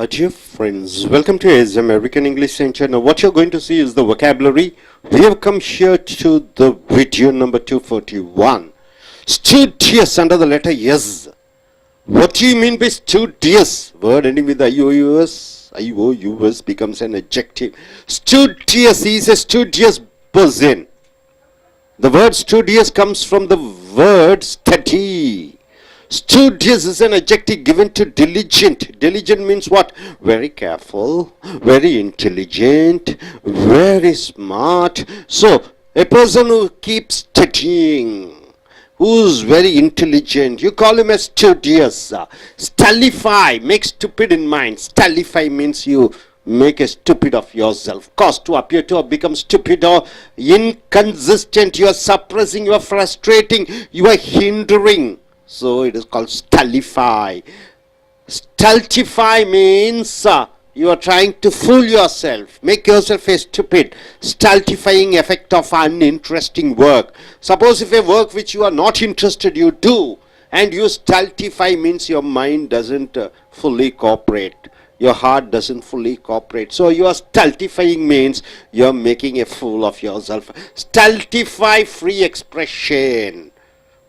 Dear friends, welcome to AS American English Center. Now what you're going to see is the vocabulary. We have come here to the video number 241. Studious under the letter S. What do you mean by studious? Word ending with IOUS. IOUS becomes an adjective. Studious is a studious person. The word studious comes from the word study. Studious is an adjective given to diligent. Diligent means what? Very careful, very intelligent, very smart. So, a person who keeps studying, who's very intelligent, you call him a studious. Stultify, make stupid in mind. Stultify means you make a stupid of yourself. Cause to appear to have become stupid or inconsistent. You are suppressing, you are frustrating, you are hindering. So it is called stultify. Stultify means you are trying to fool yourself, make yourself a stupid, stultifying effect of uninteresting work. Suppose if a work which you are not interested you do, and you stultify means your mind doesn't fully cooperate. Your heart doesn't fully cooperate. So you are stultifying means you are making a fool of yourself. Stultify, free expression.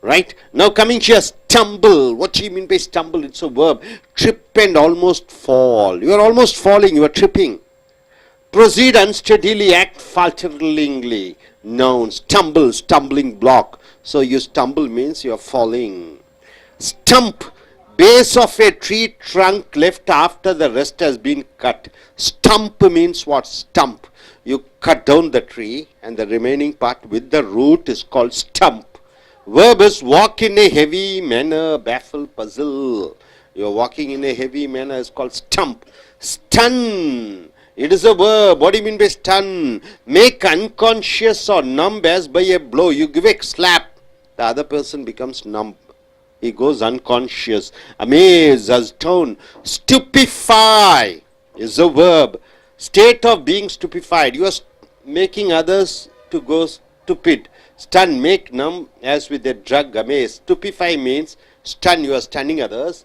Right? Now coming here, stumble. What do you mean by stumble? It's a verb. Trip and almost fall. You are almost falling, you are tripping. Proceed unsteadily, act falteringly. Noun. Stumble, stumbling block. So you stumble means you are falling. Stump. Base of a tree trunk left after the rest has been cut. Stump means what? Stump. You cut down the tree and the remaining part with the root is called stump. Verb is walk in a heavy manner, baffle, puzzle. You are walking in a heavy manner is called stump. Stun. It is a verb. What do you mean by stun? Make unconscious or numb as by a blow. You give a slap. The other person becomes numb. He goes unconscious. Amaze, astone. Stupefy is a verb. State of being stupefied. You are making others to go stupid. Stun, make numb as with a drug, amaze. Stupefy means stun, you are stunning others.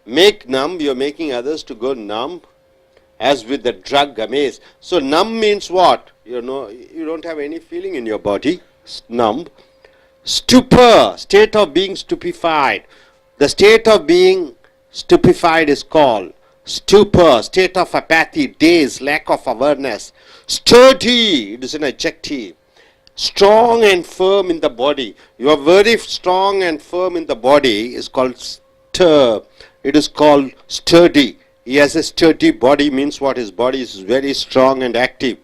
Make numb, you are making others to go numb as with the drug, amaze. So numb means what? You know, you don't have any feeling in your body. Numb. Stupor, state of being stupefied. The state of being stupefied is called stupor, state of apathy, daze, lack of awareness. Sturdy, it is an adjective. Strong and firm in the body. You are very strong and firm in the body is called stir. It is called sturdy. He has a sturdy body means what? His body is very strong and active.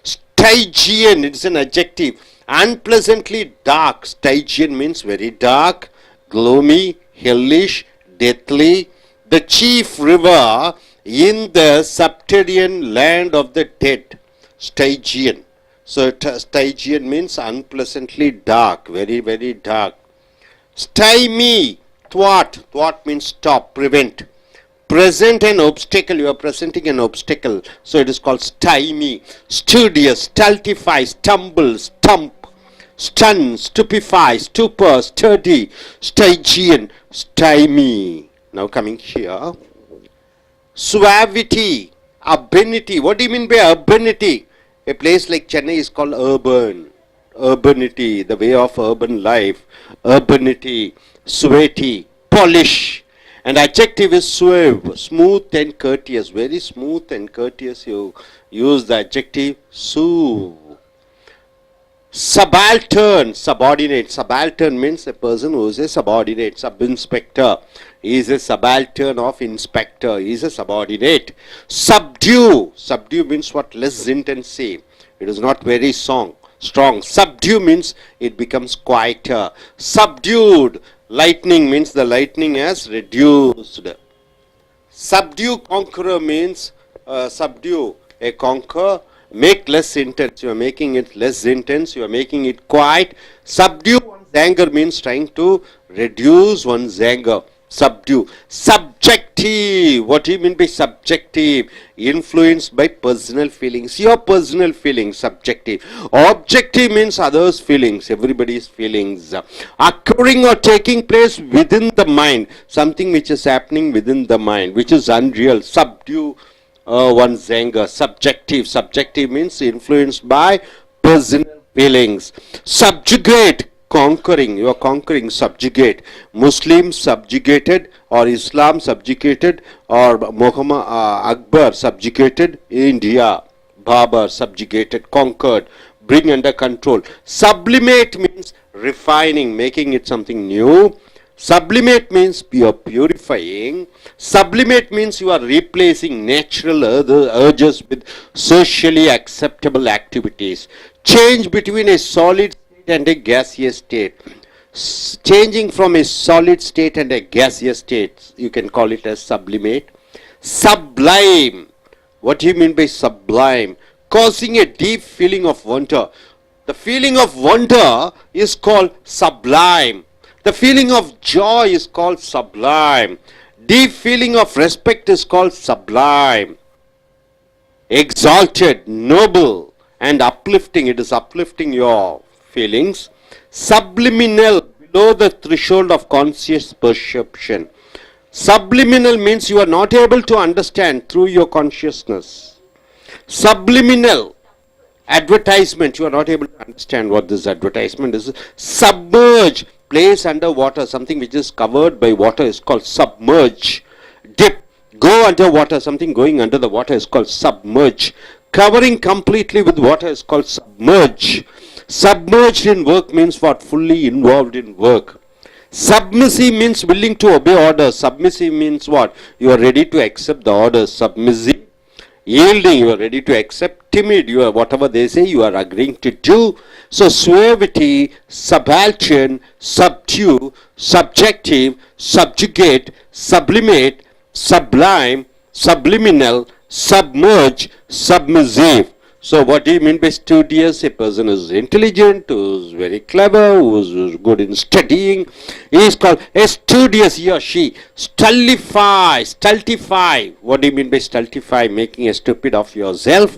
Stygian, it is an adjective. Unpleasantly dark. Stygian means very dark, gloomy, hellish, deathly. The chief river in the subterranean land of the dead. Stygian. So Stygian means unpleasantly dark, very, very dark. Stymie, thwart. Thwart means stop, prevent. Present an obstacle, you are presenting an obstacle. So it is called stymie. Studious, stultify, stumble, stump, stun, stupefy, stupor, sturdy, Stygian, stymie. Now coming here. Suavity, urbanity. What do you mean by urbanity? A place like Chennai is called urban. Urbanity, the way of urban life. Urbanity, suavity, polish. And adjective is suave, smooth and courteous. Very smooth and courteous. You use the adjective suave. Subaltern, subordinate. Subaltern means a person who is a subordinate. Sub-inspector. He is a subaltern of inspector. He is a subordinate. Subdue. Subdue means what? Less intensive. It is not very strong. Subdue means it becomes quieter. Subdued. Lightning means the lightning has reduced. Subdue conqueror means subdue a conquer. Make less intense. You are making it less intense. You are making it quiet. Subdue one's anger means trying to reduce one's anger. Subdue. Subjective. What do you mean by subjective? Influenced by personal feelings. Your personal feelings, subjective. Objective means others' feelings, everybody's feelings. Occurring or taking place within the mind. Something which is happening within the mind, which is unreal. Subdue one's anger. Subjective. Subjective means influenced by personal feelings. Subjugate. Conquering, you are conquering, subjugate. Muslims subjugated, or Islam subjugated, or Muhammad Akbar subjugated India. Babur subjugated, conquered, bring under control. Sublimate means refining, making it something new. Sublimate means you are purifying. Sublimate means you are replacing natural urges with socially acceptable activities. Change between a solid and a gaseous state. Changing from a solid state and a gaseous state, you can call it as sublimate. Sublime. What do you mean by sublime? Causing a deep feeling of wonder. The feeling of wonder is called sublime. The feeling of joy is called sublime. Deep feeling of respect is called sublime. Exalted, noble, and uplifting. It is uplifting your feelings. Subliminal, below the threshold of conscious perception. Subliminal means you are not able to understand through your consciousness. Subliminal, advertisement, you are not able to understand what this advertisement is. Submerge, place under water, something which is covered by water is called submerge. Dip, go under water, something going under the water is called submerge. Covering completely with water is called submerge. Submerged in work means what? Fully involved in work. Submissive means willing to obey orders. Submissive means what? You are ready to accept the orders. Submissive. Yielding, you are ready to accept. Timid, you are whatever they say, you are agreeing to do. So suavity, subaltern, subdue, subjective, subjugate, sublimate, sublime, subliminal, submerge, submissive. So what do you mean by studious? A person is intelligent, who is very clever, who is good in studying. He is called a studious, he or she. Stultify, stultify. What do you mean by stultify? Making a stupid of yourself.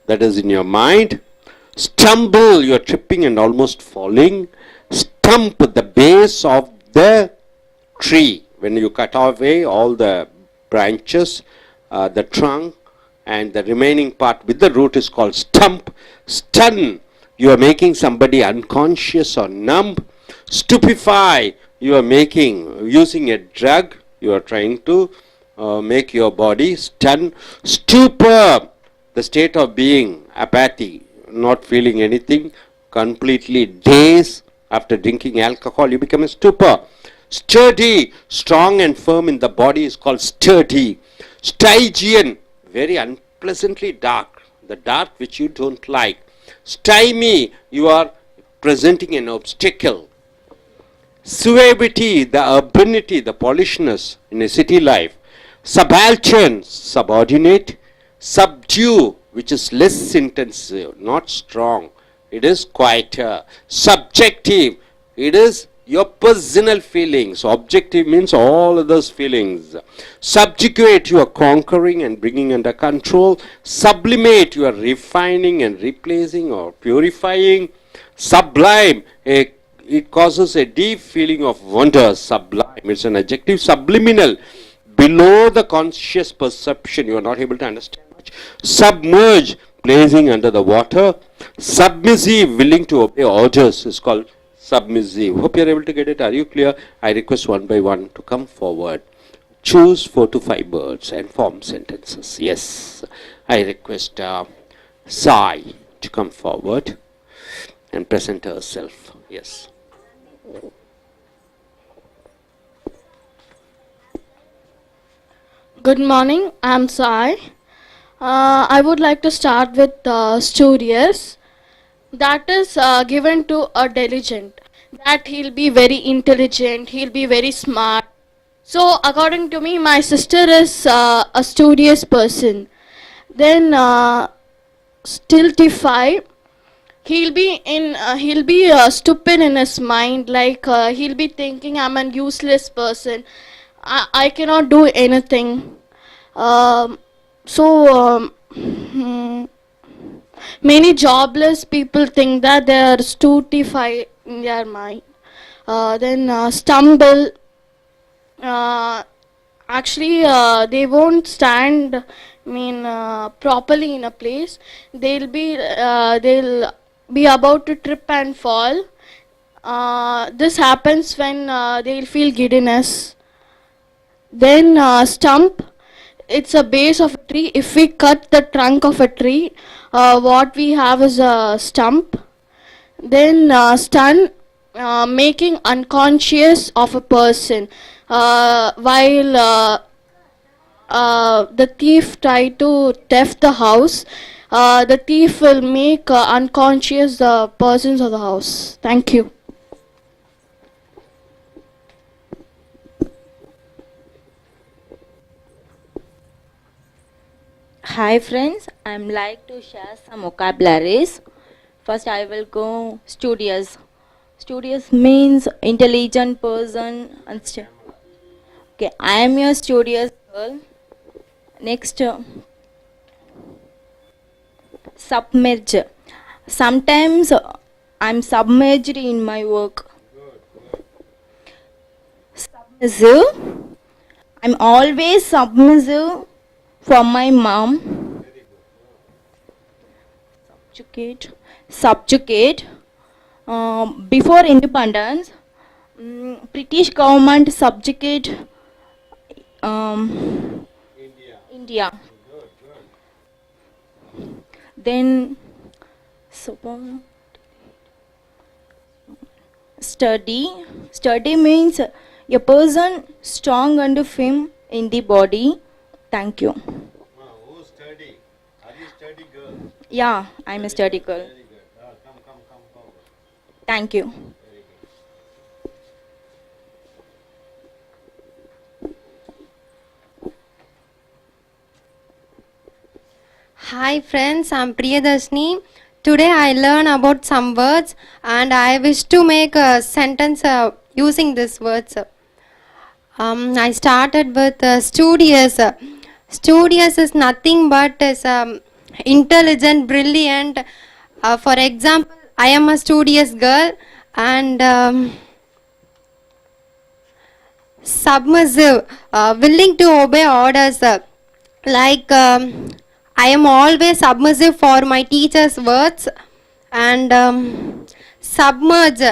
That is in your mind. Stumble, you are tripping and almost falling. Stump, the base of the tree. When you cut away all the branches, the trunk, and the remaining part with the root is called stump. Stun, you are making somebody unconscious or numb. Stupefy, you are using a drug, you are trying to make your body stun. Stupor, the state of being, apathy, not feeling anything, completely dazed. After drinking alcohol, you become a stupor. Sturdy, strong and firm in the body is called sturdy. Stygian, very unpleasantly dark, the dark which you don't like. Stymie, you are presenting an obstacle. Suavity, the urbanity, the polishness in a city life. Subaltern, subordinate. Subdue, which is less intensive, not strong. It is quieter. Subjective, it is your personal feelings. Objective means all others' feelings. Subjugate, you are conquering and bringing under control. Sublimate, you are refining and replacing or purifying. Sublime, it causes a deep feeling of wonder. Sublime, it's an adjective. Subliminal, below the conscious perception, you are not able to understand much. Submerge, placing under the water. Submissive, willing to obey orders is called submissive. Hope you are able to get it. Are you clear? I request one by one to come forward. Choose 4 to 5 words and form sentences. Yes. I request Sai to come forward and present herself. Yes. Good morning, I'm Sai. I would like to start with studious. That is given to a diligent. That he'll be very intelligent, he'll be very smart. So according to me, my sister is a studious person. Then stultify. He'll be stupid in his mind, like he'll be thinking I'm a useless person. I cannot do anything. So many jobless people think that they are stultify in their mind. Then stumble. Uh, Actually, they won't stand. Properly in a place. They'll be about to trip and fall. This happens when they'll feel giddiness. Then stump, it's a base of a tree. If we cut the trunk of a tree, what we have is a stump. Then stun, making unconscious of a person. While the thief try to theft the house, the thief will make unconscious the persons of the house. Thank you. Hi friends, I'm like to share some vocabularies. First I will go studious. Studious means intelligent person and okay, I am a studious girl. Next, submerge. Sometimes I'm submerged in my work. Submissive. I'm always submissive for my mom. Subjugate. Before independence, British government subjugate India. Then study. Study means a person strong and firm in the body. Thank you. Oh, study. Are you study girl? Yeah, I'm a study girl. Very good. Come forward. Thank you. Very good. Hi friends, I'm Priyadarshini. Today I learn about some words and I wish to make a sentence using these words. I started with studious. Studious is nothing but is intelligent, brilliant. For example, I am a studious girl. And submissive, willing to obey orders. I am always submissive for my teacher's words. And submerge,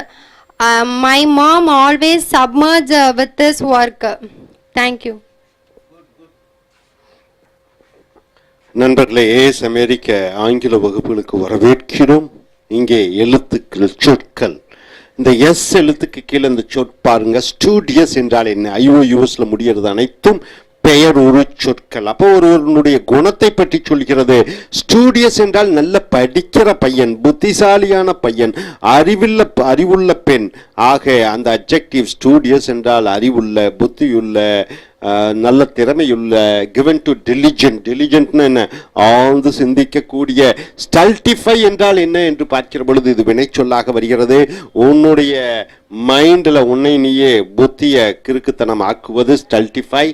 my mom always submerge with this work. Thank you. நண்பர்களே, ace அமெரிக்க ஆங்கில வகுப்புகளுக்கு வரவேற்கிறோம். இங்கே எழுத்துக்கள், சொற்கள். இந்த S எழுத்துக்கு கீழே இந்த சொற்பாருங்க. ஸ்டூடியஸ் என்றால் என்ன? ஐஓயூஎஸ்ல முடியறது அனைத்தும் பெயர் ஒரு சொற்கள். அப்போ ஒருவனுடைய குணத்தை பற்றி சொல்கிறது. ஸ்டூடியஸ் என்றால் நல்ல படிக்கிற பையன், புத்திசாலியான பையன், அறிவுள்ள பெண். ஆக அந்த அட்ஜெக்டிவ் ஸ்டூடியஸ் என்றால் அறிவுள்ள, புத்தியுள்ள, நல்ல திறமையுள்ள. given to diligent. diligentனா என்ன? ஆழ்ந்து சிந்திக்கக்கூடிய. ஸ்டல்டிஃபை என்றால் என்ன என்று பார்க்கிற பொழுது இது வினைச்சொல்லாக வருகிறது. உன்னுடைய மைண்டில் உன்னை நீயே புத்திய கிறுக்குத்தனம் ஆக்குவது ஸ்டல்டிஃபை.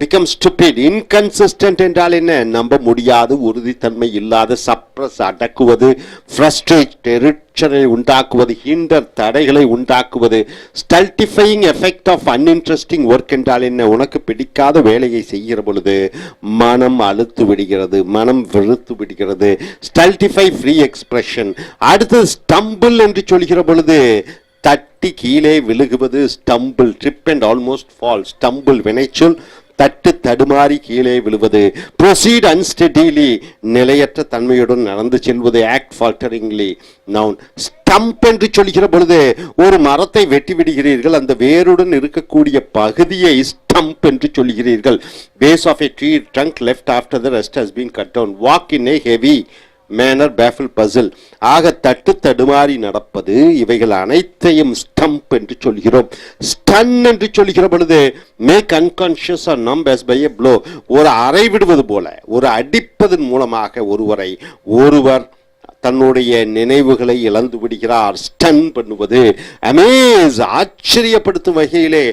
become stupid. inconsistent என்றால் என்ன? நம்ப முடியாது, உறுதித்தன்மை இல்லாத. சப்ரஸ், அடக்குவது. frustrate, எரிச்சலை உண்டாக்குவது. hinder, தடைகளை உண்டாக்குவது. stultifying effect of uninteresting work என்றால் என்ன? உனக்கு பிடிக்காத வேலையை செய்கிற பொழுது மனம் அழுத்து விடுகிறது, மனம் வெறுத்து விடுகிறது. stultify, free expression. அடுத்து stumble என்று சொல்கிற பொழுது தட்டி கீழே விழுகுவது. Stumble, trip and almost fall. Stumble வினைச்சொல், தட்டு தடுமாறி கீழே விழுவது. ப்ரொசீட் அன்ஸ்டெடிலி, நிலையற்ற தன்மையுடன் நடந்து செல்வது. Act ஃபால்டரிங்லி, noun. ஸ்டம்ப் என்று சொல்கிற பொழுது ஒரு மரத்தை வெட்டி விடுகிறீர்கள், அந்த வேருடன் இருக்கக்கூடிய பகுதியை ஸ்டம்ப் என்று சொல்கிறீர்கள். Base of a tree trunk left after the rest has been cut down. Walk in a heavy manner, baffle, puzzle. ஆக தட்டு தடுமாறி நடப்பது. இவைகள் அனைத்தையும் ஸ்டம்ப் என்று சொல்கிறோம். ஸ்டன் என்று சொல்கிற பொழுது make unconscious or numb as by a blow. ஒரு அறை விடுவது போல, ஒரு அடிப்பதன் மூலமாக ஒருவர் தன்னுடைய நினைவுகளை இழந்து விடுகிறார். ஸ்டன் பண்ணுவது, அமேஸ், ஆச்சரியப்படுத்தும் வகையிலே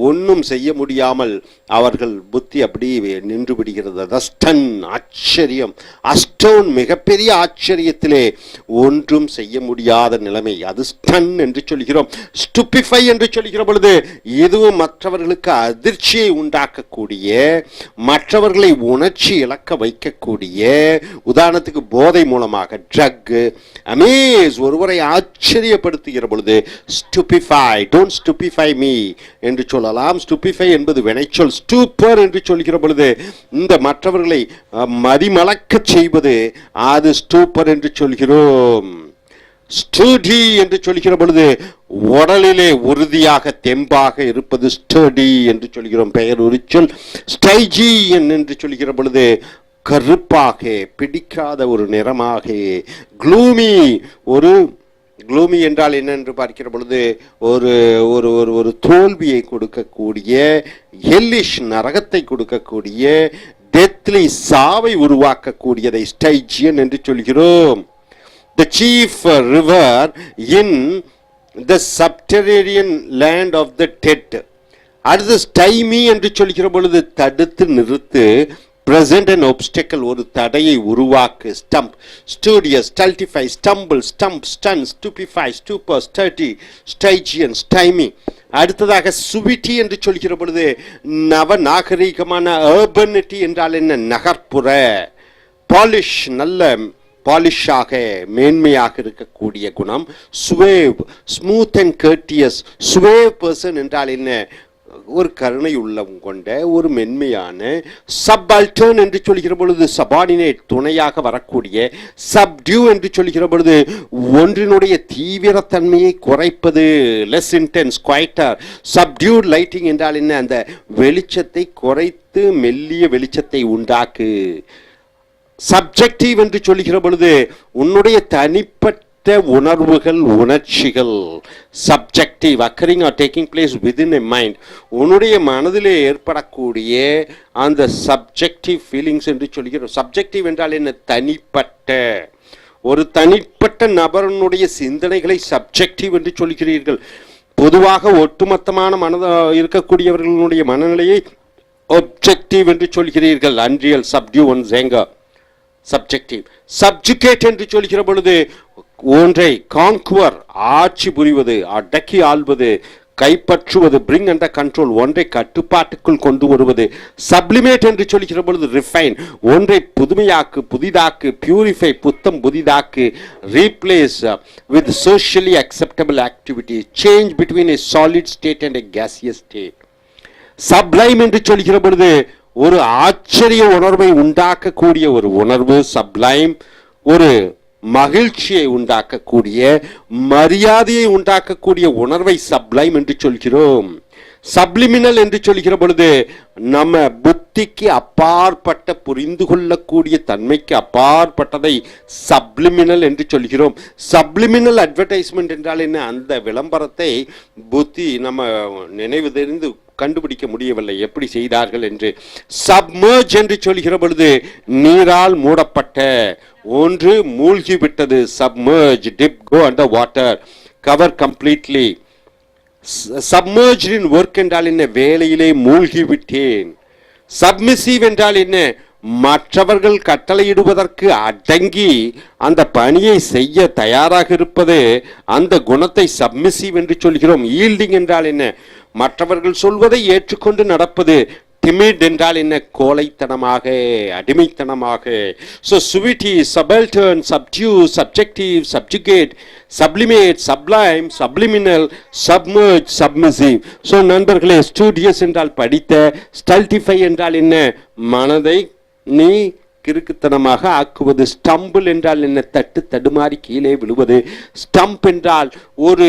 ஒன்றும் செய்ய முடியாமல் அவர்கள் புத்தி அப்படியே நின்று விடுகிறது. ஸ்டன், ஆச்சரியம், அஸ்டோன், மிகப்பெரிய ஆச்சரியத்திலே ஒன்றும் செய்ய முடியாத நிலைமை, அது ஸ்டன் என்று சொல்கிறோம். ஸ்டூபிஃபை என்று சொல்கிற பொழுது இதுவும் மற்றவர்களுக்கு அதிர்ச்சியை உண்டாக்கக்கூடிய, மற்றவர்களை உணர்ச்சி இழக்க வைக்கக்கூடிய, உதாரணத்துக்கு போதை மூலமாக ட்ரக், அமேஸ், ஒருவரை ஆச்சரியப்படுத்துகிற பொழுது ஸ்டூபிஃபை, டோன்ட் ஸ்டூபிஃபை மீ என்று சொல்லலாம். ஸ்டூபிஃபை என்பது வினைச்சொல். ஸ்டூப்பர் என்று சொல்கிற பொழுது இந்த மற்றவர்களை மதிமலக்க செய்வது, அது ஸ்டூப்பர் என்று சொல்கிறோம். ஸ்டடி என்று சொல்கிற பொழுது உடலிலே உறுதியாக தெம்பாக இருப்பது ஸ்டடி என்று சொல்கிறோம், பெயர் உரிச்சொல். ஸ்டைஜி என்று சொல்கிற பொழுது கருப்பாக, பிடிக்காத ஒரு நிறமாக. க்ளூமி, ஒரு க்ளூமி என்றால் என்ன என்று பார்க்கிற பொழுது ஒரு ஒரு ஒரு ஒரு தோல்வியை கொடுக்கக்கூடிய, ஹெல்லிஷ், நரகத்தை கொடுக்கக்கூடிய, டெத்லி, சாவை உருவாக்கக்கூடியதை ஸ்டைஜியன் என்று சொல்கிறோம். The chief river in the subterranean land of the dead. அடுத்து ஸ்டைமி என்று சொல்கிற பொழுது தடுத்து நிறுத்து, present an obstacle, ஒரு தடையை உருவாக்கு. Stump, studious, stultify, stumble, stump, stun, stupefy, stupor, study, Stygian, stymie. அடுத்ததாக சுவிட்டி என்று சொல்கிற பொழுது நவ நாகரீகமான, அர்பனிட்டி என்றால் என்ன, நகர்ப்புற. பாலிஷ், நல்ல பாலிஷாக, மேன்மையாக இருக்கக்கூடிய குணம். ஸ்வேவ், ஸ்மூத் அண்ட் கர்டியஸ். ஸ்வேவ் பர்சன் என்றால் என்ன, ஒரு கருணை உள்ளம் கொண்ட, ஒரு மென்மையான. சப்பால்டர்ன் என்று சொல்கிற பொழுது சபார்டினேட், துணையாக வரக்கூடிய. சப்டியூ என்று சொல்கிற பொழுது ஒன்றினுடைய தீவிரத்தன்மையை குறைப்பது, லெஸ் இன்டென்ஸ், குவைட்டர். சப்டியூட் லைட்டிங் என்றால் என்ன, அந்த வெளிச்சத்தை குறைத்து மெல்லிய வெளிச்சத்தை உண்டாக்கு. சப்ஜெக்டிவ் என்று சொல்கிற பொழுது உன்னுடைய தனிப்பட்ட உணர்வுகள், உணர்ச்சிகள். Subjective, occurring are taking place within a mind, உன்னுடைய மனதிலே ஏற்படக்கூடிய அந்த சப்ஜெக்டிவ் ஃபீலிங்ஸ் என்று சொல்கிறோம். சப்ஜெக்டிவ் என்றால் என்ன, தனிப்பட்ட, ஒரு தனிப்பட்ட நபருடைய சிந்தனைகளை சப்ஜெக்டிவ் என்று சொல்கிறீர்கள். பொதுவாக ஒட்டுமொத்தமான இருக்கக்கூடியவர்களுடைய மனநிலையை ஒப்ஜெக்டிவ் என்று சொல்கிறீர்கள். Unreal, சப்டியூ, one ஜேங்கா, subjective. சப்ஜுகேட் என்று சொல்கிற பொழுது ஒன்றை கான்குவர், ஆட்சி புரிவது, அடக்கி ஆள்வது, கைப்பற்றுவது, பிரிங் அண்டர் கண்ட்ரோல், ஒன்றை கட்டுப்பாட்டுக்குள் கொண்டு வருவது. சப்ளிமேட் என்று சொல்கிற பொழுது ரிஃபைன், ஒன்றை புதுமையாக்கு, புதிதாக்கு. பியூரிஃபை, புத்தம் புதிதாக்கு. Replace with socially acceptable activity. Change between a solid state and a gaseous state. Sublime என்று சொல்கிற பொழுது ஒரு ஆச்சரிய உணர்வை உண்டாக்கக்கூடிய ஒரு உணர்வு சப்ளைம், ஒரு மகிழ்ச்சியை உண்டாக்கக்கூடிய, மரியாதையை உண்டாக்கக்கூடிய உணர்வை சப்ளைம் என்று சொல்கிறோம். சப்ளிமினல் என்று சொல்கிற பொழுது நம்ம புத்திக்கு அப்பாற்பட்ட, புரிந்து கொள்ளக்கூடிய தன்மைக்கு அப்பாற்பட்டதை சப்ளிமினல் என்று சொல்கிறோம். சப்ளிமினல் அட்வர்டைஸ்மெண்ட் என்றால் என்ன, அந்த விளம்பரத்தை புத்தி நம்ம நினைவு தெரிந்து கண்டுபிடிக்க முடியவில்லை, எப்படி செய்தார்கள் என்று. சப்மர்ஜ் என்று சொல்கிற பொழுது நீரால் மூடப்பட்ட, ஒன்று மூழ்கிவிட்டது. Submerge, dip, go under water, cover completely. Submerge in work என்றால் என்ன, வேலையிலே மூழ்கிவிட்டேன். சப்மிசிவ் என்றால் என்ன, மற்றவர்கள் கட்டளையிடுவதற்கு அடங்கி அந்த பணியை செய்ய தயாராக இருப்பது, அந்த குணத்தை சப்மிசிவ் என்று சொல்கிறோம். ஈல்டிங் என்றால் என்ன, மற்றவர்கள் சொல்வதை ஏற்றுக்கொண்டு நடப்பது. டிமிட் என்றால் என்ன, கோழைத்தனமாக, அடிமைத்தனமாக. So suavity, subaltern, subdue, subjective, subjugate, sublimate, sublime, subliminal, submerge, submissive. So நண்பர்களே, ஸ்டூடியஸ் என்றால் படித்த, ஸ்டல்டிஃபை என்றால் என்ன, மனதை நீ கிறுக்குத்தனமாக ஆக்குவது. ஸ்டம்பிள் என்றால் என்ன, தட்டு தடுமாறி கீழே விழுவது. ஸ்டம்ப் என்றால் ஒரு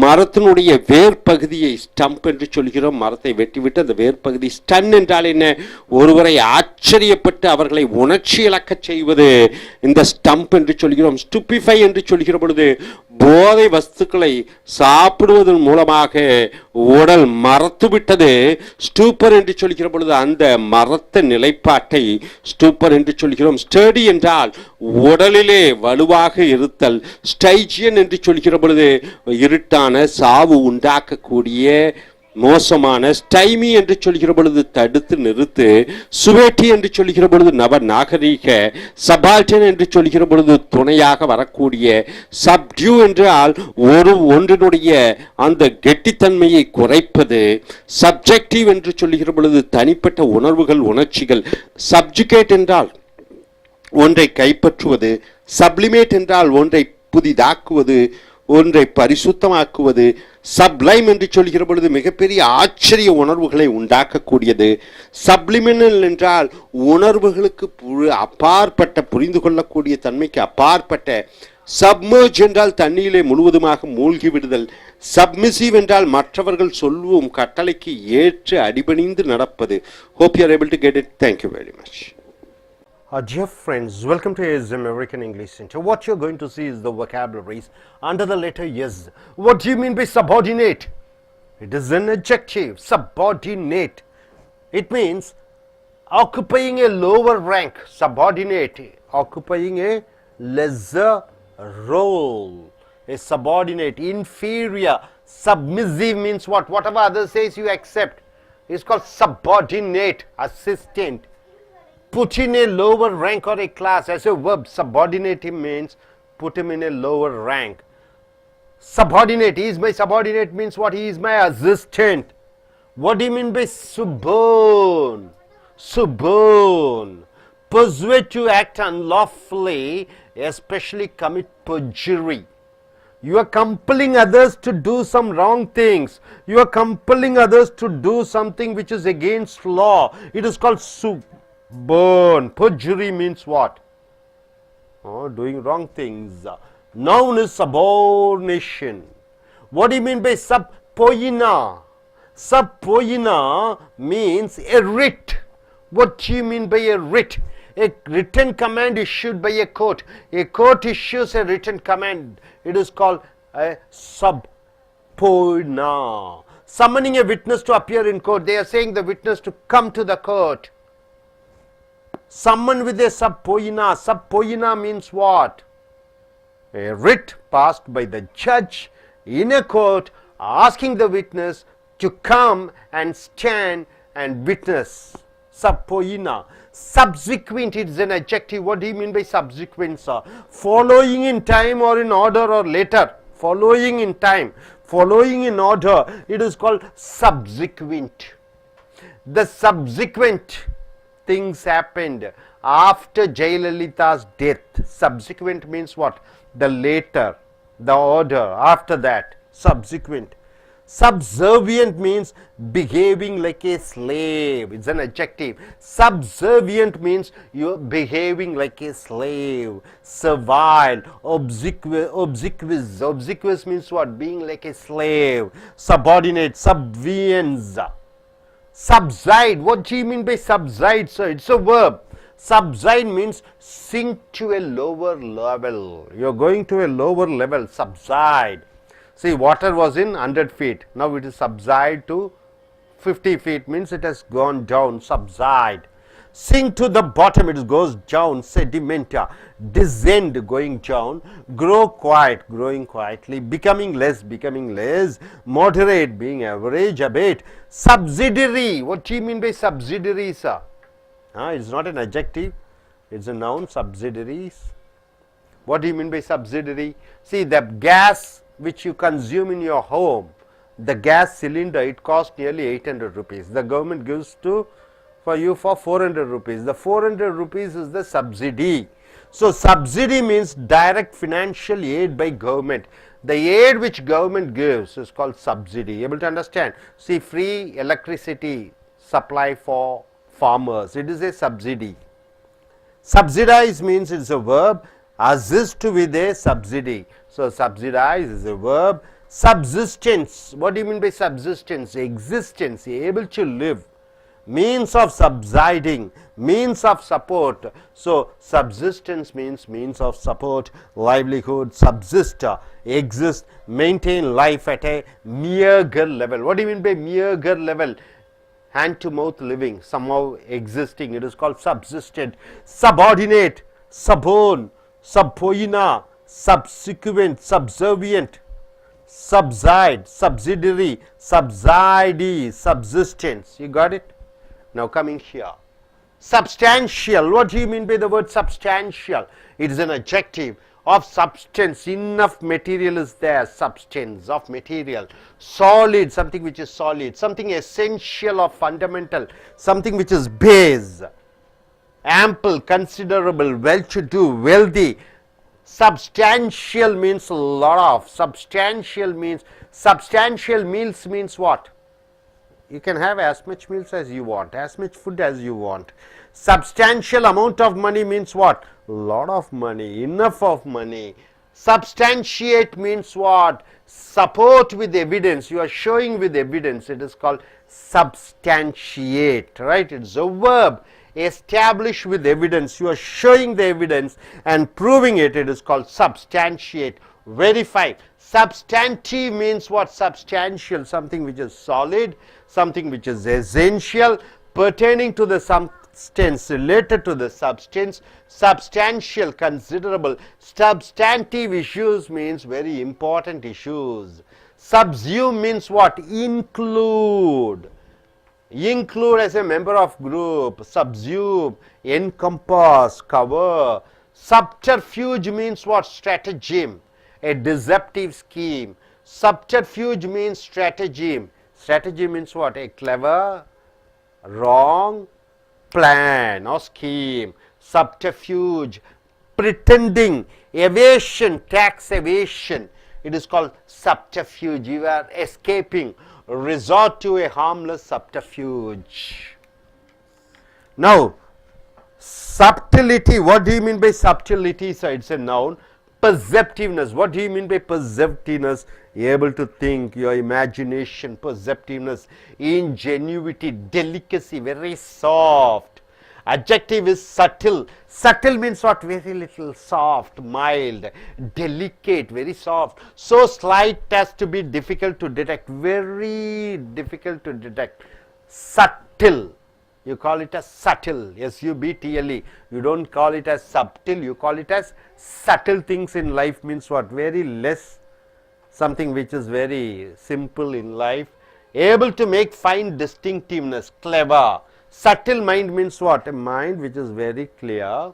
மரத்தினுடைய வேர் பகுதியை ஸ்டம்ப் என்று சொல்கிறோம். மரத்தை வெட்டிவிட்டு அந்த வேர் பகுதி. ஸ்டன் என்றால் என்ன, ஒருவரை ஆச்சரியப்பட்டு அவர்களை உணர்ச்சி இழக்க செய்வது, இந்த ஸ்டம்ப் என்று சொல்கிறோம். ஸ்டூபிஃபை என்று சொல்கிற பொழுது போதை வஸ்துக்களை சாப்பிடுவதன் மூலமாக உடல் மறத்து விட்டது. ஸ்டூப்பர் என்று சொல்கிற பொழுது அந்த மறத்த நிலைப்பாட்டை ஸ்டூப்பர் என்று சொல்கிறோம். ஸ்டடி என்றால் உடலிலே வலுவாக இருத்தல். ஸ்டைஜியன் என்று சொல்கிற பொழுது இருட்டான சாவு உண்டாக்கக்கூடிய மோசமான. ஸ்டைமி என்று சொல்கிற பொழுது தடுத்து நிறுத்து. சுவேட்டி என்று சொல்கிற பொழுது நவ நாகரீக. சபால்டன் என்று சொல்கிற பொழுது துணையாக வரக்கூடிய. சப்டியூ என்றால் ஒன்றினுடைய அந்த கெட்டித்தன்மையை குறைப்பது. சப்ஜெக்டிவ் என்று சொல்கிற பொழுது தனிப்பட்ட உணர்வுகள் உணர்ச்சிகள். சப்ஜுகேட் என்றால் ஒன்றை கைப்பற்றுவது. சப்ளிமேட் என்றால் ஒன்றை புதிதாக்குவது, ஒன்றை பரிசுத்தமாக்குவது. சப்ளைம் என்று சொல்கிற பொழுது மிகப்பெரிய ஆச்சரிய உணர்வுகளை உண்டாக்கக்கூடியது. சப்ளிமினல் என்றால் உணர்வுகளுக்கு அப்பாற்பட்ட, புரிந்து கொள்ளக்கூடிய தன்மைக்கு அப்பாற்பட்ட. சப்மர்ஜ் என்றால் தண்ணீரிலே முழுவதுமாக மூழ்கி விடுதல். சப்மிசிவ் என்றால் மற்றவர்கள் சொல்லும் கட்டளைக்கு ஏற்று அடிபணிந்து நடப்பது. Hope you are able to get it. Thank you very much. Dear friends, welcome to ASM American English Center. What you're going to see is the vocabularies under the letter yes. What do you mean by subordinate? It is an adjective. Subordinate. It means occupying a lower rank. Subordinate. Occupying a lesser role. A subordinate. Inferior. Submissive means what? Whatever others says you accept. It's called subordinate. Assistant. Put in a lower rank or a class. As a verb, subordinate him means put him in a lower rank. Subordinate, he is my subordinate means what? He is my assistant. What do you mean by suborn? Suborn. Persuade to act unlawfully, especially commit perjury. You are compelling others to do some wrong things. You are compelling others to do something which is against law. It is called suborn. Perjury means what? Oh, doing wrong things. Noun is subordination. What do you mean by subpoena? Subpoena means a writ. What do you mean by a writ? A written command issued by a court. A court issues a written command. It is called a subpoena. Summoning a witness to appear in court. They are saying the witness to come to the court. Summon with a subpoena. Subpoena means what? A writ passed by the judge in a court asking the witness to come and stand and witness. Subpoena. Subsequent, it is an adjective. What do you mean by subsequent, sir? Following in time or in order or later. Following in time, following in order. It is called subsequent. The subsequent things happened after Jayalalitha's death. Subsequent means what? The later, the order, after that. Subsequent. Subservient means behaving like a slave. It's an adjective. Subservient means you're behaving like a slave. Servile. Obsequious. Obsequious means what? Being like a slave. Subordinate. Subservience. Subside. What do you mean by subside, sir? It's a verb. Subside means sink to a lower level. You're going to a lower level. Subside. See, water was in 100 feet. Now it is subside to 50 feet. Means it has gone down. Subside. Sink to the bottom. It goes down. Sedimenta. Descend. Going down. Grow quiet. Growing quietly. Becoming less. Becoming less. Moderate. Being average. Abate. Subsidiary. What do you mean by subsidiary, sir? It's not an adjective. It's a noun. Subsidiaries. What do you mean by subsidiary? See, the gas which you consume in your home, the gas cylinder, it costs nearly 800 rupees. The government gives for you for 400 rupees. The 400 rupees is the subsidy. So subsidy means direct financial aid by government. The aid which government gives is called subsidy. Able to understand? See, free electricity supply for farmers. It is a subsidy. Subsidize means it's a verb. Assist with a subsidy. So subsidize is a verb. Subsistence. What do you mean by subsistence? Existence. Able to live. means of subsiding, means of support. So subsistence means means of support, livelihood, subsist, exist, maintain life at a meager level. What do you mean by meager level? Hand to mouth living, somehow existing, it is called subsisted. Subordinate, suborn, subpoena, subsequent, subservient, subside, subsidiary, subsidi, subsistence. You got it? Now coming here. Substantial. What do you mean by the word substantial? It is an adjective of substance. Enough material is there. Substance of material. Solid, something which is solid. Something essential or fundamental. Something which is base. Ample, considerable, well-to-do, wealthy. Substantial means a lot of. Substantial means meals means what? You can have as much meals as you want, as much food as you want. Substantial amount of money means what? Lot of money, enough of money. Substantiate means what? Support with evidence. You are showing with evidence. It is called substantiate, right? It's a verb. Establish with evidence. You are showing the evidence and proving it. It is called substantiate. Verify. Substantive means what? Substantial, something which is solid, something which is essential, pertaining to the substance, related to the substance. Substantial, considerable. Substantive issues means very important issues. Subsume means what? Include. Include as a member of group. Subsume, encompass, cover. Subterfuge means what? Stratagem, a deceptive scheme. Subterfuge means stratagem. Strategy means what? A clever, wrong plan or scheme. Subterfuge, pretending, evasion, tax evasion. It is called subterfuge. You are escaping. Resort to a harmless subterfuge. Now, subtlety. What do you mean by subtlety? So it's a noun. Perceptiveness. What do you mean by perceptiveness? Able to think, your imagination, perceptiveness, ingenuity, delicacy, very soft. Adjective is subtle. Subtle means what? Very little, soft, mild, delicate, very soft. So slight as to be difficult to detect, very difficult to detect. Subtle. You call it as subtle, S-U-B-T-L-E. You don't call it as subtle, you call it as subtle. Things in life means what? Very less, something which is very simple in life. Able to make fine distinctiveness, clever. Subtle mind means what? A mind which is very clear.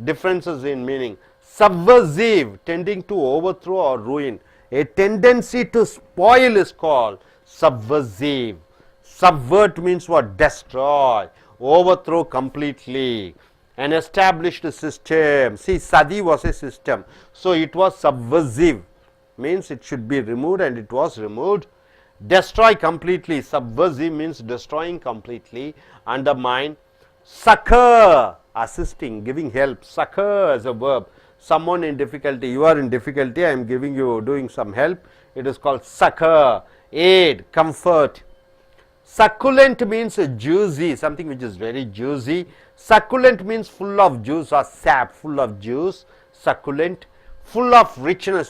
Differences in meaning. Subversive, tending to overthrow or ruin. A tendency to spoil is called subversive. Subvert means what? Destroy, overthrow completely. An established system. See, sadi was a system. So it was subversive. Means it should be removed and it was removed. Destroy completely. Subversive means destroying completely. Undermine. Succor, assisting, giving help. Succor as a verb. Someone in difficulty. You are in difficulty. I am giving you, doing some help. It is called succor. Aid, comfort. Succulent means juicy, something which is very juicy. Succulent means full of juice or sap, full of juice. Succulent. Full of richness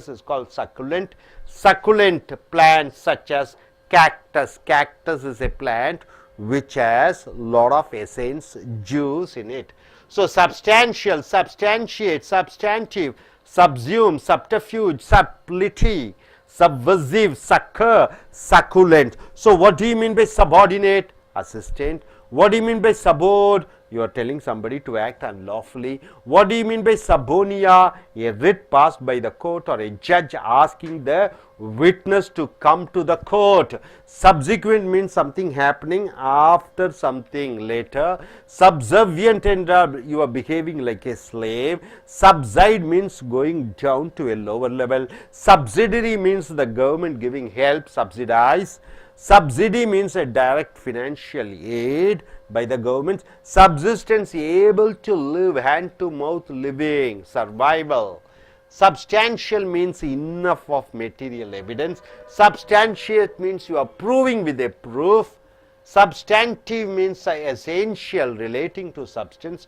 is called succulent. Succulent plants such as cactus. Cactus is a plant which has lot of essence, juice in it. So substantial, substantiate, substantive, subsume, subterfuge, subtlety, subversive, succor, succulent. So what do you mean by subordinate? Assistant. What do you mean by subord? You are telling somebody to act unlawfully. What do you mean by subonia? A writ passed by the court or a judge asking the witness to come to the court. Subsequent means something happening after something later. Subservient, and you are behaving like a slave. Subside means going down to a lower level. Subsidiary means the government giving help, subsidize. Subsidy means a direct financial aid by the government. Subsistence, able to live, hand to mouth living, survival. Substantial means enough of material evidence. Substantiate means you are proving with a proof. Substantive means essential, relating to substance.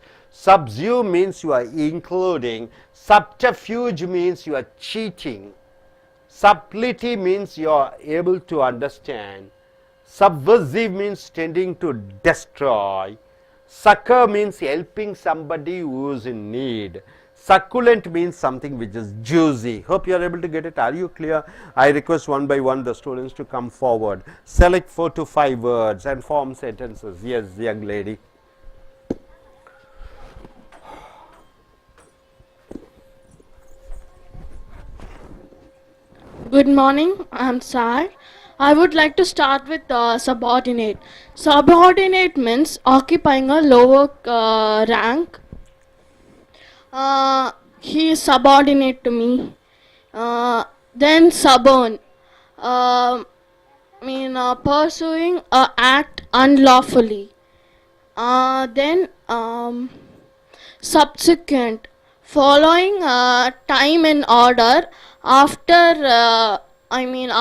Subsume means you are including. Subterfuge means you are cheating. Subtlety means you are able to understand. Subversive means tending to destroy. Succor means helping somebody who is in need. Succulent means something which is juicy. Hope you are able to get it. Are you clear? I request one by one the students to come forward. Select 4 to 5 words and form sentences. Yes, young lady. Good morning, I'm Sai. I would like to start with subordinate. Subordinate means occupying a lower rank. He is subordinate to me. Then suborn. Pursuing an act unlawfully. Then subsequent. Following time in order after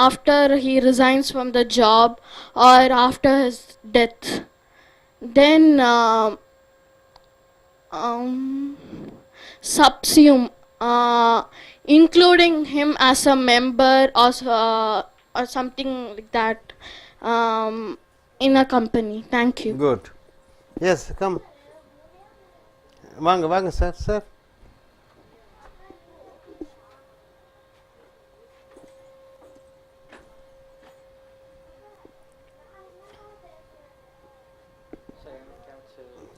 after he resigns from the job or after his death. Then subsume, including him as a member or something like that in a company. Thank you. Good. Yes, come. Vanga, sir.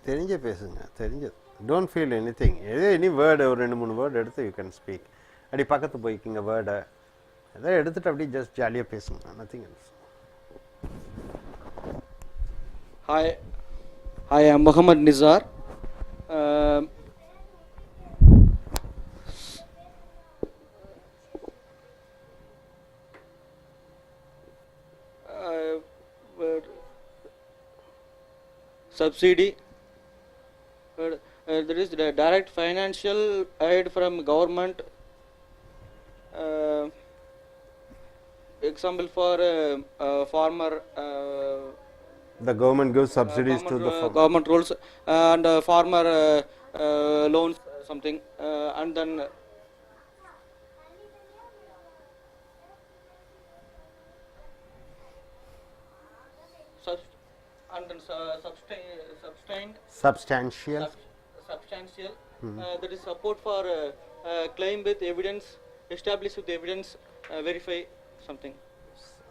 தெரிஞ்ச பேசுங்க தெரிஞ்சது. Don't feel anything. Any word ஒரு 2-3 word எடுத்து you can speak. அப்படி பக்கத்து போய்க்கிங்க வேர்டை எதாவது எடுத்துட்டு அப்படி ஜஸ்ட் ஜாலியாக பேசுங்க. Nothing else. Hi, I am Muhammad Nizar. Subsidy. There is the direct financial aid from government. Example for farmer. The government gives subsidies to the farmer. Government rules and farmer loans something and then substantial. There is support for claim with evidence, establish with evidence, verify something.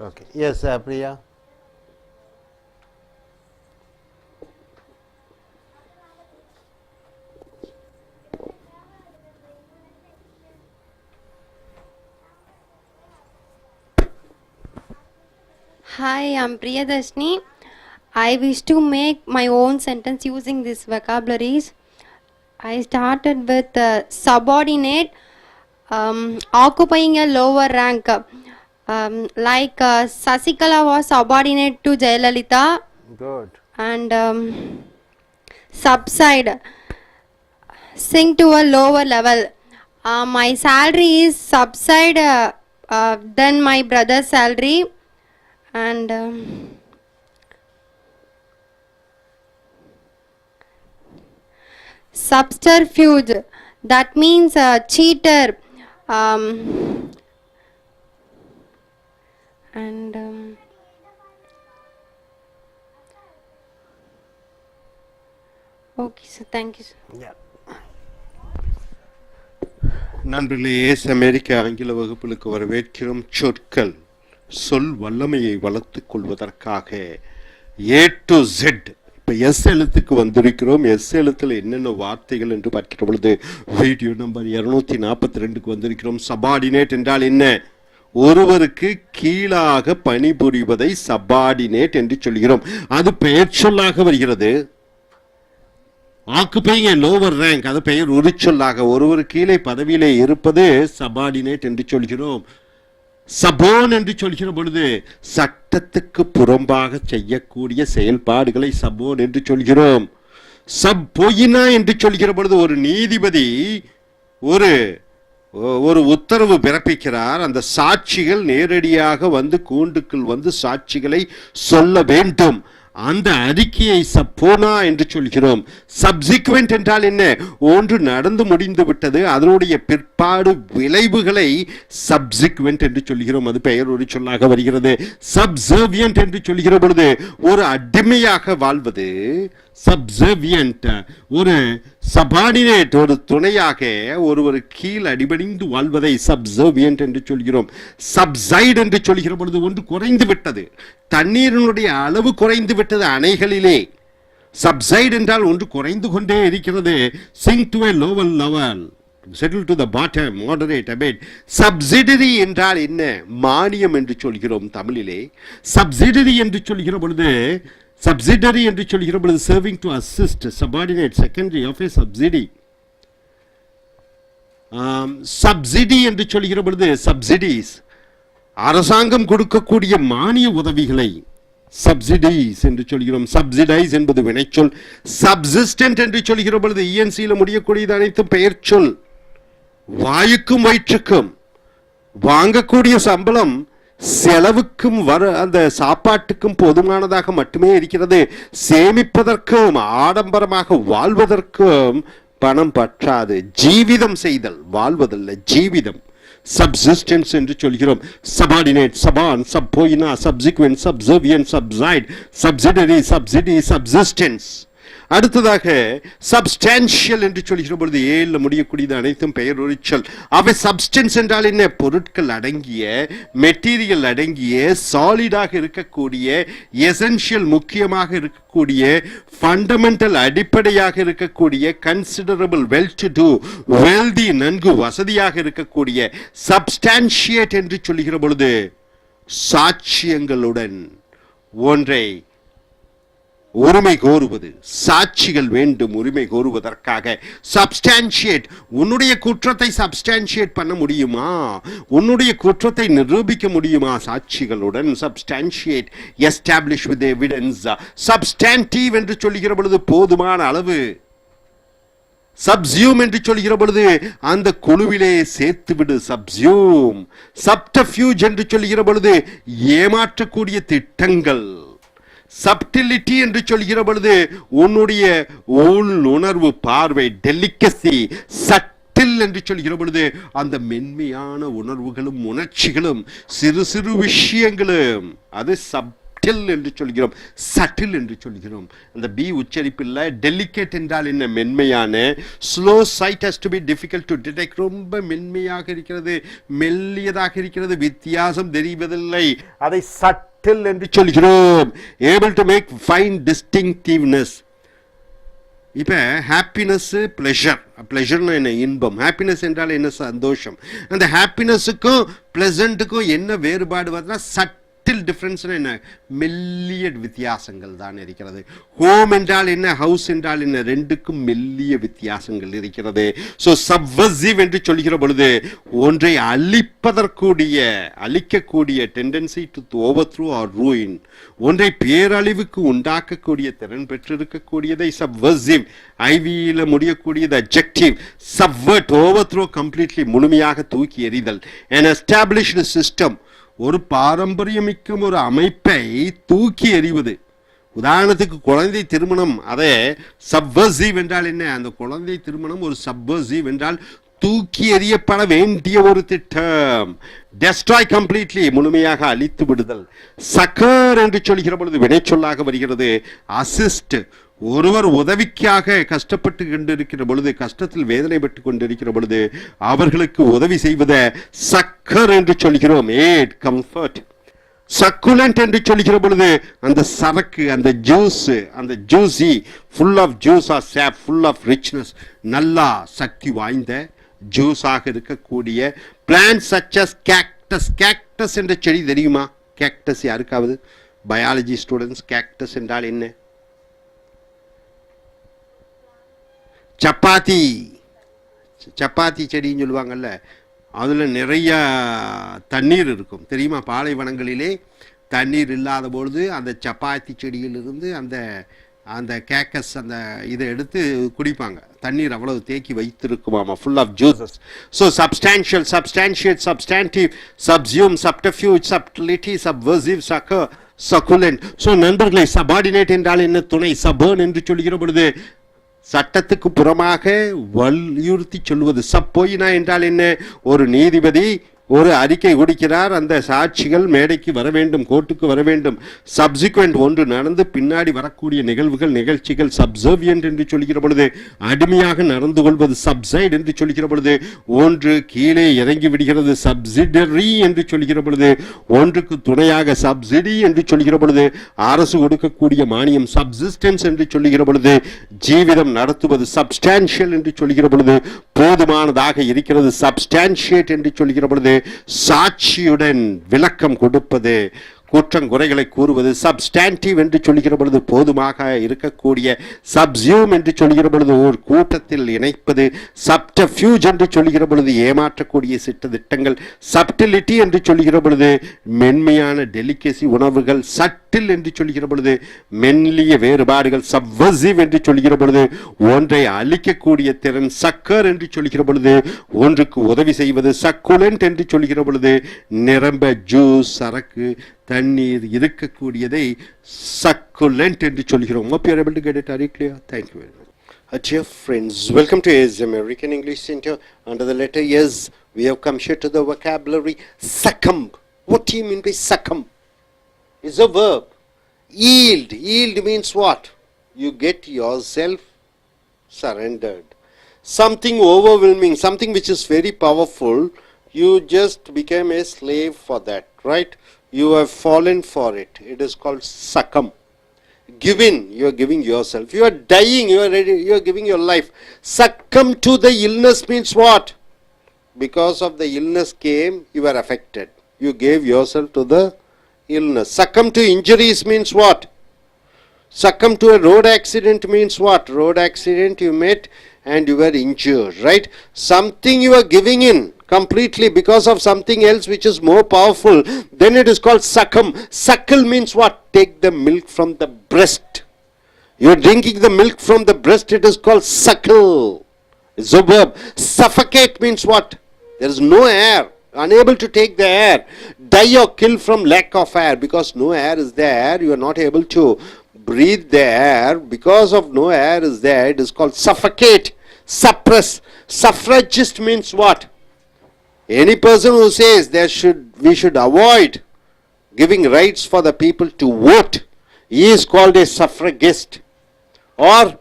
Okay. Yes, Priya. Hi, I'm Priyadashni. I wish to make my own sentence using these vocabularies. I started with subordinate, occupying a lower rank. Like Sasikala was subordinate to Jayalalitha. Good. And subside, sink to a lower level. My salary is subside than my brother's salary. And subterfuge, that means cheater. And okay, sir. Thank you, sir. Yeah. நண்பர்களே, அமெரிக்க ஆங்கில வகுப்புகளுக்கு வரவேற்கிறோம். சொற்கள் சொல் வல்லமையை வளர்த்துக் கொள்வதற்காக A to Z. இப்போ எஸ் எழுத்துக்கு வந்திருக்கிறோம். எஸ் எழுத்தில் என்னென்ன வார்த்தைகள் என்று பார்க்கிற பொழுது வீடியோ நம்பர் 242க்கு வந்திருக்கிறோம். சபார்டினேட் என்றால் என்ன? ஒருவருக்கு கீழாக பணிபுரிவதை சபார்டினேட் என்று சொல்கிறோம். அது பெயர் சொல்லாக வருகிறது. ஆக்குபையிங் ஏ லோவர் ரேங்க், அது பெயர் உரிச்சொல்லாக. ஒருவர் கீழே பதவியிலே இருப்பது சபார்டினேட் என்று சொல்கிறோம். சபோன் என்று சொல்கிற பொழுது சட்டத்துக்கு புறம்பாக செய்யக்கூடிய செயல்பாடுகளை சபோன் என்று சொல்கிறோம். சப்பொயினா என்று சொல்கிற பொழுது ஒரு நீதிபதி ஒரு உத்தரவு பிறப்பிக்கிறார். அந்த சாட்சிகள் நேரடியாக வந்து கூண்டுக்குள் வந்து சாட்சிகளை சொல்ல வேண்டும். அந்த அறிக்கையை சப்போனா என்று சொல்கிறோம். சப்சிக்வெண்ட் என்றால் என்ன? ஒன்று நடந்து முடிந்து விட்டது, அதனுடைய பிற்பாடு விளைவுகளை சப்சிக்வெண்ட் என்று சொல்கிறோம். அது பெயர் ஒரு சொல்லாக வருகிறது. சப்சர்வியன்ட் என்று சொல்கிற பொழுது ஒரு அடிமையாக வாழ்வது. சப்சர்வியன்ட் ஒரு சபார்டினேட், ஒரு துணையாக ஒருவர் கீழ் அடிபணிந்து வாழ்வதை சப்சர்வியன்ட் என்று சொல்கிறோம். சப்சைட் என்று சொல்கிற பொழுது ஒன்று குறைந்து விட்டது, தண்ணீரினுடைய அளவு குறைந்து விட்டது அணைகளிலே. சப்சைட் என்றால் ஒன்று குறைந்து கொண்டே இருக்கிறது. sink to a lower level, settle to the bottom, moderate a bit. Subsidiary என்றால் என்ன? மானியம் என்று சொல்கிறோம் தமிழிலே. சப்சிடரி என்று சொல்கிற பொழுது சப்சிடரி என்று சொல்கிற பொழுது serving to assist, subordinate, secondary of a subsidy. Subsidy என்று சொல்கிற பொழுது சப்சிடிஸ், அரசாங்கம் கொடுக்கக்கூடிய மானிய உதவிகளை சப்சிடிஸ் என்று சொல்கிறோம். சப்சிடைஸ் என்பது வினைச்சொல். சப்சிஸ்டன்ட் என்று சொல்கிற பொழுது இஎன்சியில் முடியக்கூடியது அனைத்தும் பெயர் சொல். வாயுக்கும் வயிற்றுக்கும் வாங்கக்கூடிய சம்பளம் செலவுக்கும் அந்த சாப்பாட்டுக்கும் போதுமானதாக மட்டுமே இருக்கிறது. சேமிப்பதற்கும் ஆடம்பரமாக வாழ்வதற்கும் பணம் பற்றாது. ஜீவிதம் செய்தல், வாழ்வதல்ல, ஜீவிதம். சப்சிஸ்டன்ஸ் என்று சொல்கிறோம். Subordinate, suborn, subpoena, subsequent, subservient, subside, subsidiary, subsidy, subsistence. அடுத்ததாக சப்ஸ்டான்ஷியல் என்று சொல்கிற பொழுது ஏல முடியக்கூடியது அனைத்தும் பெயர் ஒரு சொல். அவை சப்ஸ்டன்ஸ் என்றால் என்ன? பொருட்கள் அடங்கிய, மெட்டீரியல் அடங்கிய, சாலிடாக இருக்கக்கூடிய, எசென்ஷியல் முக்கியமாக இருக்கக்கூடிய, ஃபண்டமெண்டல் அடிப்படையாக இருக்கக்கூடிய, considerable, well to do, wealthy நன்கு வசதியாக இருக்கக்கூடிய. சப்ஸ்டான்ஷியேட் என்று சொல்கிற பொழுது சாட்சியங்களுடன் ஒன்றை உரிமை கோருவது. சாட்சிகள் வேண்டும் உரிமை கோருவதற்காக. சப்ஸ்டான்ஷியேட், உன்னுடைய குற்றத்தை சப்ஸ்டான்ஷியேட் பண்ண முடியுமா? உன்னுடைய குற்றத்தை நிரூபிக்க முடியுமா சாட்சிகளுடன்? Substantiate, establish with evidence. Substantive என்று சொல்லுகிற பொழுது போதுமான அளவு. சப்சியூம் என்று சொல்கிற பொழுது அந்த குழுவிலே சேர்த்துவிடு. சப்சியூம். சப்டர்ஃபியூஜ் என்று சொல்கிற பொழுது ஏமாற்றக்கூடிய திட்டங்கள். சப்டிலிட்டி என்று சொல்கிற பொழுது உன்னுடைய உள் உணர்வு, பார்வை, டெலிகசி. சட்டில் என்று சொல்கிற பொழுது அந்த மென்மையான உணர்வுகளும் உணர்ச்சிகளும் சிறு சிறு விஷயங்களும், அது சப்டில் என்று சொல்கிறோம். சட்டில் என்று சொல்கிறோம். அந்த பி உச்சரிப்பில் டெலிகேட் என்றால் என்ன? மென்மையான. Slow side has to be difficult to detect, ரொம்ப மென்மையாக இருக்கிறது, மெல்லியதாக இருக்கிறது, வித்தியாசம் தெரிவதில்லை, அதை என்று சொல்கிறோம். able to make fine distinctiveness. இப்ப ஹாப்பினஸ், பிளஷர். பிளஷர்னா என்ன? இன்பம். ஹாப்பினஸ் என்றால் என்ன? சந்தோஷம். அந்த ஹாப்பினஸுக்கும் பிளசண்ட்டுக்கும் என்ன வேறுபாடு வருதுன்னா சட்டில் டிஃபரன்ஸ். என்ன? மெல்லிய வித்தியாசங்கள் தான் இருக்கிறது. ஹோம் என்றால் என்ன? ஹவுஸ் என்றால் என்ன? ரெண்டுக்கும் மெல்லிய வித்தியாசங்கள் இருக்கிறது. ஸோ சப்வர்சிவ் என்று சொல்கிற பொழுது ஒன்றை அழிப்பதற்குரிய, அழிக்கக்கூடிய tendency to overthrow or ruin, ஒன்றை பேரழிவுக்கு உண்டாக்கக்கூடிய திறன் பெற்றிருக்கக்கூடியதை சப்வர்சிவ். ஐவியில் முடியக்கூடியது அட்ஜெக்டிவ். சப்வர்ட், ஓவர்த்ரோ, கம்ப்ளீட்லி, முழுமையாக தூக்கி எறிதல். an established system, ஒரு பாரம்பரியமிக்க ஒரு அமைப்பை தூக்கி எறிவது. உதாரணத்துக்கு குழந்தை திருமணம், அதை சப்வர்சிவ் என்றால் என்ன? அந்த குழந்தை திருமணம் ஒரு சப்வர்சிவ் என்றால் தூக்கி எறியப்பட வேண்டிய ஒரு திட்டம். டெஸ்ட்ராய் கம்ப்ளீட்லி, முழுமையாக அழித்து விடுதல். சக்கர் என்று சொல்கிற பொழுது வினைச்சொல்லாக வருகிறது. அசிஸ்ட், ஒருவர் உதவிக்காக கஷ்டப்பட்டு கொண்டிருக்கிற பொழுது, கஷ்டத்தில் வேதனைப்பட்டு கொண்டிருக்கிற பொழுது அவர்களுக்கு உதவி செய்வத சக்கர் என்று சொல்கிறோம். Add, comfort. சக்குலண்ட் என்று சொல்கிற பொழுது அந்த சரக்கு, அந்த ஜூஸ், அந்த juicy, full of juice or sap, full of richness, நல்லா சக்தி வாய்ந்த ஜூஸாக இருக்கக்கூடிய. Plant such as cactus. Cactus என்ற செடி தெரியுமா? கேக்டஸ் யாருக்காவது? பயாலஜி ஸ்டூடெண்ட்ஸ், கேக்டஸ் என்றால் என்ன? சப்பாத்தி. சப்பாத்தி செடின்னு சொல்லுவாங்கல்ல, அதில் நிறைய தண்ணீர் இருக்கும் தெரியுமா? பாலைவனங்களிலே தண்ணீர் இல்லாத பொழுது அந்த சப்பாத்தி செடியிலிருந்து அந்த அந்த கேக்கஸ் அந்த இதை எடுத்து குடிப்பாங்க. தண்ணீர் அவ்வளவு தேக்கி வைத்திருக்குமாமா, full of juices. So substantial, substantiate, substantive, subsume, subterfuge, subtlety, subversive, succour, succulent. So நண்பர்களை, சபார்டினேட் என்றால் என்ன? துணை. சபர்ன் என்று சொல்கிற பொழுது சட்டத்துக்கு புறமாக வலியுறுத்தி சொல்வது. சப்போயினா என்றால் என்ன? ஒரு நீதிபதி ஒரு அறிக்கை கொடுக்கிறார், அந்த சாட்சிகள் மேடைக்கு வர வேண்டும், கோர்ட்டுக்கு வர வேண்டும். சப்சிக்வெண்ட், ஒன்று நடந்து பின்னாடி வரக்கூடிய நிகழ்வுகள், நிகழ்ச்சிகள். சப்சர்வியன்ட் என்று சொல்கிற பொழுது அடிமையாக நடந்து கொள்வது. சப்சைட் என்று சொல்கிற பொழுது ஒன்று கீழே இறங்கி விடுகிறது. சப்சிடரி என்று சொல்கிற பொழுது ஒன்றுக்கு துணையாக. சப்சிடி என்று சொல்கிற பொழுது அரசு கொடுக்கக்கூடிய மானியம். சப்சிஸ்டன்ஸ் என்று சொல்லுகிற பொழுது ஜீவிதம் நடத்துவது. சப்ஸ்டான்ஷியல் என்று சொல்கிற பொழுது போதுமானதாக இருக்கிறது. சப்ஸ்டான்ஷியேட் என்று சொல்கிற பொழுது சாட்சியுடன் விளக்கம் கொடுப்பது, குற்றங்குறைகளை கூறுவது. சப்ஸ்டான்டிவ் என்று சொல்கிற பொழுது போதுமாக இருக்கக்கூடிய. சப்சியூம் என்று சொல்கிற பொழுது ஒரு கூட்டத்தில் இணைப்பது. சப்டர்ஃபியூஜ் என்று சொல்கிற பொழுது ஏமாற்றக்கூடிய திட்டங்கள். சப்டிலிட்டி என்று சொல்கிற பொழுது மென்மையான டெலிகசி உணவுகள். சட்டில் என்று சொல்கிற பொழுது மெல்லிய வேறுபாடுகள். சப்வர்சிவ் என்று சொல்கிற பொழுது ஒன்றை அழிக்கக்கூடிய திறன். சக்கர் என்று சொல்கிற பொழுது ஒன்றுக்கு உதவி செய்வது. சக்குலண்ட் என்று சொல்கிற பொழுது நிரம்ப ஜூஸ், சரக்கு, தண்ணீர் இருக்கக்கூடியதை சக்குலண்ட் என்று சொல்கிறோம். Hope you are able to get it. Are you clear? Thank you very much. Dear friends, welcome to AS American English Center. Under the letter S, we have come here to the vocabulary succumb. What do you mean by succumb? It's a verb. Yield. Yield means what? You get yourself surrendered. Something overwhelming, something which is very powerful, you just became a slave for that, right? You have fallen for it. It is called succumb. Give in. You are giving yourself. You are dying. You are ready. You are giving your life. Succumb to the illness means what? Because of the illness came, you were affected. You gave yourself to the illness. Succumb to injuries means what? Succumb to a road accident means what? Road accident you met and you were injured, right? Something you are giving in completely because of something else which is more powerful, then it is called succumb. Suckle means what? Take the milk from the breast. You are drinking the milk from the breast, it is called suckle. It's a verb. Suffocate means what? There is no air, unable to take the air. Die or kill from lack of air, because no air is there, you are not able to breathe the air. Because of no air is there, it is called suffocate. Suppress. Suffragist means what? Any person who says we should avoid giving rights for the people to vote, he is called a suffragist. Or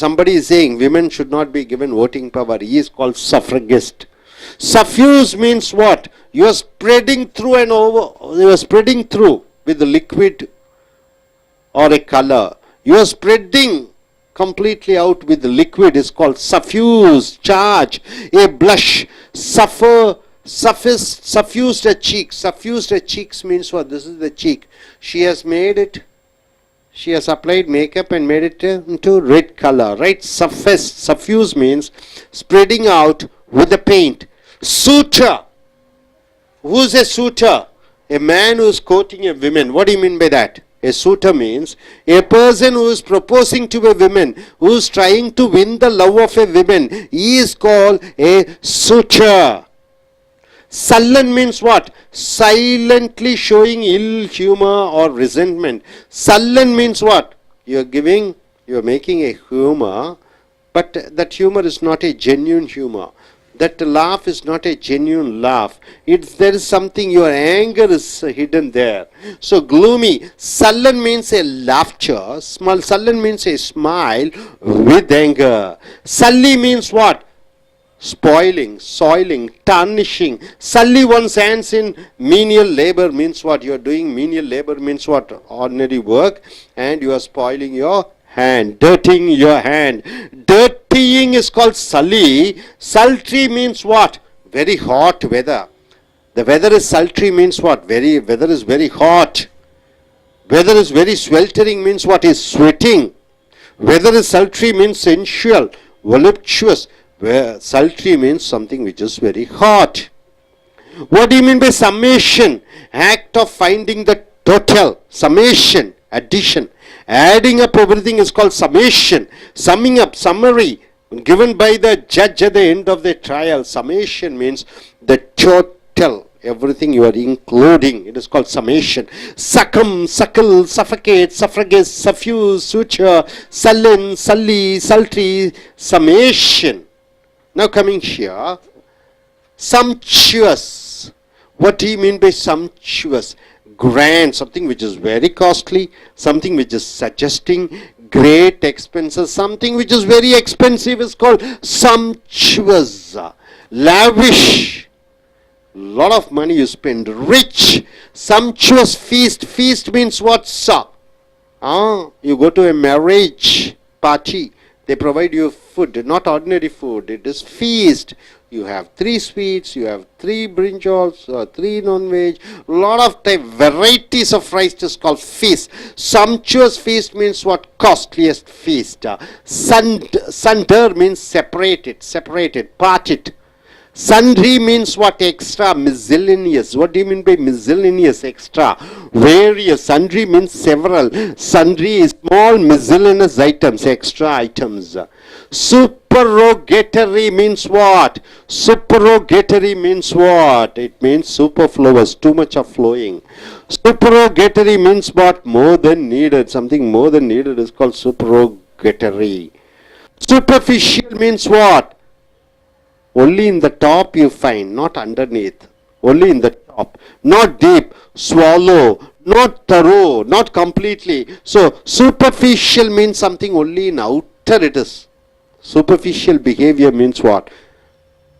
somebody is saying women should not be given voting power, he is called suffragist. Suffuse means what? You are spreading through and over. You are spreading through with the liquid or a color. You are spreading completely out with the liquid is called suffuse. Charge. A blush. Suffused a cheek. Suffused a cheeks means what? This is the cheek. She has made it. She has applied makeup and made it into red color, right? Suffuse means spreading out with the paint. Suitor. Who is a suitor? A man who is courting a woman. What do you mean by that? A suitor means a person who is proposing to a woman, who is trying to win the love of a woman. He is called a suitor. Sullen means what? Silently showing ill humor or resentment. Sullen means what? You are making a humor, but that humor is not a genuine humor. That laugh is not a genuine laugh. There is something, your anger is hidden there. So gloomy. Sullen means a laughter. Sullen means a smile with anger. Sully means what? Spoiling, soiling, tarnishing. Sully one's hands in menial labor means what? You are doing menial labor means what? Ordinary work, and you are spoiling your hand, dirtying your hand. Dirtying is called sully. Sultry means what? Very hot weather. The weather is sultry means what? Weather is very hot. Weather is very sweltering means what? Is sweating. Weather is sultry means sensual, voluptuous. Where sultry means something which is very hot. What do you mean by summation? Act of finding the total. Summation, addition. Adding up everything is called summation. Summing up, summary given by the judge at the end of the trial. Summation means the total, Everything you are including. It is called summation. Succumb, suckle, suffocate, suffragis, suffuse, suture, sullen, sully, sultry, summation. Now coming here, sumptuous. What do you mean by sumptuous? Grand, something which is very costly, something which is suggesting great expenses, something which is very expensive is called sumptuous. Lavish, lot of money you spend. Rich, sumptuous feast. Feast means what, sir? You go to a marriage party, they provide you food, not ordinary food, it is feast. You have 3 sweets, you have 3 brinjals, 3 non-veg, lot of type varieties of rice is called feast. Sumptuous feast means what? Costliest feast. Sunder means separated, parted. Sundry means what? Extra, miscellaneous. What do you mean by miscellaneous? Extra. Various. Sundry means several. Sundry is small miscellaneous items, extra items. Supererogatory means what? Supererogatory means what? It means superfluous, too much of flowing. Supererogatory means what? More than needed. Something more than needed is called supererogatory. Superficial means what? Only in the top you find, not underneath. Only in the top. Not deep, swallow, not thorough, not completely. So, superficial means something only in outer it is. Superficial behavior means what?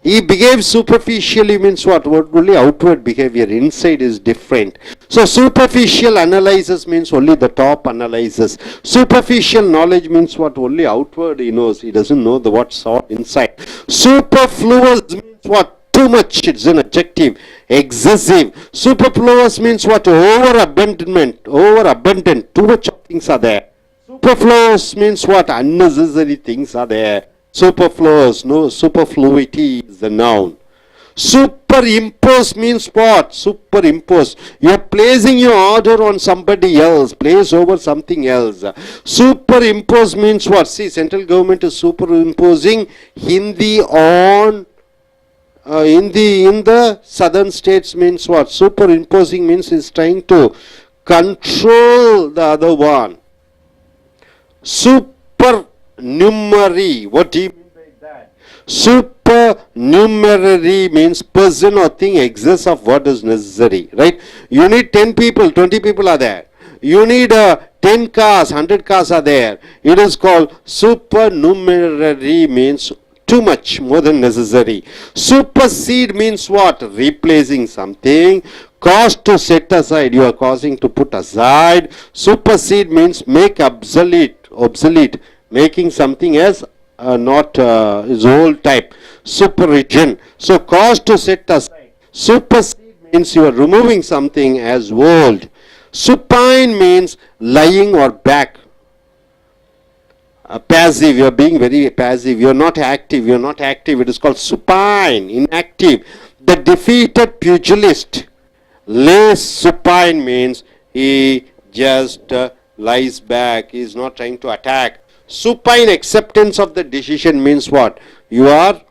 He behaves superficially means what? Only outward behavior. Inside is different. So superficial analysis means only the top analyzes. Superficial knowledge means what? Only outward he knows. He doesn't know the what's inside. Superfluous means what? Too much. It's an adjective. Excessive. Superfluous means what? Overabundant. Too much of things are there. Superfluous means what? Unnecessary things are there. Superfluous, no, superfluity is the noun. Superimpose means what? Superimpose. You are placing your order on somebody else, place over something else. Superimpose means what? See, central government is superimposing Hindi on in the southern states means what? Superimposing means is trying to control the other one. Supernumerary. What do you mean by that? Supernumerary means person or thing excess of what is necessary. Right? You need 10 people, 20 people are there. You need 10 cars, 100 cars are there. It is called supernumerary means too much, more than necessary. Supersede means what? Replacing something. Cause to set aside, you are causing to put aside. Supersede means make obsolete, making something as not is old type. Supervision. So cause to set aside. Supersede means you are removing something as old. Supine means lying or back. Passive, you are being very passive. You are not active. It is called supine, inactive. The defeated pugilist. Lays supine means he just lies back. He is not trying to attack. Supine acceptance of the decision means what? You are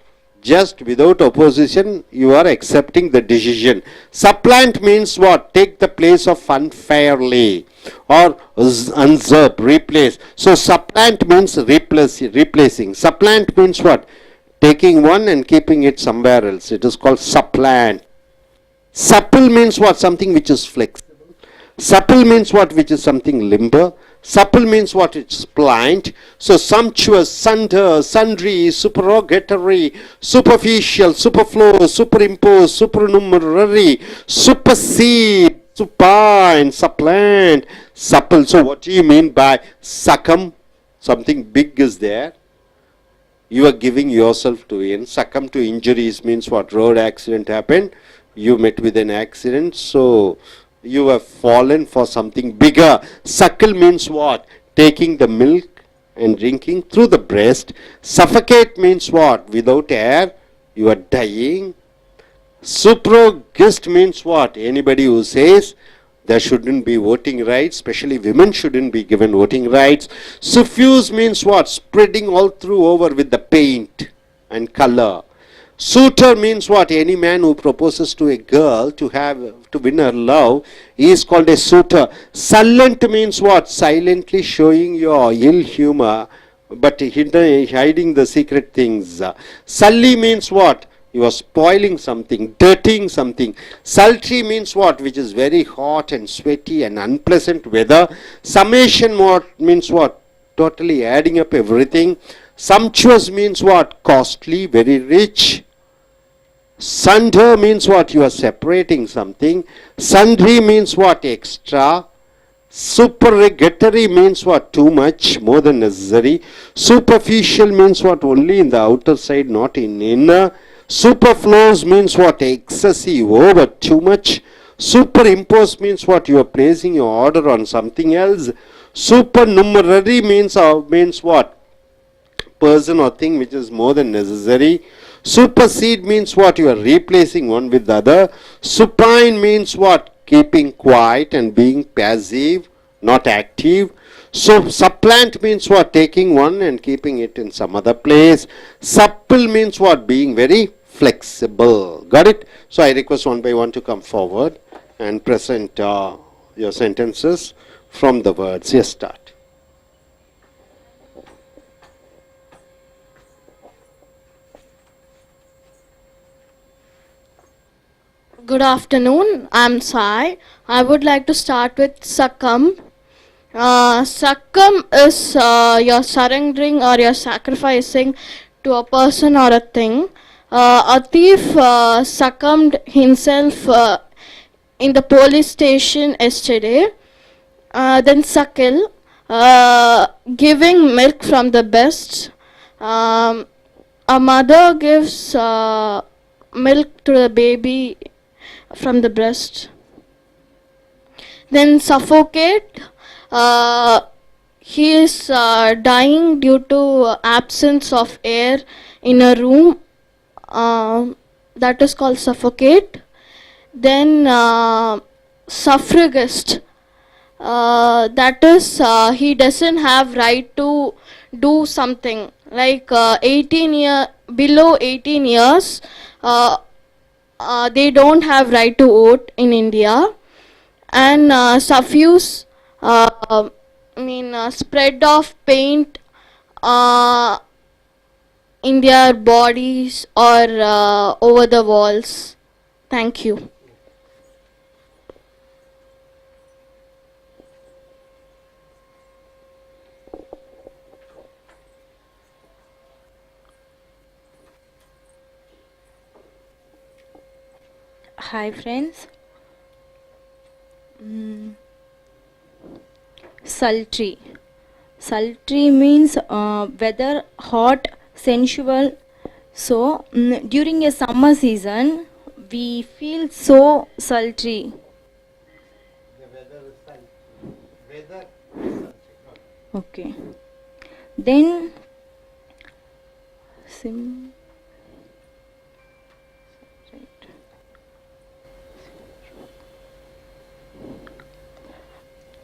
just without opposition, you are accepting the decision. Supplant means what? Take the place of unfairly or usurp, replace. So supplant means replacing. Supplant means what? Taking one and keeping it somewhere else. It is called supplant. Supple means what? Something which is flexible. Supple means what? Which is something limber. Supple means what? It's pliant. So sumptuous, sunder, sundry, supererogatory, superficial, superfluous, superimpose, supernumerary, supersede, supine, supplant, supple. So what do you mean by succumb? Something big is there. You are giving yourself to in. Succumb to injuries means what? Road accident happened. You met with an accident, so you have fallen for something bigger. Suckle means what? Taking the milk and drinking through the breast. Suffocate means what? Without air, you are dying. Suffragist means what? Anybody who says there shouldn't be voting rights, especially women shouldn't be given voting rights. Suffuse means what? Spreading all through over with the paint and color. Suitor means what? Any man who proposes to a girl to win her love is called a suitor. Sullant means what? Silently showing your ill humor but hiding the secret things. Sully means what? You are spoiling something, dirtying something. Sultry means what? Which is very hot and sweaty and unpleasant weather. Summation means what? Totally adding up everything. Sumptuous means what? Costly, very rich. Sunder means what? You are separating something. Sundry means what? Extra. Supererogatory means what? Too much, more than necessary. Superficial means what? Only in the outer side, not in inner. Superfluous means what? Excessive, over, too much. Superimpose means what? You are placing your order on something else. Supernumerary means what? Person or thing which is more than necessary. Supersede means what? You are replacing one with the other. Supine means what? Keeping quiet and being passive, not active. So supplant means what? Taking one and keeping it in some other place. Supple means what? Being very flexible. Got it? So I request one by one to come forward and present your sentences from the words. Yes, start. Good afternoon, I'm Sai. I would like to start with succumb. Succumb is you're surrendering or you're sacrificing to a person or a thing. A thief succumbed himself in the police station yesterday. Then suckle, giving milk from the breast. A mother gives milk to the baby from the breast. Then suffocate, he is dying due to absence of air in a room, that is called suffocate. Then suffragist, that is he doesn't have right to do something like 18 below 18 years, they don't have right to vote in India. And suffuse, spread of paint in their bodies or over the walls. Thank you. Hi friends. Sultry. Sultry means weather hot, sensual. So during a summer season, we feel so sultry. The weather is sultry. Weather is sultry. Okay. Then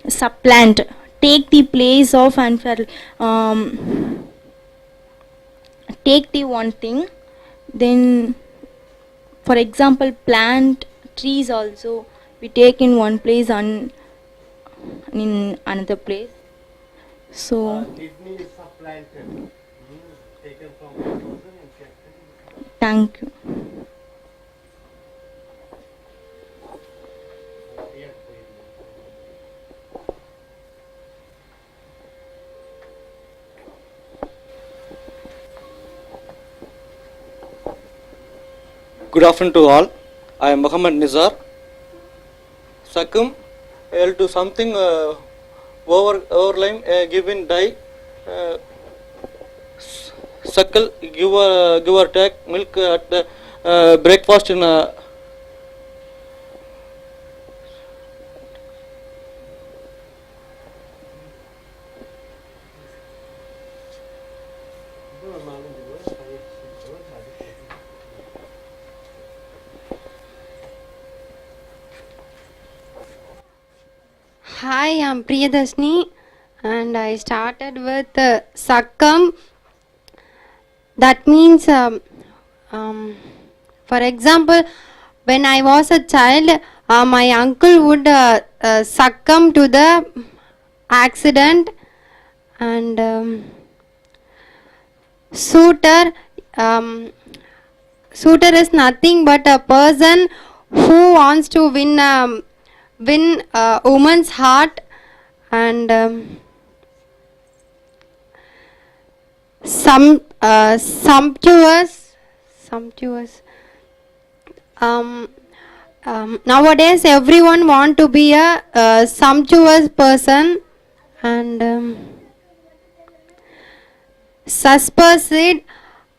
supplant, take the place of unfair, take the one thing. Then for example, plant, trees also we take in one place and in another place. So Kidney is supplanted, means taken from one person and kept in. thank you. Good afternoon to all. I am Muhammad Nizar. Succumb, to something overlying, given die. Suckle, give or take milk at the breakfast in a Hi, I'm Priyadashni and I started with succumb. That means For example, when I was a child, my uncle would succumb to the accident, and suitor suitor is nothing but a person who wants to win a woman's heart, and sumptuous. Nowadays everyone want to be a sumptuous person, and supersede.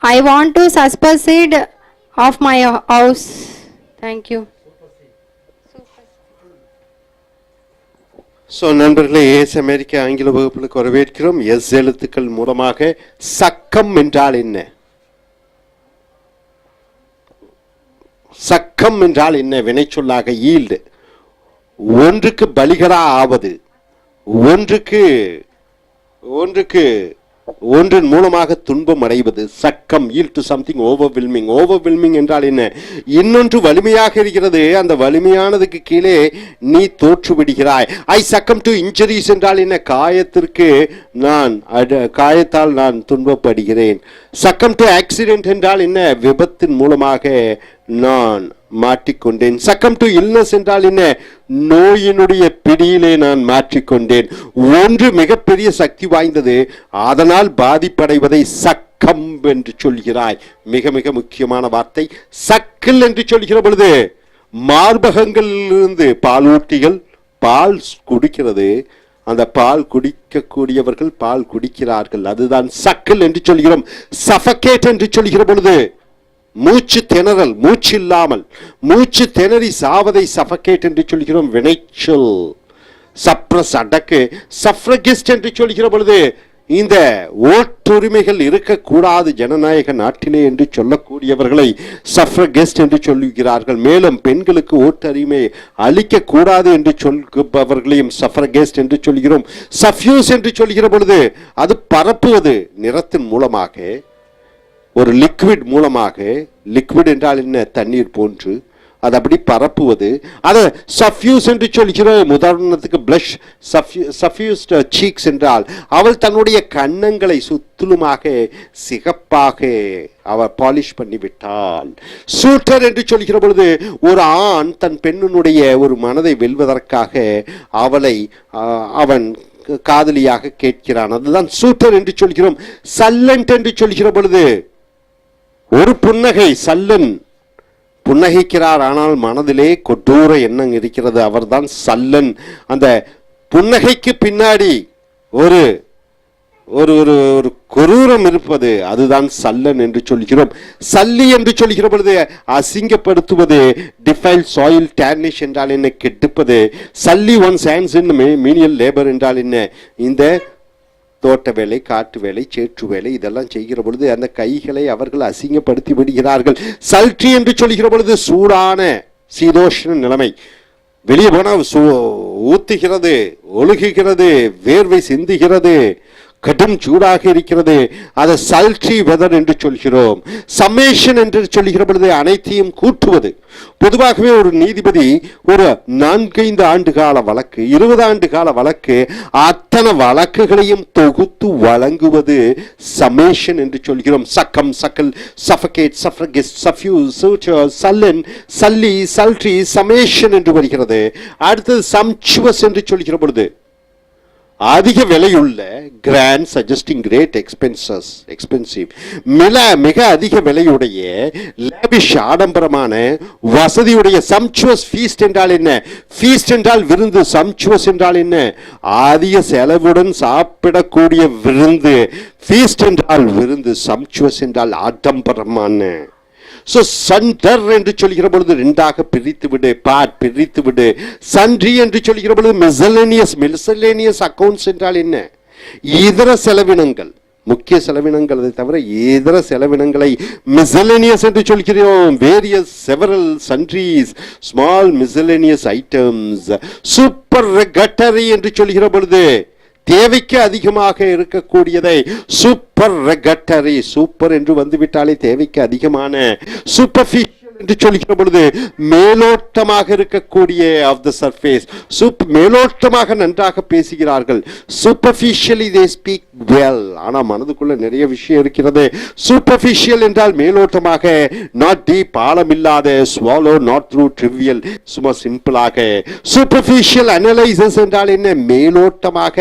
I want to supersede of my house. Thank you. So நண்பர்களே, ace அமெரிக்க ஆங்கில வகுப்புகளுக்கு வரவேற்கிறோம். S எழுத்துக்கள் மூலமாக சக்கம் என்றால் என்ன? சக்கம் என்றால் என்ன? வினைச்சொல்லாக ஈல்டு, ஒன்றுக்கு பலிகரா ஆவது, ஒன்றின் மூலமாக துன்பம் அடைவது. Succumb, yield to something overwhelming. Overwhelming என்றால் என்ன? இன்னொன்று வலிமையாக இருக்கிறது, அந்த வலிமையானதுக்கு கீழே நீ தோற்று விடுகிறாய். ஐ சக்கம் டு இன்ஜுரிஸ் என்றால் என்ன? காயத்தால் நான் துன்பப்படுகிறேன். சக்கம் டு ஆக்சிடென்ட் என்றால் என்ன? விபத்தின் மூலமாக நான் மாட்டிக்கொண்டேன். சக்கம் டு இல்னஸ் என்றால் என்ன? நோயினுடைய பிடியிலே நான் மாற்றிக்கொண்டேன். ஒன்று மிகப்பெரிய சக்தி வாய்ந்தது, அதனால் பாதிப்படைவதை சக்கம் என்று சொல்கிறாய். மிக மிக முக்கியமான வார்த்தை சக்கில் என்று சொல்கிற பொழுது, மார்பகங்களிலிருந்து பாலூட்டிகள் பால் குடிக்கிறது, அந்த பால் குடிக்கக்கூடியவர்கள் பால் குடிக்கிறார்கள், அதுதான் சக்கில் என்று சொல்கிறோம். சஃபகேட் என்று சொல்கிற பொழுது மூச்சு திணறல், மூச்சு இல்லாமல் மூச்சு திணறி சாவதை சஃபகேட் என்று சொல்கிறோம். வினைச்சொல். சப்ரஸ், அடக்கு. சஃப்ரகிஸ்ட் என்று சொல்கிற பொழுது இந்த ஓட்டுரிமைகள் இருக்கக்கூடாது ஜனநாயக நாட்டிலே என்று சொல்லக்கூடியவர்களை சஃப்ரகிஸ்ட் என்று சொல்லுகிறார்கள். மேலும் பெண்களுக்கு ஓட்டுரிமை அளிக்க கூடாது என்று சொல்பவர்களையும் சஃப்ரகிஸ்ட் என்று சொல்கிறோம். சஃப்யூஸ் என்று சொல்கிற பொழுது அது பரப்புவது, நிறத்தின் மூலமாக, ஒரு லிக்விட் மூலமாக. லிக்விட் என்றால் என்ன? தண்ணீர் போன்று, அது அப்படி பரப்புவது. அதை சஃப்யூஸ் என்று சொல்கிறோம். உதாரணத்துக்கு பிளஷ், சஃப்யூஸ்ட் சீக்ஸ் என்றால் அவள் தன்னுடைய கன்னங்களை சுத்திலுமாக சிகப்பாக அவள் பாலிஷ் பண்ணிவிட்டாள். சூட்டர் என்று சொல்கிற பொழுது ஒரு ஆண் தன் பெண்ணினுடைய ஒரு மனதை வெல்வதற்காக அவன் காதலியாக கேட்கிறான், அதுதான் சூட்டர் என்று சொல்கிறோம். சல்லண்ட் என்று சொல்கிற பொழுது ஒரு புன்னகை, சல்லன் புன்னகைக்கிறார், ஆனால் மனதிலே கொடூர எண்ணம் இருக்கிறது, அவர்தான் சல்லன். அந்த புன்னகைக்கு பின்னாடி ஒரு ஒரு ஒரு ஒரு கொரூரம் இருப்பது, அதுதான் சல்லன் என்று சொல்கிறோம். சல்லி என்று சொல்கிற பொழுது அசிங்கப்படுத்துவது. டிஃபைல், சாயில், டேர்னிஷ் என்றால் என்ன? கெடுப்பது. சல்லி ஒன்ஸ் ஹேண்ட்ஸ் இன் மீனியல் லேபர் என்றால் என்ன? இந்த தோட்ட வேலை, காட்டு வேலை, சேற்று வேலை இதெல்லாம் செய்கிற பொழுது அந்த கைகளை அவர்கள் அசிங்கப்படுத்தி விடுகிறார்கள். சல்ட்ரி என்று சொல்கிற பொழுது சூடான சீதோஷ்ண நிலைமை, வெளியே போனால் ஊத்துகிறது, ஒழுகுகிறது, வேர்வை சிந்துகிறது, கடும் சூடாக இருக்கிறது, அதை சல்ட்ரி வெதர் என்று சொல்கிறோம். சம்மேஷன் என்று சொல்கிற பொழுது அனைத்தையும் கூட்டுவது. பொதுவாகவே ஒரு நீதிபதி ஒரு 4-5 ஆண்டு கால வழக்கு, 20 ஆண்டு கால வழக்கு, அத்தனை வழக்குகளையும் தொகுத்து வழங்குவது சம்மேஷன் என்று சொல்கிறோம். சக்கம், சக்கல், சஃபகேட், சஃப்ரகிஸ்ட், சஃப்யூஸ், சூட்டர், சல்லன், சல்லி, சல்ட்ரி, சம்மேஷன் என்று வருகிறது. அடுத்தது சம்சுவஸ் என்று சொல்கிற பொழுது அதிக விலையுள்ள, grand, suggesting great expenses, expensive, மிக அதிக விலையுடைய, லேவிஷ், ஆடம்பரமான, வசதியுடைய. சம்சுவஸ் ஃபீஸ்ட் என்றால் என்ன? ஃபீஸ்ட் என்றால் விருந்து, சம்சுவஸ் என்றால் என்ன? அதிக செலவுடன் சாப்பிடக்கூடிய விருந்து. ஃபீஸ்ட் என்றால் விருந்து, சம்சுவஸ் என்றால் ஆடம்பரமான. ஸோ சண்டர் என்று சொல்கிற பொழுது 2ஆக பிரித்து விடு, பிரித்து விடு. சன்றி என்று சொல்கிற பொழுது மிஸ்சலேனியஸ் அக்கவுண்ட்ஸ் என்றால் என்ன? இதர செலவினங்கள், முக்கிய செலவினங்கள் அதை தவிர இதர செலவினங்களை மிஸ்சலேனியஸ் என்று சொல்கிறோம். Various, several, sundries, small miscellaneous items. Supererogatory என்று சொல்கிற பொழுது தேவைக்கு அதிகமாக இருக்கக்கூடியதை சூப்பர் ரெகட்டரி, சூப்பர் என்று வந்துவிட்டாலே தேவைக்கு அதிகமான, சூப்பர்ஃபிஷியல் என்று சொல்கிற பொழுது மேலோட்டமாக இருக்கக்கூடிய ஆஃப் த சர்ஃபேஸ், மேலோட்டமாக நன்றாக பேசுகிறார்கள். சூப்பர்ஃபிஷியலி தே ஸ்பீக் வெல், ஆனால் மனதுக்குள்ள நிறைய விஷயம் இருக்கிறது. சூப்பர்ஃபிஷியல் என்றால் மேலோட்டமாக, நாட் டீப் ஆழமில்லாத, ஸ்வாலோ நாட் த்ரூ ட்ரிவியல், சும்மா சிம்பிளாக. சூப்பர்ஃபிஷியல் அனலைசஸ் என்றால் என்ன? மேலோட்டமாக.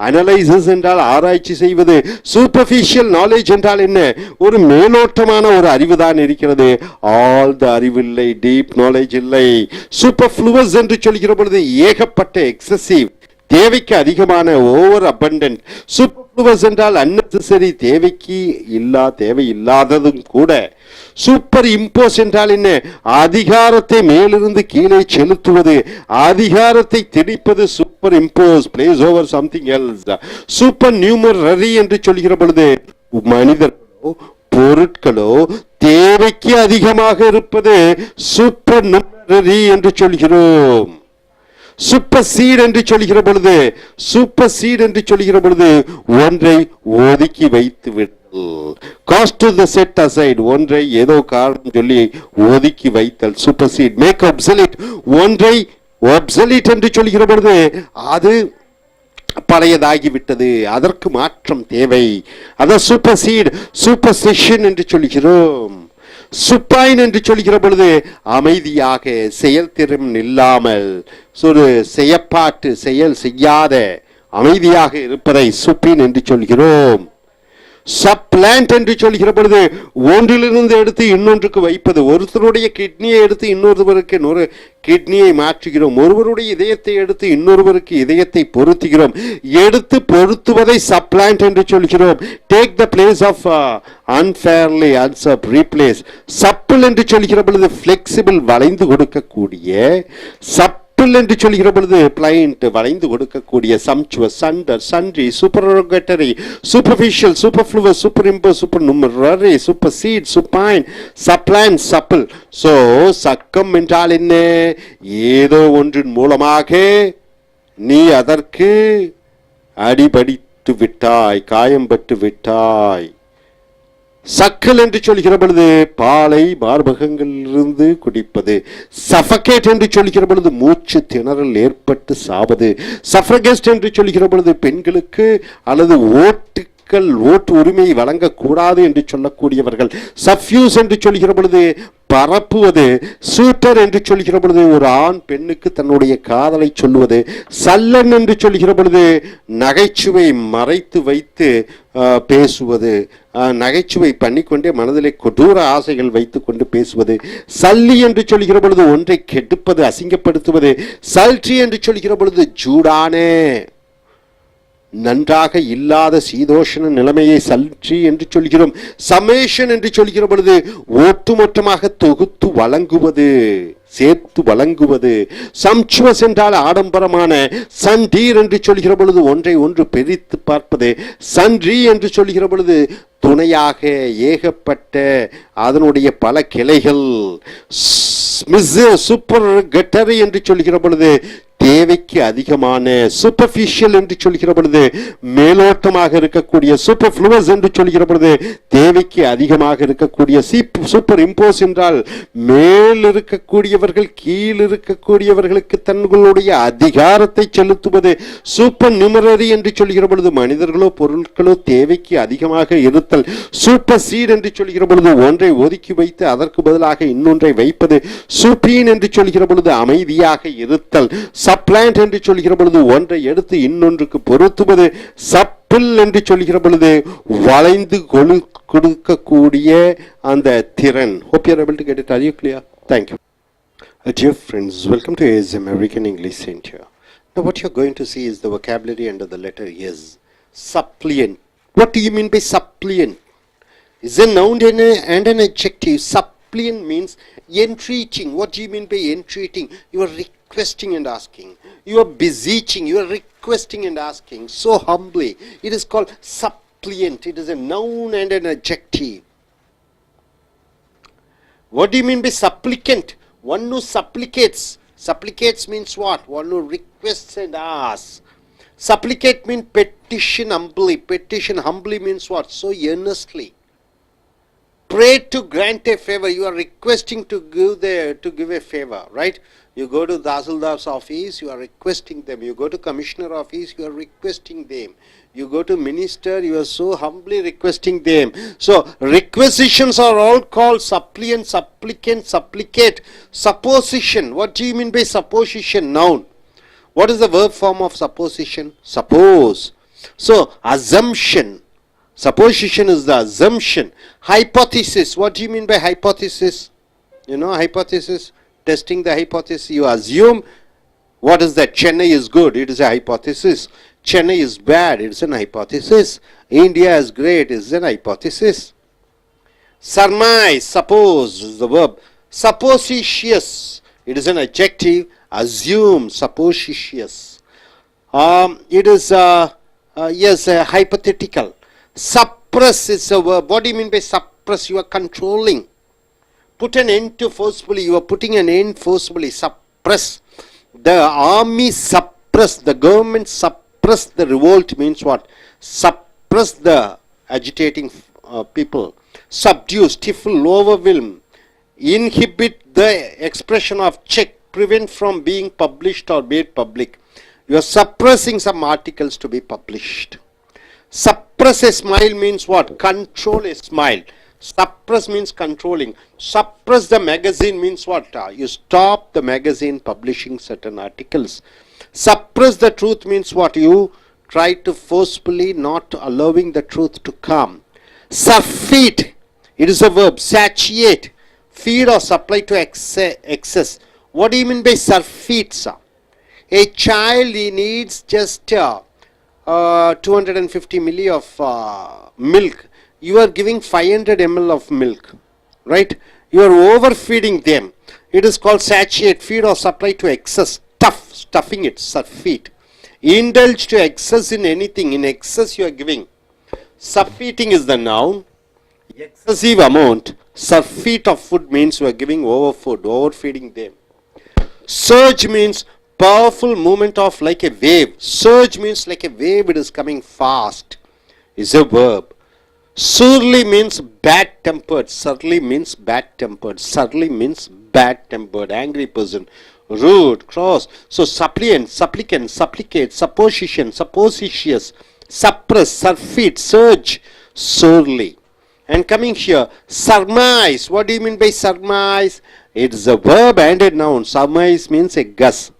அனலைசஸ் என்றால் ஆராய்ச்சி செய்வது. சூப்பர்ஃபிஷியல் நாலேஜ் என்றால் என்ன? ஒரு மேலோட்டமான ஒரு அறிவு தான் இருக்கிறது. ஆல் த அறிவில்லை, டீப் நாலேஜ் இல்லை. சூப்பர்ஃப்ளூவஸ் என்று சொல்கிற பொழுது ஏகப்பட்ட, எக்ஸசிவ், தேவைக்கு அதிகமான, ஓவர் அபண்டன்ட். சூப்பர்ஃப்ளூவஸ் என்றால் அன்னெசரி, தேவைக்கு தேவையில்லாததும் கூட. சூப்பர் இம்போஸ் என்றால் என்ன? அதிகாரத்தை மேலிருந்து கீழே செலுத்துவது, அதிகாரத்தை திணிப்பது. Superimpose, place over something else. Supernumerary என்று சொல்கிற பொழுது மனிதர்களோ பொருட்களோ தேவைக்கு அதிகமாக இருப்பது சூப்பர் நியூமரரி என்று சொல்கிறோம். சூப்பர் சீட் என்று சொல்கிற பொழுது, சூப்பர் சீட் என்று சொல்கிற பொழுது ஒன்றை ஒதுக்கி வைத்து விட்டல். Cause to the set aside, ஒன்றை ஏதோ காரணம் சொல்லி ஒதுக்கி வைத்தல். Supersede. மேக் அப்சல்யூட், ஒன்றை அப்சல்யூட் என்று சொல்கிற பொழுது அது பழையதாகிவிட்டது, அதற்கு மாற்றம் தேவை. அத சூப்பர் சீட். சூப்பர்ஸ்டிஷன் என்று சொல்கிறோம். சுப்பைன் என்று சொல்கிற பொழுது அமைதியாக, செயல்திறன் இல்லாமல், ஒரு செயற்பாட்டு செயல் செய்யாத, அமைதியாக இருப்பதை சுப்பின் என்று சொல்கிறோம். சப்ளான்ட் என்று சொல்கிற பொழுது ஒன்றிலிருந்து எடுத்து இன்னொன்றுக்கு வைப்பது. ஒருத்தருடைய கிட்னியை எடுத்து இன்னொருவருக்கு கிட்னியை மாற்றுகிறோம். ஒருவருடைய இதயத்தை எடுத்து இன்னொருவருக்கு இதயத்தை பொருத்துகிறோம். எடுத்து பொருத்துவதை சப்ளான்ட் என்று சொல்கிறோம். Take the place of unfairly unseat, replace. Supple என்று சொல்கிற பொழுது ஃபிளெக்சிபிள், வளைந்து கொடுக்கக்கூடிய. என்று சொல்கிற பொழுது பிளைண்ட், வளைந்து கொடுக்கக்கூடிய. Sumptuous, sunder, sundry, supererogatory, superficial, superfluous, superimpose, supernumerary, supersede, supine, supplant, supple. So succumb என்றால் என்ன? ஏதோ ஒன்றின் மூலமாக நீ அதற்கு அடிபடித்து விட்டாய், காயம்பட்டு விட்டாய். சக்கல் என்று சொல்கிற பொழுது பாலை மார்பகங்களிலிருந்து குடிப்பது. சஃபகேட் என்று சொல்கிற பொழுது மூச்சு திணறல் ஏற்பட்டு சாவது. சஃப்ரகெஸ்ட் என்று சொல்கிற பொழுது பெண்களுக்கு அல்லது ஓட்டு உரிமை வழங்கக்கூடாது என்று சொல்லக்கூடியவர்கள். சஃப்யூஸ் என்று சொல்கிற பொழுது பரப்புவது. சூட்டர் என்று சொல்கிற பொழுது ஒரு ஆண் பெண்ணுக்கு தன்னுடைய காதலை சொல்லுவது. சல்லன் என்று சொல்கிற பொழுது நகைச்சுவை மறைத்து வைத்து பேசுவது, நகைச்சுவை பண்ணிக்கொண்டே மனதிலே கொடூர ஆசைகள் வைத்துக் கொண்டு பேசுவது. சல்லி என்று சொல்கிற பொழுது ஒன்றை கெடுப்பது, அசிங்கப்படுத்துவது. சல்ட்ரி என்று சொல்கிற பொழுது ஜூடானே, நன்றாக இல்லாத சீதோஷண நிலைமையை சல்ட்ரி என்று சொல்கிறோம். சமேஷன் என்று சொல்கிற பொழுது ஒட்டுமொத்தமாக தொகுத்து வழங்குவது, சேர்த்து வழங்குவது. சம்சுவஸ் என்றால் ஆடம்பரமான. சண்டீர் என்று சொல்கிற பொழுது ஒன்றை ஒன்று பிரித்து பார்ப்பது. சன்றி என்று சொல்கிற பொழுது துணையாக ஏகப்பட்ட அதனுடைய பல கிளைகள். சூப்பர் கட்டரி என்று சொல்கிற பொழுது தேவைக்கு அதிகமான. சூப்பர்ஃபிஷியல் என்று சொல்கிற பொழுது மேலோட்டமாக இருக்கக்கூடிய. சூப்பர்ஃப்ளூவஸ் என்று சொல்கிற பொழுது தேவைக்கு அதிகமாக இருக்கக்கூடிய. சூப்பர் இம்போஸ் என்றால் மேல் இருக்கக்கூடியவர்கள் கீழ் இருக்கக்கூடியவர்களுக்கு தங்களுடைய அதிகாரத்தை செலுத்துவது. சூப்பர் நியூமரரி என்று சொல்கிற பொழுது மனிதர்களோ பொருட்களோ தேவைக்கு அதிகமாக இருத்தல். சூப்பர் சீட் என்று சொல்கிற பொழுது ஒன்றை ஒதுக்கி வைத்து அதற்கு பதிலாக இன்னொன்றை வைப்பது. சூப்பீன் என்று சொல்கிற பொழுது அமைதியாக இருத்தல். சப்ளான்ட் என்று சொல்கிற பொழுது ஒன்றை எடுத்து இன்னொன்றுக்கு பொருத்துவது. சப்பிள் என்று சொல்கிற பொழுது வளைந்து கொடுக்கக்கூடிய அந்த திறன். Hope you are able to get it. Are you clear? Thank you. Dear friends, welcome to ASM American English Center. Now what you are going to see is the vocabulary under the letter S. Suppliant. What do you mean by suppliant? Is a noun and an adjective. Suppliant means entreating. What do you mean by entreating? You are requesting and asking. You are beseeching. You are requesting and asking so humbly. It is called suppliant. It is a noun and an adjective. What do you mean by supplicant? One who supplicates. Supplicates means what? One who requests and asks. Supplicate means petition humbly. Petition humbly means what? So earnestly. Pray to grant a favor. You are requesting to give a favor, right? You go to Tahsildar's office, you are requesting them. You go to Commissioner office, you are requesting them. You go to Minister, you are so humbly requesting them. So requisitions are all called suppliant, supplicant, supplicate. Supposition. What do you mean by supposition? Noun. What is the verb form of supposition? Suppose. So assumption. Supposition is the assumption. Hypothesis. What do you mean by hypothesis? You know hypothesis? Testing the hypothesis. You assume, what is that? Chennai is good. It is a hypothesis. Chennai is bad. It is an hypothesis. India is great. It is an hypothesis. Surmise. Suppose is the verb. Suppositious. It is an adjective. Assume. Suppositious. It is hypothetical. Suppress is a verb. What do you mean by suppress? You are controlling. Put an end to forcefully. You are putting an end forcefully. Suppress. The army suppress. The government suppress the revolt means what? Suppress the agitating people. Subdue, stifle, overwhelm. Inhibit the expression of check. Prevent from being published or made public. You are suppressing some articles to be published. Suppress a smile means what? Control a smile. Suppress means controlling. Suppress the magazine means what? You stop the magazine publishing certain articles. Suppress the truth means what? You try to forcefully not allowing the truth to come. Surfeit. It is a verb. Satiate. Feed or supply to excess. What do you mean by surfeit, sir? A child, he needs just 250 ml of milk. You are giving 500 ml of milk, right? You are overfeeding them. It is called satiate, feed or supply to excess. Stuffing it, surfeit. Indulge to excess in anything. In excess you are giving. Surfeiting is the noun. Excessive amount. Surfeit of food means you are giving overfood, overfeeding them. Surge means powerful movement of like a wave. Surge means like a wave, it is coming fast. Is a verb. Surly means bad tempered. Surly means bad tempered. Surly means bad tempered. Angry person. Rude, cross. So suppliant, supplicant, supplicate, supposition, suppositious, suppress, surfeit, surge, surly. And coming here, surmise. What do you mean by surmise? It is a verb and a noun. Surmise means a guess.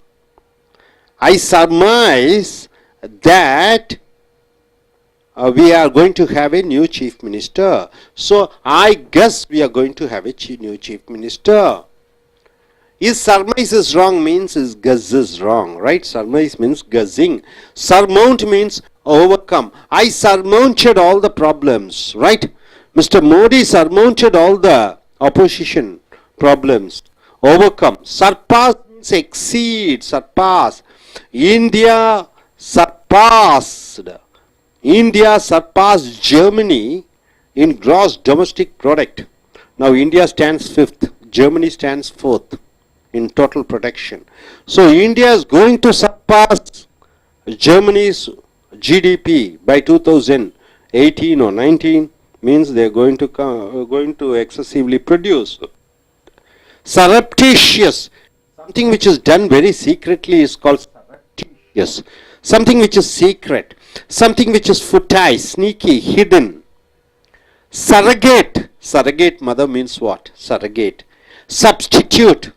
I surmise that we are going to have a new chief minister. So I guess we are going to have a new chief minister. Is surmise is wrong means his guess is wrong, right? Surmise means guessing. Surmount means overcome. I surmounted all the problems, right? Mr. Modi surmounted all the opposition problems. Overcome. Surpass means exceed, surpass. India surpassed Germany in gross domestic product. Now India stands 5th, Germany stands 4th in total production. So India is going to surpass Germany's GDP by 2018 or 19, means they are going to excessively produce. Surreptitious, something which is done very secretly is called surreptitious. Something which is secret, something which is futile, sneaky, hidden. Surrogate, surrogate mother means what? Surrogate. Substitute.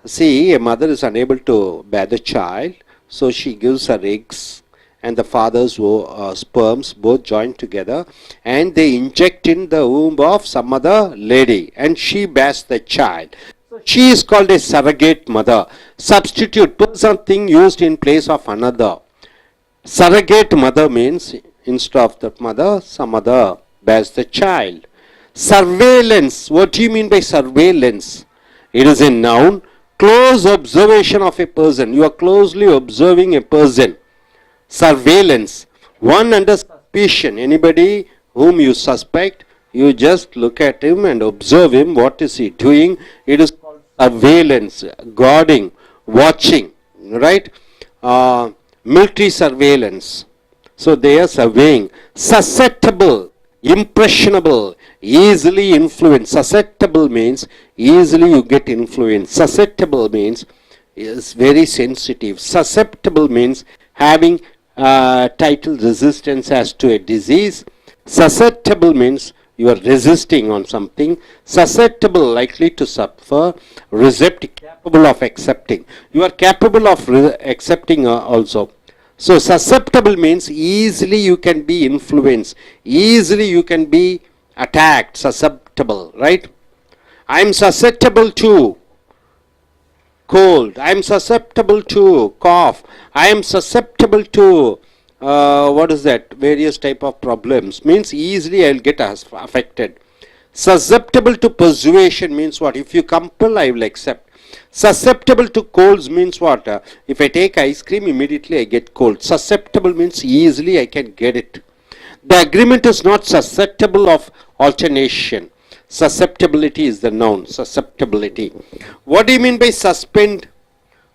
See, a mother is unable to bear the child, so she gives her eggs and the father's sperms both joined together, and they inject in the womb of some other lady, and she bears the child. She is called a surrogate mother. Substitute, put something used in place of another. Surrogate mother means instead of the mother, some other bears the child. Surveillance, what do you mean by surveillance? It is a noun. Close observation of a person. You are closely observing a person. Surveillance, one under suspicion. Anybody whom you suspect, you just look at him and observe him. What is he doing? It is called surveillance, guarding, watching, right? military surveillance. So they are surveying. Susceptible, impressionable, easily influenced. Susceptible means easily you get influenced. Susceptible means is very sensitive. Susceptible means having title resistance as to a disease. Susceptible means you are resisting on something. Susceptible, likely to suffer. Recept, capable of accepting. You are capable of accepting also. So susceptible means easily you can be influenced, easily you can be attacked, susceptible, right? I am susceptible to cold, I am susceptible to cough, I am susceptible to what is that, various type of problems, means easily I will get affected. Susceptible to persuasion means what? If you compel, I will accept. Susceptible to colds means what? If I take ice cream, immediately I get cold. Susceptible means easily I can get it. The agreement is not susceptible of alternation. Susceptibility is the noun. Susceptibility. What do you mean by suspend?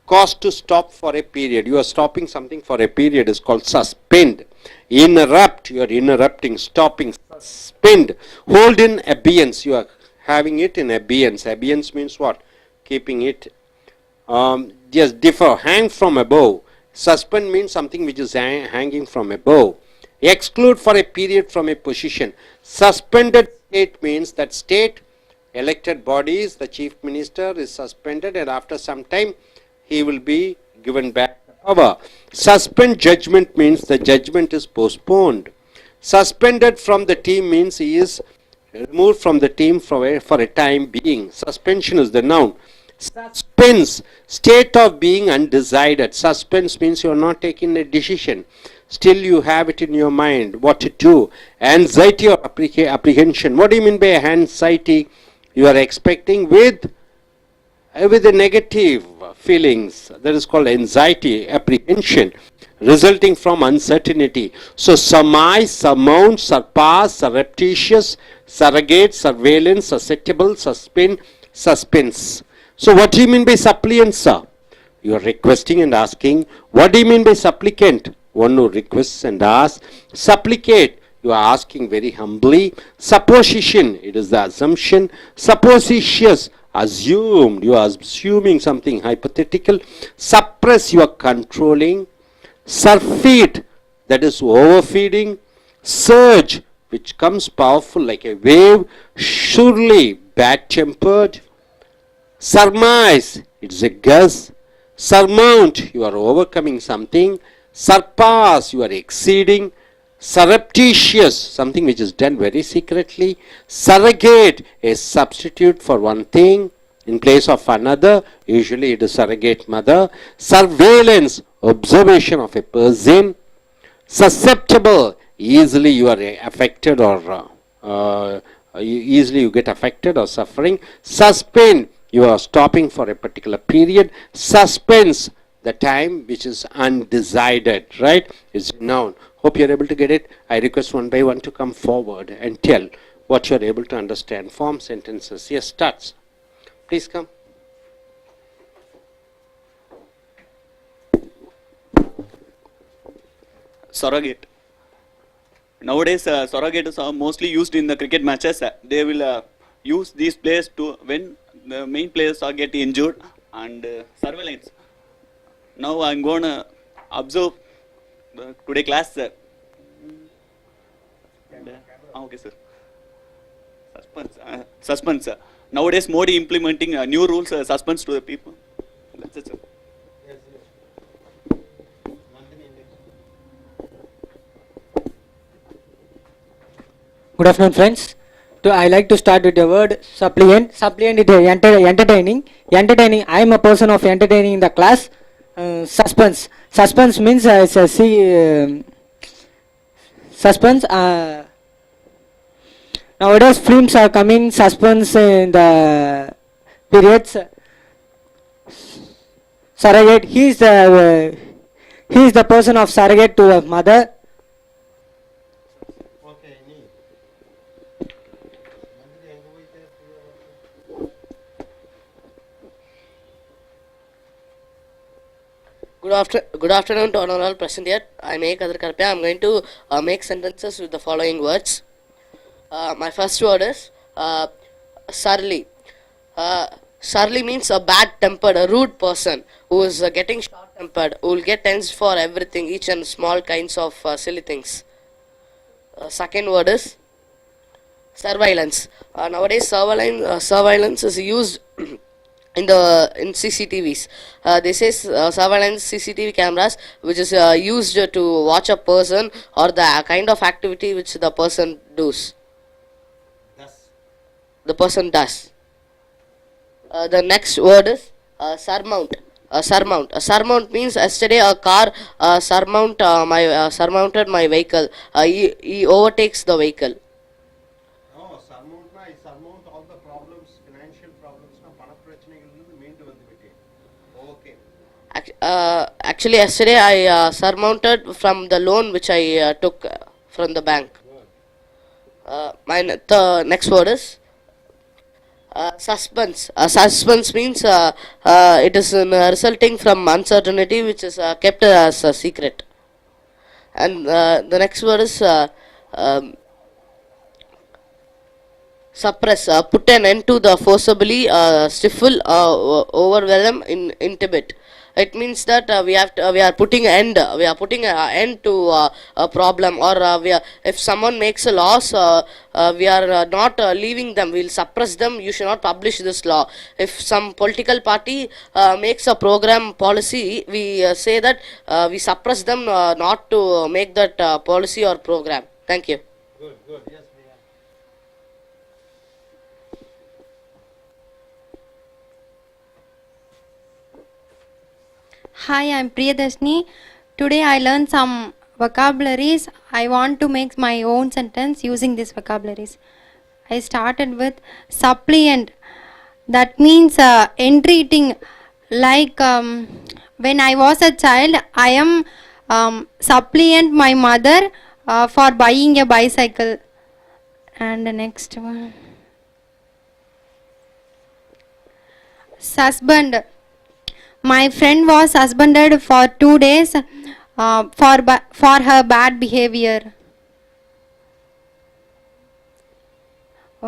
Cause to stop for a period. You are stopping something for a period is called suspend. Interrupt. You are interrupting, stopping. Suspend. Hold in abeyance. You are having it in abeyance. Abeyance means what? Keeping it. Just differ. Hang from above. Suspend means something which is hanging from above. Exclude for a period from a position. Suspended state means that state, elected bodies, the chief minister is suspended and after some time he will be given back power. Suspend judgment means the judgment is postponed. Suspended from the team means he is removed from the team for a time being. Suspension is the noun. Suspense, state of being undecided. Suspense means you are not taking a decision. Still you have it in your mind what to do. Anxiety or apprehension. What do you mean by anxiety? You are expecting with the negative feelings. That is called anxiety, apprehension, resulting from uncertainty. So surmise, surmount, surpass, surreptitious, surrogate, surveillance, susceptible, suspend, suspense. So what do you mean by suppliant, sir? You are requesting and asking. What do you mean by supplicant? One who requests and asks. Supplicate, you are asking very humbly. Supposition, it is the assumption. Suppositious, assumed, you are assuming something hypothetical. Suppress, you are controlling. Surfeit, that is overfeeding. Surge, which comes powerful like a wave. Surely, bad-tempered. Surmise, it is a guess. Surmount, you are overcoming something. Surpass, you are exceeding. Surreptitious, something which is done very secretly. Surrogate, a substitute for one thing in place of another. Usually it is surrogate mother. Surveillance, observation of a person. Susceptible, easily you are affected or easily you get affected or suffering. Suspend, you are stopping for a particular period. Suspense, the time which is undecided, right, is noun. Hope you are able to get it. I request one by one to come forward and tell what you are able to understand. Form sentences. Yes, starts. Please come. Surrogate. Nowadays, surrogates are mostly used in the cricket matches. They will use these players to when the main players are getting injured, and surveillance. Now I'm going to observe today class. Okay, sir. Suspense. Nowadays, Modi implementing new rules, suspense to the people. That's it, sir. Good afternoon, friends. I like to start with the word suppliant. Suppliant is entertaining. Entertaining. I am a person of entertaining in the class. Suspense. Suspense means it's a suspense. Nowadays, films are coming suspense in the periods. Surrogate. He is the person of surrogate to a mother. Good afternoon to all present here. I am A. Kadar Karpe. I am going to make sentences with the following words. My first word is surly. Surly means a bad-tempered, a rude person who is getting short-tempered, who will get tense for everything, each and small kinds of silly things. Second word is surveillance. Nowadays, surveillance is used in CCTVs. They say surveillance CCTV cameras, which is used to watch a person or the kind of activity which the person does. The person does. The next word is surmount. Surmount. Surmount means yesterday a car surmounted my vehicle. He overtakes the vehicle. Oh, surmount I surmount all the problems, financial problems, பண பிரச்சனைகளிலிருந்து மீண்டு வந்துவிட்டேன். Okay. Actually, yesterday I surmounted from the loan which I took from the bank. The next word is suspense. Suspense means it is resulting from uncertainty which is kept as a secret. And the next word is suppress. Put an end to the forcibly stifle, overwhelm, inhibit. It means that we are putting an end to a problem, or if someone makes a loss, we are not leaving them. We will suppress them. You should not publish this law. If some political party makes a program policy, we say that we suppress them not to make that policy or program. Thank you. Good. Yes, Priya. Hi, I'm Priyadashni. Today I learned some vocabularies. I want to make my own sentence using these vocabularies. I started with suppliant. That means entreating. Like when I was a child, I am suppliant my mother for buying a bicycle. And the next one. Suspend. My friend was suspended for 2 days for her bad behavior.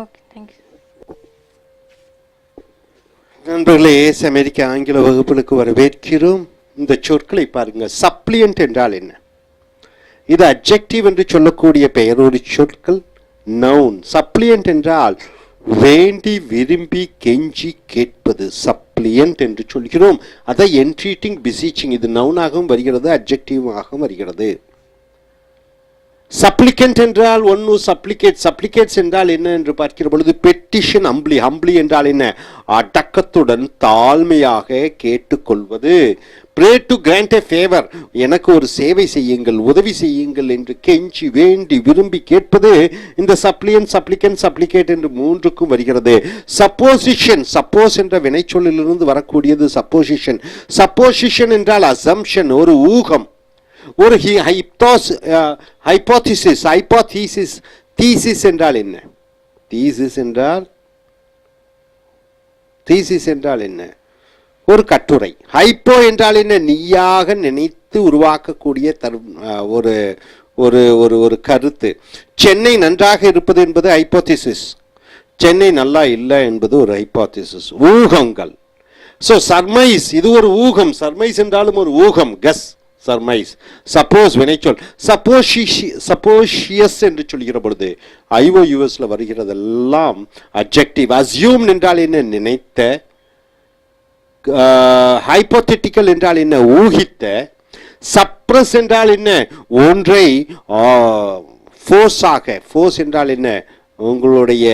Okay, thank you. நண்பர்களே, அமெரிக்க ஆங்கில வகுப்புகளுக்கு வரவேற்கிறோம். இந்த சொற்களை பாருங்க. சப்ளியன்ட் என்றால் என்ன? இது அட்ஜெக்டிவ் என்று சொல்லக்கூடிய பெயரொரு சொற்கள். நவுன். சப்ளியன்ட் என்றால் வேண்டி விரும்பி கெஞ்சி கேட்பது. சப்ளியன்ட் என்று சொல்கிறோம். அதை என்ட்ரீட்டிங், பிசீச்சிங், இது நவுனாகவும் வருகிறது, அட்ஜெக்டிவாகவும் வருகிறது. சப்ளிகண்ட் என்றால் ஒன்று சப்ளிகேட். சப்ளிகேட்ஸ் என்றால் என்ன என்று பார்க்கிற பொழுது பெட்டிஷன். ஹம்பிளி. ஹம்பிளி என்றால் என்ன? அடக்கத்துடன் தாழ்மையாக கேட்டுக்கொள்வது. Pray to grant a favour, எனக்கு ஒரு சேவை செய்யுங்கள், உதவி செய்யுங்கள் என்று கெஞ்சி வேண்டி விரும்பி கேட்பது இந்த சப்ளியன், சப்ளிகன், சப்ளிகேட் என்று மூன்றுக்கும் வருகிறது. சப்போசிஷன். சப்போஸ் என்ற வினைச்சொல்லிலிருந்து வரக்கூடியது சப்போசிஷன். சப்போசிஷன் என்றால் அசம்ஷன், ஒரு ஊகம், ஒரு ஹைப்போதிசிஸ். ஹைப்போதீசிஸ். தீசிஸ் என்றால் என்ன? தீசிஸ் என்றால் என்ன? ஒரு கட்டுரை. ஹைப்போ என்றால் என்ன? நீயாக நினைத்து உருவாக்கக்கூடிய ஒரு ஒரு ஒரு ஒரு கருத்து. சென்னை நன்றாக இருப்பது என்பது ஹைப்போதிசிஸ். சென்னை நல்லா இல்லை என்பது ஒரு ஹைப்போதிசிஸ். ஊகங்கள். ஸோ சர்மைஸ், இது ஒரு ஊகம். சர்மைஸ் என்றாலும் ஒரு ஊகம். கஸ், சர்மைஸ். சப்போஸ் வினைச்சொல். சப்போஷியஸ் என்று சொல்கிற பொழுது IOUSல வருகிறதெல்லாம் அட்ஜெக்டிவ். அஸ்யூம் என்றால் என்ன? நினைத்த. ஹைப்போதெட்டிக்கல் என்றால் என்ன? ஊகித்த. சப்ரஸ் என்றால் என்ன? ஒன்றை ஃபோர்ஸாக. ஃபோர்ஸ் என்றால் என்ன? உங்களுடைய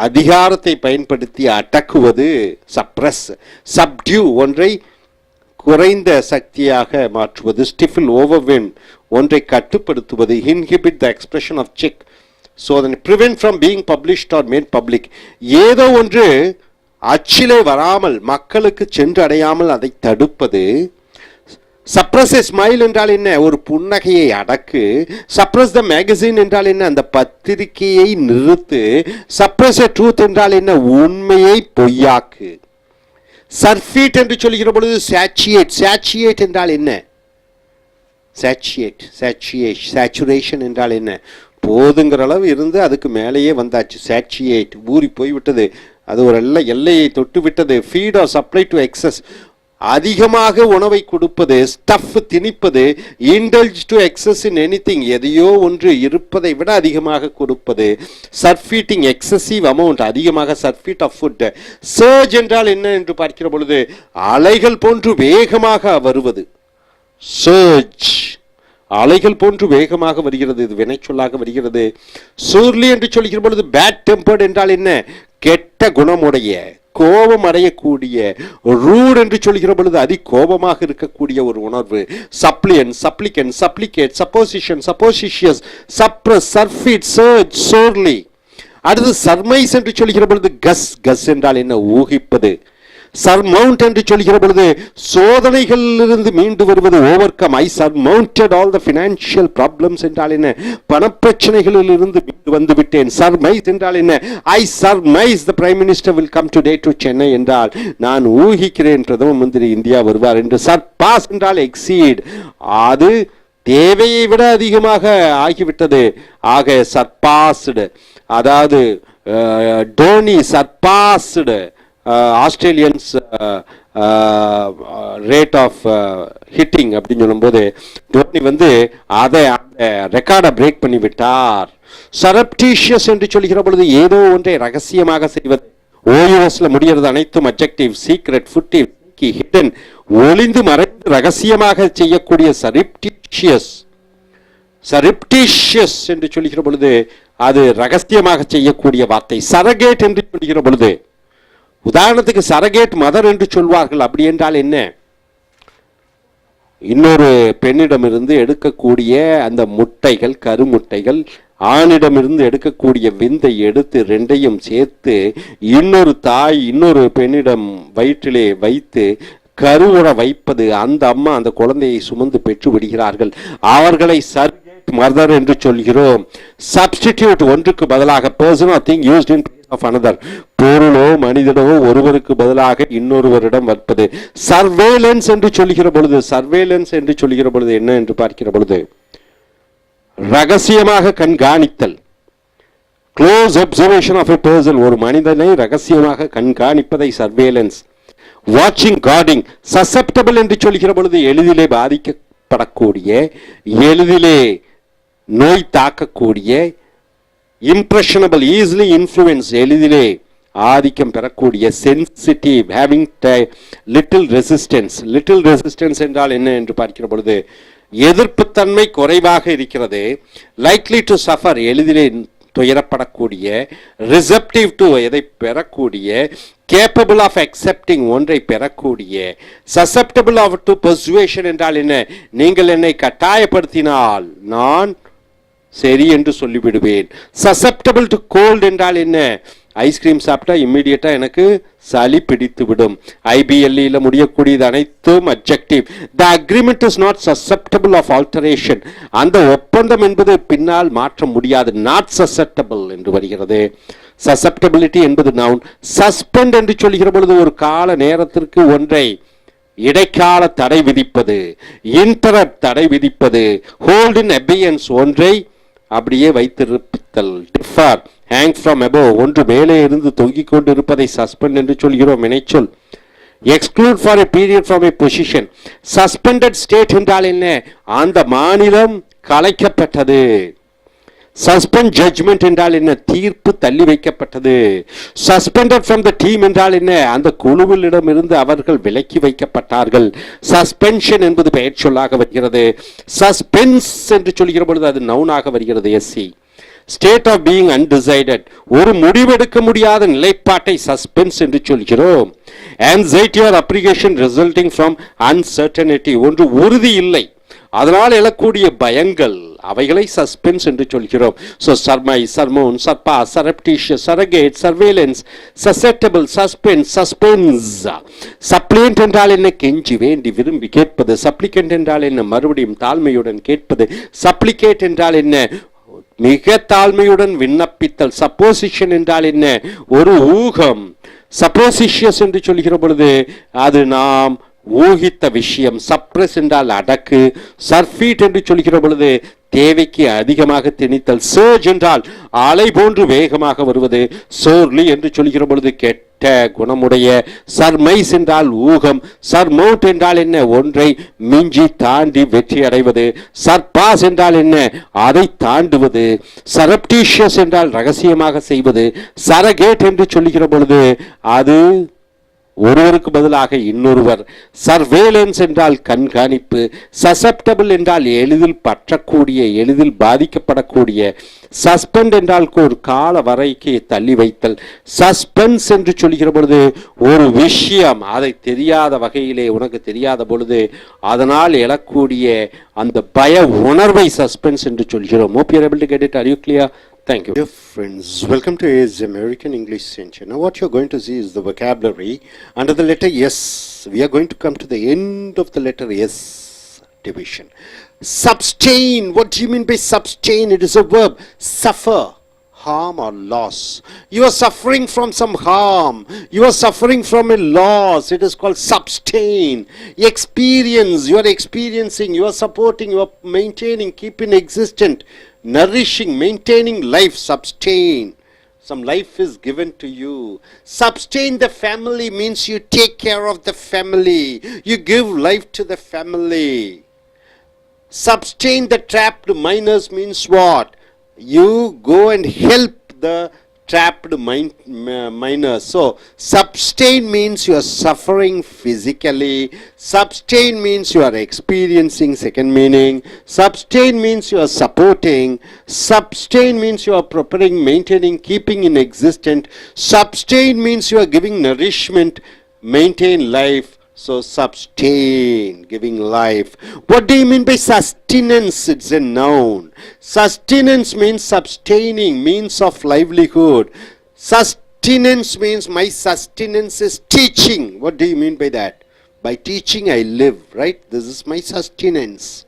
அதிகாரத்தை பயன்படுத்தி அடக்குவது சப்ரஸ். சப்டியூ, ஒன்றை குறைந்த சக்தியாக மாற்றுவது. ஸ்டிஃபில், ஓவர்வெம், ஒன்றை கட்டுப்படுத்துவது. Inhibit the expression of check, சோதனை. Prevent from being published or made public, ஏதோ ஒன்று அச்சிலே வராமல், மக்களுக்கு சென்று அடையாமல் அதை தடுப்பது. சப்ரஸ் எ ஸ்மைல் என்றால் என்ன? ஒரு புன்னகையை அடக்கு. சப்ரஸ் த மேகசின் என்றால் என்ன? அந்த பத்திரிகையை நிறுத்து. சப்ரஸ் எ ட்ரூத் என்றால் என்ன? உண்மையை பொய்யாக்கு. சர்ஃபீட் என்று சொல்கிற பொழுது சாச்சுவேட். சாச்சுவேட் என்றால் என்ன? சேச்சுரேஷன் என்றால் என்ன? போதுங்கிற அளவு இருந்து அதுக்கு மேலேயே வந்தாச்சு. சாச்சுவேட் ஊறி போய்விட்டது, அது ஒரு எல்லையை தொட்டு விட்டது. Feed or supply to excess, அதிகமாக உணவை கொடுப்பது, ஸ்டஃப் திணிப்பது. Indulge to excess in anything, எதையோ ஒன்று இருப்பதை விட அதிகமாக கொடுப்பது. சர்ஃபீட்டிங், எக்ஸசிவ் அமௌண்ட், அதிகமாக சர்ஃபீட் ஆஃப் ஃபுட். சர்ஜ் என்றால் என்ன என்று பார்க்கிற பொழுது அலைகள் போன்று வேகமாக வருவது. சர்ஜ், அலைகள் போன்று வேகமாக வருகிறது, இது வினைச்சொல்லாக வருகிறது. சூர்லி என்று சொல்கிற பொழுது பேட் டெம்பர்ட் என்றால் என்ன? கெட்ட குணமுடைய, கோபம் அடையக்கூடிய. ரூட் என்று சொல்கிற பொழுது அதி கோபமாக இருக்கக்கூடிய ஒரு உணர்வு. சப்ளியன், சப்ளிகன், சப்ளிகேட், சப்போசிஷன், சப்போசிஷியஸ், சப்ரஸ், சர்ஃபீட், சர்ஜ், சோர்லி. அடுத்து சர்மைஸ் என்று சொல்கிற பொழுது கஸ். கஸ் என்றால் என்ன? ஊகிப்பது. சர்மவுண்ட் என்று சொல்கிற பொழுது சோதனைகளிலிருந்து மீண்டு வருவது. Overcome. I surmounted all the financial problems என்றால் என்ன? பணப்பிரச்சனைகளிலிருந்து மீண்டு வந்து விட்டேன். சர்மைஸ் என்றால் என்ன? I surmise the prime minister will come today to Chennai என்றால் நான் ஊகிக்கிறேன் பிரதம மந்திரி இந்தியா வருவார் என்று. சர்பாஸ் என்றால் எக்ஸீட், அது தேவையை விட அதிகமாக ஆகிவிட்டது. ஆக சர்பாஸ்டு, அதாவது Dhoni surpassed Australians rate of hitting அப்படின்னு சொல்லும்போது டோனி வந்து அதை அந்த ரெக்கார்டை பிரேக் பண்ணி விட்டார். சரப்டீஷியஸ் என்று சொல்கிற பொழுது ஏதோ ஒன்றை ரகசியமாக செய்வது. ஓயூஎஸ்ல முடிகிறது அனைத்தும் அட்ஜெக்டிவ். சீக்ரெட், ஃபுட்டிவ், ஹிடன், ஒளிந்து மறைந்து ரகசியமாக செய்யக்கூடிய சரப்டீஷியஸ். சரப்டீஷியஸ் என்று சொல்கிற பொழுது அது ரகசியமாக செய்யக்கூடிய வார்த்தை. சரகேட் என்று சொல்கிற பொழுது, உதாரணத்துக்கு சரகேட் மதர் என்று சொல்வார்கள். அப்படி என்றால் என்ன? இன்னொரு பெண்ணிடமிருந்து எடுக்கக்கூடிய அந்த முட்டைகள், கருமுட்டைகள், ஆணிடமிருந்து எடுக்கக்கூடிய விந்தை எடுத்து ரெண்டையும் சேர்த்து இன்னொரு தாய் இன்னொரு பெண்ணிடம் வயிற்றிலே வைத்து கருவுற வைப்பது. அந்த அம்மா அந்த குழந்தையை சுமந்து பெற்று விடுகிறார்கள். அவர்களை சர்கேட் மதர் என்று சொல்கிறோம். சப்ஸ்டிடியூட், ஒன்றுக்கு பதிலாக. Person or thing used in of another, பொருளோ மனிதனோ ஒருவருக்கு பதிலாக இன்னொருவரிடம் வைப்பது. சர்வேலன்ஸ் என்று சொல்கிற பொழுது, சர்வேலன்ஸ் என்று சொல்கிற பொழுது என்ன என்று பார்க்கிற பொழுது ரகசியமாக கண்காணித்தல். Close observation of a person, ஒரு மனிதனை ரகசியமாக கண்காணிப்பதை சர்வேலன்ஸ். வாட்சிங், கார்டிங். சசெப்டபிள் என்று சொல்கிற பொழுது எளிதிலே பாதிக்கப்படக்கூடிய, எளிதிலே நோய் தாக்கக்கூடிய. இம்ப்ரெஷனபிள், ஈஸிலி இன்ஃப்ளூயன்ஸ், எளிதிலே ஆதிக்கம் பெறக்கூடிய. Sensitive, having little resistance. Little resistance என்றால் என்ன என்று பார்க்கிற பொழுது எதிர்ப்புத்தன்மை குறைவாக இருக்கிறது. லைக்லி டு சஃபர், எளிதிலே துயரப்படக்கூடிய. ரிசப்டிவ் டு, எதை பெறக்கூடிய. கேப்பபிள் ஆஃப் அக்செப்டிங், ஒன்றை பெறக்கூடிய. சசெப்டபிள் ஆஃப் டு பர்சுவேஷன் என்றால் என்ன? நீங்கள் என்னை கட்டாயப்படுத்தினால் நான் சரி என்று சொல்லிவிடுவேன். சசெப்டபிள் டு கோல்ட் என்றால் என்ன? ஐஸ்கிரீம் சாப்பிட்டா இம்மிடியட்டா எனக்கு சளி பிடித்து விடும். IBLE முடியக்கூடியது அனைத்தும் adjective. The agreement is not susceptible of alteration, அந்த ஒப்பந்தம் என்பது பின்னால் மாற்ற முடியாது. நாட் சசெப்டபிள் என்று வருகிறது. சசெப்டபிலிட்டி என்பது நவுன். சஸ்பெண்ட் என்று சொல்கிற பொழுது ஒரு கால நேரத்திற்கு ஒன்றை இடைக்கால தடை விதிப்பது. இன்டரப்ட், தடை விதிப்பது. ஹோல்ட் இன் அபியன்ஸ், ஒன்றை அப்படியே வைத்திருத்தல். டிஃபர், ஹேங் ஃப்ரம் அபோவ், ஒன்று மேலே இருந்து தொங்கிக் கொண்டு இருப்பதை சஸ்பெண்ட் என்று சொல்கிறோம், வினைச்சொல். Exclude for a period from a position. Suspended state என்றால் என்ன? அந்த மாநிலம் கலைக்கப்பட்டது. சஸ்பெண்ட் ஜட்ஜ்மெண்ட் என்றால் என்ன? தீர்ப்பு தள்ளி வைக்கப்பட்டது. சஸ்பெண்டட் ஃப்ரம் த டீம் என்றால் என்ன? அந்த குழுவிலிடம் இருந்து அவர்கள் விலக்கி வைக்கப்பட்டார்கள். சஸ்பென்ஷன் என்பது பெயர் சொல்லாக வருகிறது. சஸ்பென்ஸ் என்று சொல்கிற பொழுது அது நவுனாக வருகிறது. SC. State of being undecided, ஒரு முடிவெடுக்க முடியாத நிலைப்பாட்டை சஸ்பென்ஸ் என்று சொல்கிறோம். Anxiety or apprehension resulting from uncertainty, ஒன்று உறுதி இல்லை அதனால் எழக்கூடிய பயங்கள், அவைகளை சஸ்பென்ஸ் என்று சொல்கிறோம். So surmise, surmount, surpass, surreptitious, surrogate, surveillance, susceptible, suspense, suspense. Suppliant என்றால் என்ன? கெஞ்சி வேண்டி விரும்பி கேட்பது. சப்ளிகண்ட் என்றால் என்ன? மறுபடியும் தாழ்மையுடன் கேட்பது. சப்ளிகேட் என்றால் என்ன? மிக தாழ்மையுடன் விண்ணப்பித்தல். சப்போசிஷன் என்றால் என்ன? ஒரு ஊகம். சப்போசிஷியஸ் என்று சொல்கிற பொழுது அது நாம் ஊகித்த விஷயம். சப்ரஸ் என்றால் அடக்கு. சர்ஃபீட் என்று சொல்கிற பொழுது தேவைக்கு அதிகமாக திணித்தல். சர்ஜ் என்றால் அலை போன்று வேகமாக வருவது. சோர்லி என்று சொல்கிற பொழுது கெட்ட குணமுடைய. சர்மைஸ் என்றால் ஊகம். சர்மௌட் என்றால் என்ன? ஒன்றை மிஞ்சி தாண்டி வெற்றி அடைவது. சர்பாஸ் என்றால் என்ன? அதை தாண்டுவது. சரப்டீஷியஸ் என்றால் ரகசியமாக செய்வது. சரகேட் என்று சொல்லுகிற பொழுது அது ஒருவருக்கு பதிலாக இன்னொருவர். சர்வேலன்ஸ் என்றால் கண்காணிப்பு. சசப்டபிள் என்றால் எளிதில் பற்றக்கூடிய, எளிதில் பாதிக்கப்படக்கூடிய. சஸ்பெண்ட் என்றால் ஒரு கால வரைக்கு தள்ளி வைத்தல். சஸ்பென்ஸ் என்று சொல்கிற பொழுது ஒரு விஷயம் அதை தெரியாத வகையிலே, உனக்கு தெரியாத பொழுது அதனால் எழக்கூடிய அந்த பய உணர்வை சஸ்பென்ஸ் என்று சொல்கிறோம். Hope you are able to get it. Are you clear? Thank you. Dear friends, welcome to AIS American English Center. Now what you're going to see is the vocabulary under the letter S. We are going to come to the end of the letter S division. Sustain. What do you mean by sustain? It is a verb. Suffer harm or loss. You are suffering from some harm. You are suffering from a loss. It is called sustain. Experience. You are experiencing. You are supporting. You are maintaining, keeping existent. Nourishing, maintaining life. Sustain. Some life is given to you. Sustain the family means you take care of the family. You give life to the family. Sustain the trapped miners means what? You go and help the trapped miners. So sustain means you are suffering physically. Sustain means you are experiencing. Second meaning. Sustain means you are supporting. Sustain means you are preparing, maintaining, keeping in existence. Sustain means you are giving nourishment, maintain life. So sustain, giving life. What do you mean by sustenance? It's a noun. Sustenance means sustaining, means of livelihood. Sustenance means my sustenance is teaching. What do you mean by that? By teaching I live, right? This is my sustenance.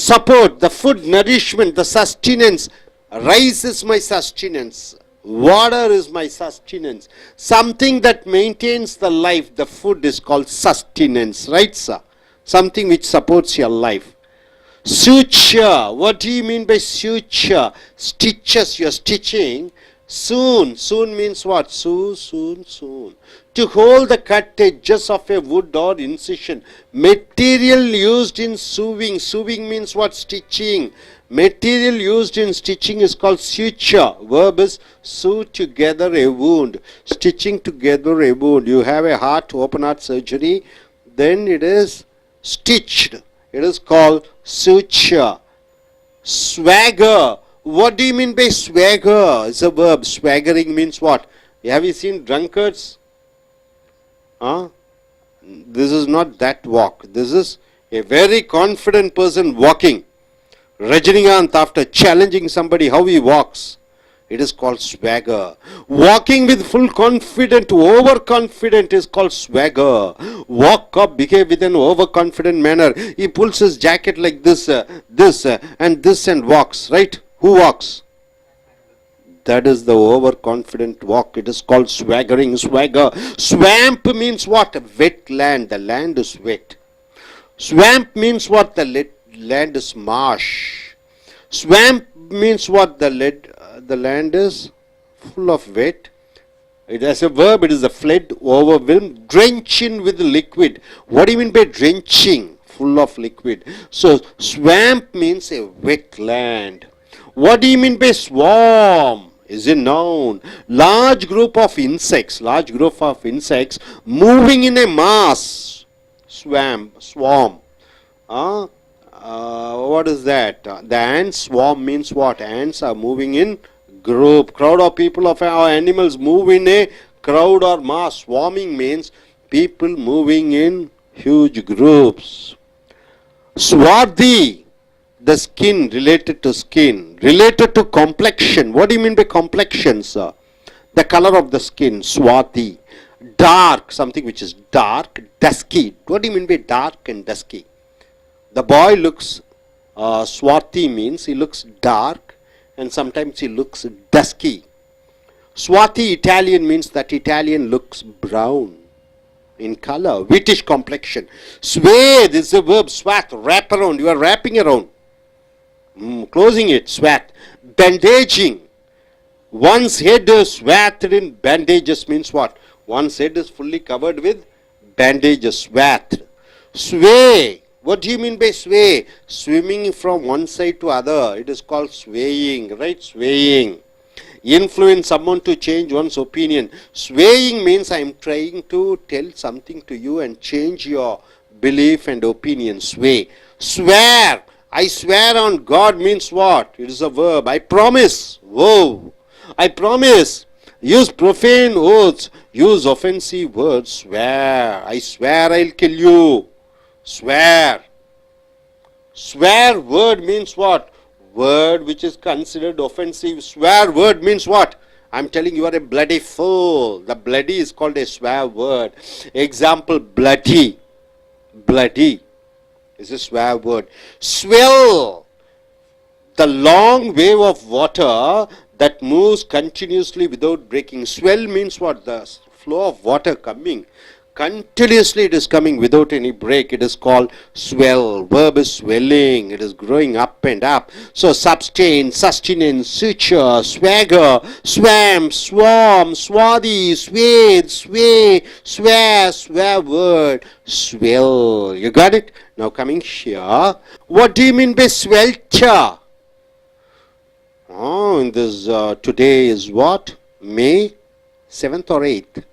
Support, the food, nourishment, the sustenance. Rice is my sustenance. Water is my sustenance. Something that maintains the life, the food is called sustenance, right sir? Something which supports your life. Suture, what do you mean by suture? Stitches, you are stitching. Soon, soon means what? Soon. To hold the cut edges of a wood or incision. Material used in sewing. Sewing means what? Stitching. Material used in stitching is called suture. Verb is sew together a wound. Stitching together a wound. You have a heart, open heart surgery, then it is stitched. It is called suture. Swagger. What do you mean by swagger? It's a verb. Swaggering means what? Have you seen drunkards? This is not that walk. This is a very confident person walking. Rajinikanth, after challenging somebody, how he walks. It is called swagger. Walking with full confidence, overconfident is called swagger. Walk up, behave with an overconfident manner. He pulls his jacket like this, and this and walks, right? Who walks? That is the overconfident walk. It is called swaggering, swagger. Swamp means what? Wet land. The land is wet. Swamp means what? The land is marsh. Swamp means what? The land is full of wet. It has a verb. It is a flood, overwhelmed, drenching with liquid. What do you mean by drenching? Full of liquid. So swamp means a wet land. What do you mean by swarm? Is a noun. Large group of insects. Large group of insects moving in a mass. Swarm. What is that? The ants swarm means what? Ants are moving in group. Crowd of people of our animals move in a crowd or mass. Swarming means people moving in huge groups. Swarthy. The skin, related to skin. Related to complexion. What do you mean by complexion, sir? The color of the skin. Swarthy. Dark. Something which is dark. Dusky. What do you mean by dark and dusky? The boy looks, swarthy means he looks dark and sometimes he looks dusky. Swarthy Italian means that Italian looks brown in color, whitish complexion. Sway, this is a verb, swat, wrap around, you are wrapping around. Closing it, swat. Bandaging. One's head is swathed in bandages means what? One's head is fully covered with bandages, swathed. Sway. What do you mean by sway? Swimming from one side to other. It is called swaying, right? Swaying. Influence someone to change one's opinion. Swaying means I am trying to tell something to you and change your belief and opinion. Sway. Swear. I swear on God means what? It is a verb. I promise. Whoa. I promise. Use profane oaths. Use offensive words. Swear. I swear I'll kill you. Swear. Swear word means what? Word which is considered offensive. Swear word means what? I'm telling you are a bloody fool. The bloody is called a swear word. Example, bloody. Bloody is a swear word. Swell. The long wave of water that moves continuously without breaking. Swell means what? The flow of water coming. Continuously it is coming without any break. It is called swell. Verb is swelling. It is growing up and up. So sustain, sustenance, suture, swagger, swam, swarm, swarthy, swathe, sway, swear, swear word, swell. You got it? Now coming here. What do you mean by swelter? Oh, in this today is what? May 7th or 8th?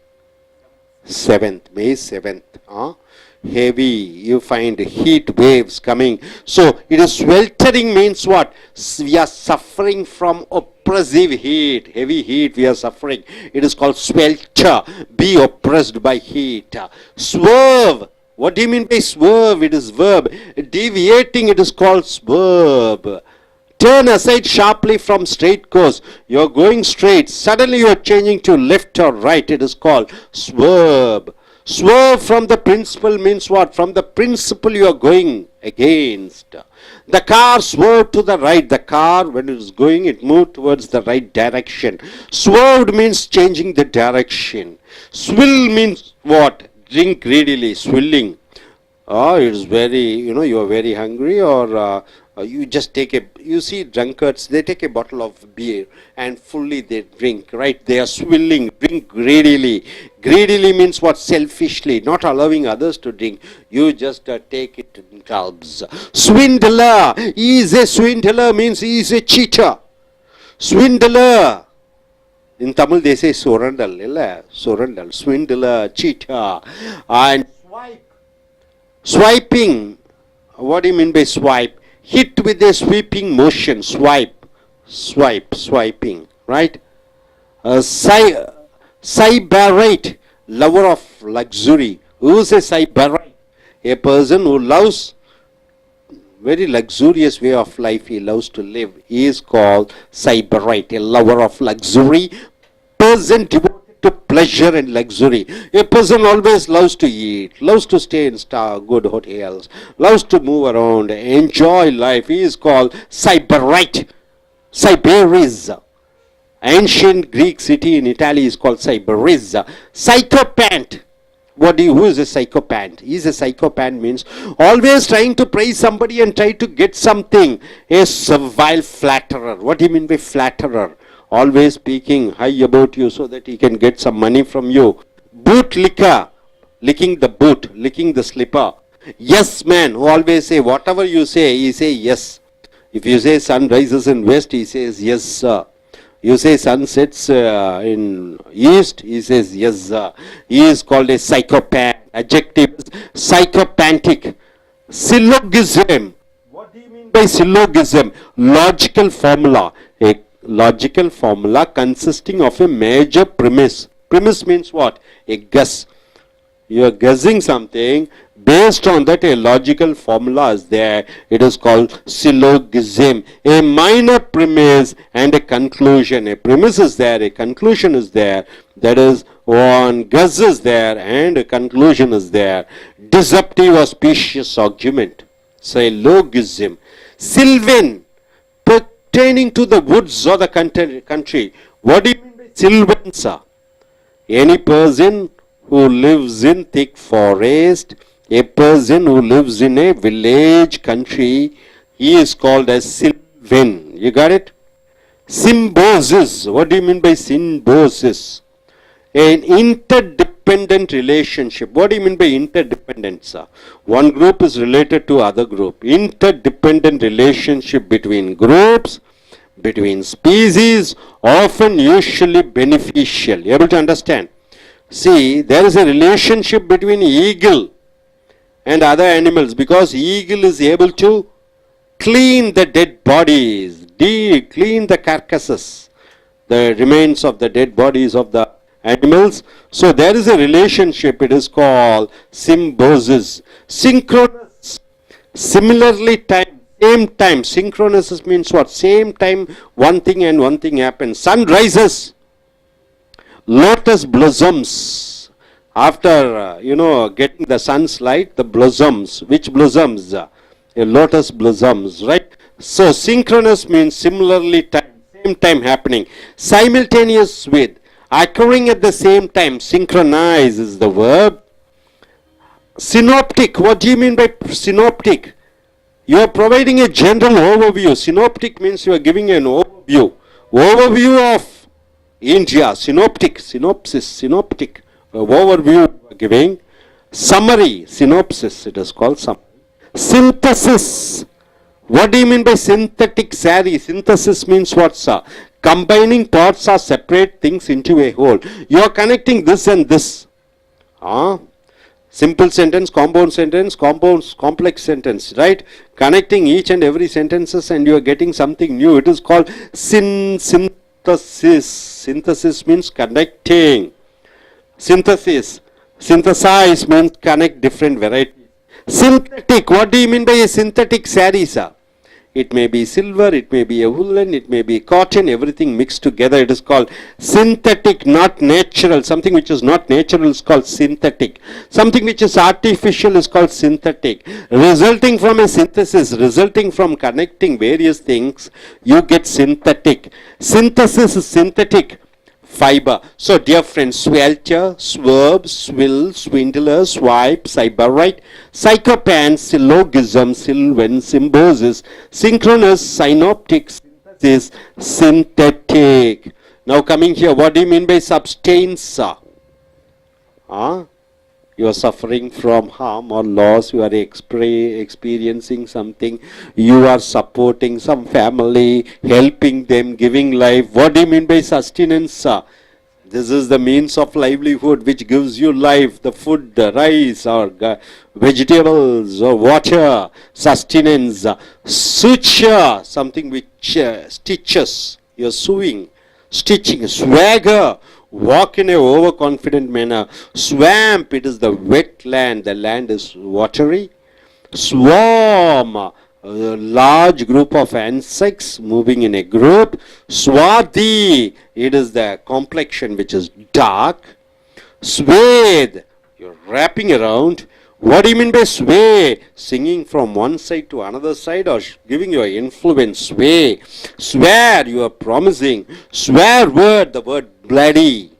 7th, May 7th. Heavy, you find heat waves coming. So it is sweltering means what? We are suffering from oppressive heat, heavy heat we are suffering. It is called swelter, be oppressed by heat. Swerve. What do you mean by swerve? It is verb. Deviating, it is called swerve. Turn aside sharply from straight course. You are going straight. Suddenly you are changing to left or right. It is called swerve. Swerve from the principle means what? From the principle you are going against. The car swerved to the right. The car, when it is going, it moved towards the right direction. Swerved means changing the direction. Swill means what? Drink greedily. Swilling. It is very, you are very hungry, or you just take you see drunkards, they take a bottle of beer and fully they drink, right? They are swilling, drink greedily. Greedily means what? Selfishly, not allowing others to drink. You just take it in gulps. Swindler. He is a swindler means he is a cheater. Swindler. In Tamil they say Surandal, Surandal, swindler, cheater. And swiping. What do you mean by swipe? Hit with a sweeping motion. Swipe, swipe, swiping, right? Sybarite, lover of luxury. Who is a sybarite? A person who loves very luxurious way of life. He loves to live. He is called sybarite, a lover of luxury. Person devoted to pleasure and luxury. A person always loves to eat, loves to stay in good hotels, loves to move around, enjoy life. He is called Sybarite. Sybaris. Ancient Greek city in Italy is called Sybaris. Psychopath. Who is a psychopath? He is a psychopath means always trying to praise somebody and try to get something. A servile flatterer. What do you mean by flatterer? Always speaking high about you so that he can get some money from you. Boot licker, licking the boot, licking the slipper. Yes man, who always say whatever you say, he say yes. If you say sun rises in west, he says yes sir. You say sun sets in east, he says yes sir. He is called a psychopath. Adjective, psychopathic. Syllogism. What do you mean by syllogism? Logical formula. A logical formula consisting of a major premise. Premise means what? A guess. You are guessing something. Based on that, a logical formula is there. It is called syllogism. A minor premise and a conclusion. A premise is there, a conclusion is there. That is, one guess is there and a conclusion is there. Deceptive or specious argument. Syllogism. Sylvan. pertaining to the woods or the country. What do you mean by Sylvans? Any person who lives in thick forest, a person who lives in a village country, he is called as Sylvan. You got it? Symbiosis. What do you mean by symbiosis? An interdependent relationship. What do you mean by interdependence? One group is related to other group. Interdependent relationship between groups, between species, often usually beneficial. You able to understand? See, there is a relationship between eagle and other animals because eagle is able to clean the dead bodies, clean the carcasses, the remains of the dead bodies of the animals. So there is a relationship, it is called symbiosis. Synchronous, similarly time, same time. Synchronous means what? Same time one thing and one thing happens. Sun rises, lotus blossoms. After, getting the sun's light, the blossoms. Which blossoms? Lotus blossoms, right? So synchronous means similarly time, same time happening. Simultaneous with, occurring at the same time. Synchronize is the verb. Synoptic. What do you mean by synoptic? You are providing a general overview. Synoptic means you are giving an overview. Overview of India. Synoptic. Synopsis. Synoptic. Overview giving. Summary. Synopsis. It is called summary. Synthesis. What do you mean by synthetic sari? Synthesis means what, sir? Combining parts or separate things into a whole. You are connecting this and this. Simple sentence, compound sentence, compounds, complex sentence, right? Connecting each and every sentences and you are getting something new. It is called synthesis. Synthesis means connecting. Synthesis. Synthesize means connect different varieties. Synthetic. What do you mean by a synthetic saree, sir? It may be silver, it may be a woolen, it may be cotton, everything mixed together. It is called synthetic, not natural. Something which is not natural is called synthetic. Something which is artificial is called synthetic. Resulting from a synthesis, resulting from connecting various things, you get synthetic. Synthesis is synthetic. Fiber. So dear friends, swelter, swerve, swill, swindler, swipe, cyberite, psychopan, syllogism, sylvan, symbiosis, synchronous, synoptic, synthesis, synthetic. Now coming here, what do you mean by substance? You are suffering from harm or loss, you are experiencing something, you are supporting some family, helping them, giving life. What do you mean by sustenance? This is the means of livelihood which gives you life, the food, the rice or vegetables or water, sustenance. Suture, something which stitches, you are sewing, stitching. Swagger, walk in a overconfident manner. Swamp, it is the wet land. The land is watery. Swarm, a large group of insects moving in a group. Swathi, it is the complexion which is dark. Swathe, you're wrapping around. What do you mean by sway? Singing from one side to another side or giving your influence. Sway. Swear, you are promising. Swear word, the word bloody.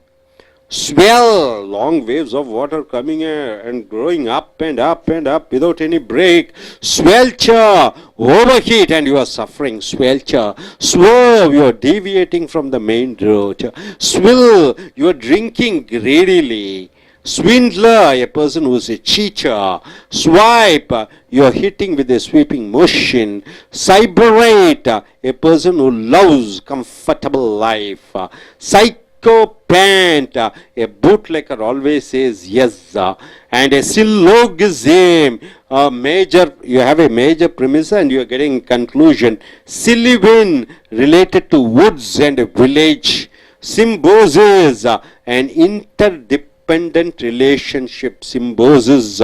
Swell, long waves of water coming and growing up and up and up without any break. Swelter, overheat and you are suffering. Swelter. Swerve, you are deviating from the main road. Swill, you are drinking greedily. Swindler, a person who is a cheater. Swipe, you are hitting with a sweeping motion. Sybarite, a person who loves comfortable life. Psychopant, a bootlegger always says yes. And a syllogism, you have a major premise and you are getting conclusion. Sylvan, related to woods and a village. Symbiosis, an interdependent relationship. Symbiosis.